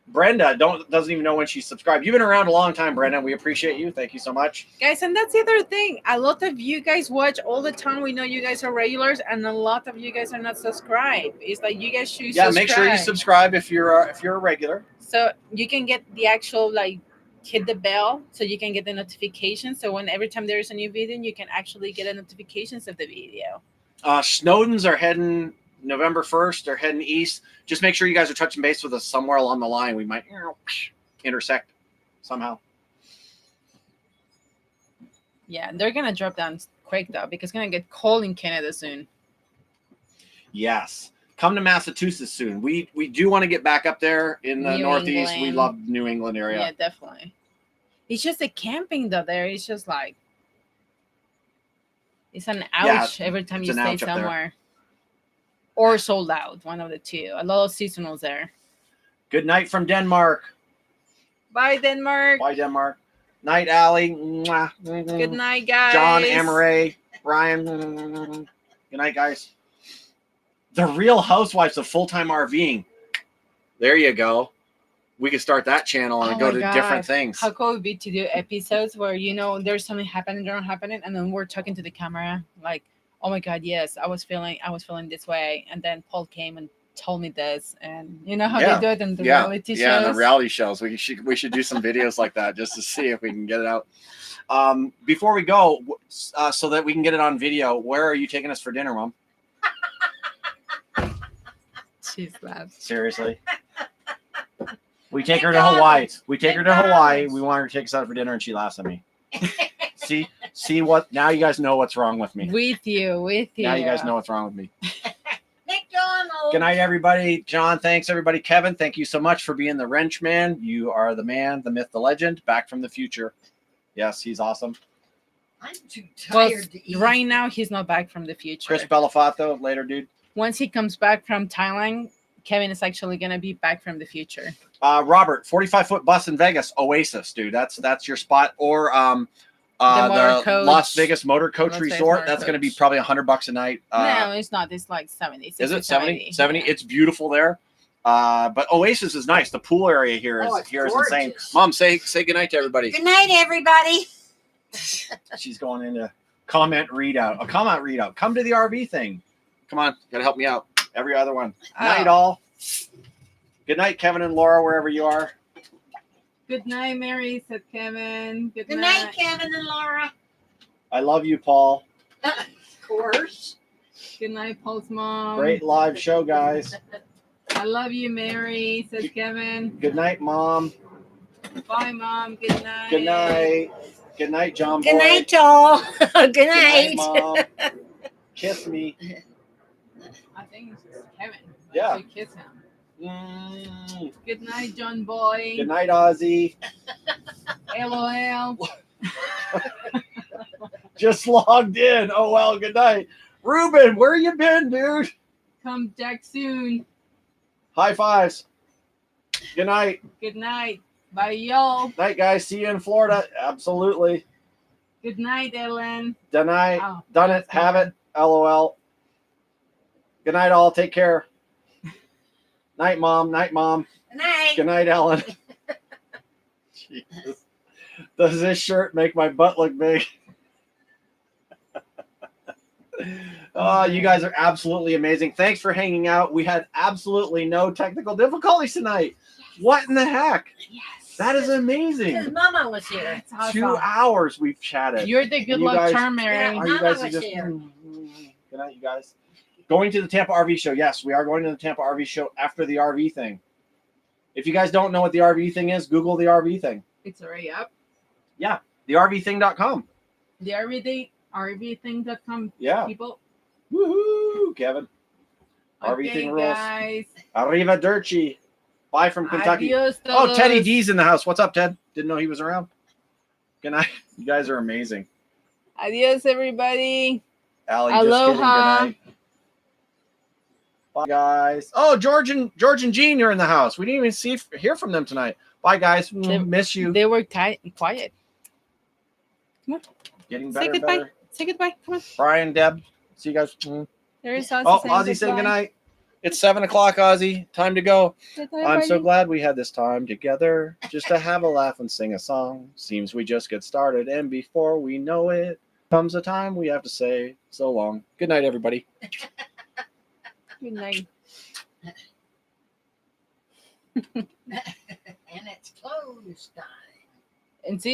Brenda doesn't even know when she subscribed. You've been around a long time, Brenda. We appreciate you. Thank you so much. Guys, and that's the other thing. A lot of you guys watch all the time. We know you guys are regulars, and a lot of you guys are not subscribed. It's like you guys should subscribe. Make sure you subscribe if you're a regular. So you can get the actual hit the bell so you can get the notification. So every time there is a new video, you can actually get a notifications of the video. Snowdens are heading November 1st. They're heading east. Just make sure you guys are touching base with us somewhere along the line. We might intersect somehow. Yeah, they're gonna drop down quick though, because it's gonna get cold in Canada soon. Yes. Come to Massachusetts soon. We do want to get back up there in the Northeast. England. We love New England area. Yeah, definitely. It's just the camping though there. It's just like it's an ouch every time you stay somewhere. Or sold out, one of the two. A lot of seasonals there. Good night from Denmark. Bye, Denmark. Bye, Denmark. Night, Allie. Mwah. Good night, guys. John, Amaray, Ryan. Good night, guys. The Real Housewives of Full-Time RVing. There you go. We could start that channel and go to different things. How cool it would be to do episodes where, there's something happening, they're not happening, and then we're talking to the camera. Like, oh my God, yes, I was feeling this way. And then Paul came and told me this. And you know how they do it in the reality shows? Yeah, in the reality shows. We should do some videos like that just to see if we can get it out. Before we go, so that we can get it on video, where are you taking us for dinner, Mom? She's laughing. Seriously? We take her to Hawaii. We want her to take us out for dinner, and she laughs at me. See what? Now you guys know what's wrong with me. With you. Now you guys know what's wrong with me. McDonald's. Good night, everybody. John, thanks, everybody. Kevin, thank you so much for being the wrench man. You are the man, the myth, the legend, back from the future. Yes, he's awesome. I'm too tired to eat. Right now, he's not back from the future. Chris Belafato, later, dude. Once he comes back from Thailand, Kevin is actually going to be back from the future. Robert, 45-foot bus in Vegas, Oasis, dude. That's your spot. Or the Las Vegas Motor Coach Resort. That's going to be probably $100 a night. No, it's not. It's like 70. Is it 70? 70? It's beautiful there. But Oasis is nice. The pool area here is insane. Mom, say goodnight to everybody. Good night, everybody. She's going into comment readout. A comment readout. Come to the RV thing. Come on, gotta help me out. Every other one. Night, all. Good night, Kevin and Laura, wherever you are. Good night, Mary, said Kevin. Good night, Kevin and Laura. I love you, Paul. Of course. Good night, Paul's mom. Great live show, guys. I love you, Mary, said Kevin. Good night, Mom. Bye, Mom. Good night. Good night. Good night, John Boy. Good night, all. Good night. Mom. Kiss me. I think it's Kevin. Yeah. Kiss him. Good night, John Boy. Good night, Ozzy. LOL. Just logged in. Oh, well, good night. Ruben, where you been, dude? Come back soon. High fives. Good night. Good night. Bye, y'all. Night, guys. See you in Florida. Absolutely. Good night, Ellen. Good night. Oh, Done it. Have it. LOL. Good night, all. Take care. Night, Mom. Night, Mom. Good night. Good night, Ellen. Jesus. Does this shirt make my butt look big? Oh, you guys are absolutely amazing. Thanks for hanging out. We had absolutely no technical difficulties tonight. What in the heck? Yes. That is amazing. His mama was here. That's awesome. 2 hours we've chatted. You're the good You luck guys- charm, Mary. Yeah. Are you guys Mama was just here. Good night, you guys. Going to the Tampa RV show. Yes, we are going to the Tampa RV show after the RV thing. If you guys don't know what the RV thing is, Google the RV thing. It's already up. The RVthing.com. The RVthing.com Yeah. people. Woohoo, Kevin. RV Okay, thing rules. guys. Arrivederci. Bye from Kentucky. Adios, Oh, todos. Teddy D's in the house. What's up, Ted? Didn't know he was around. Good night. You guys are amazing. Adios, everybody. Allie, just kidding. Good Aloha. night. Bye, guys. Oh, George and Jean are in the house. We didn't even hear from them tonight. Bye, guys. Miss you. They were quiet. Getting Say better and goodbye. better. Say goodbye. Come on. Brian, Deb. See you guys. There is Ozzy. Oh, saying Ozzy saying goodbye. goodnight. It's 7:00, Ozzy. Time to go. Goodbye, I'm so everybody. glad we had this time together just to have a laugh and sing a song. Seems we just get started, and before we know it, comes a time we have to say so long. Good night, everybody. Good night. And it's closed time. And see.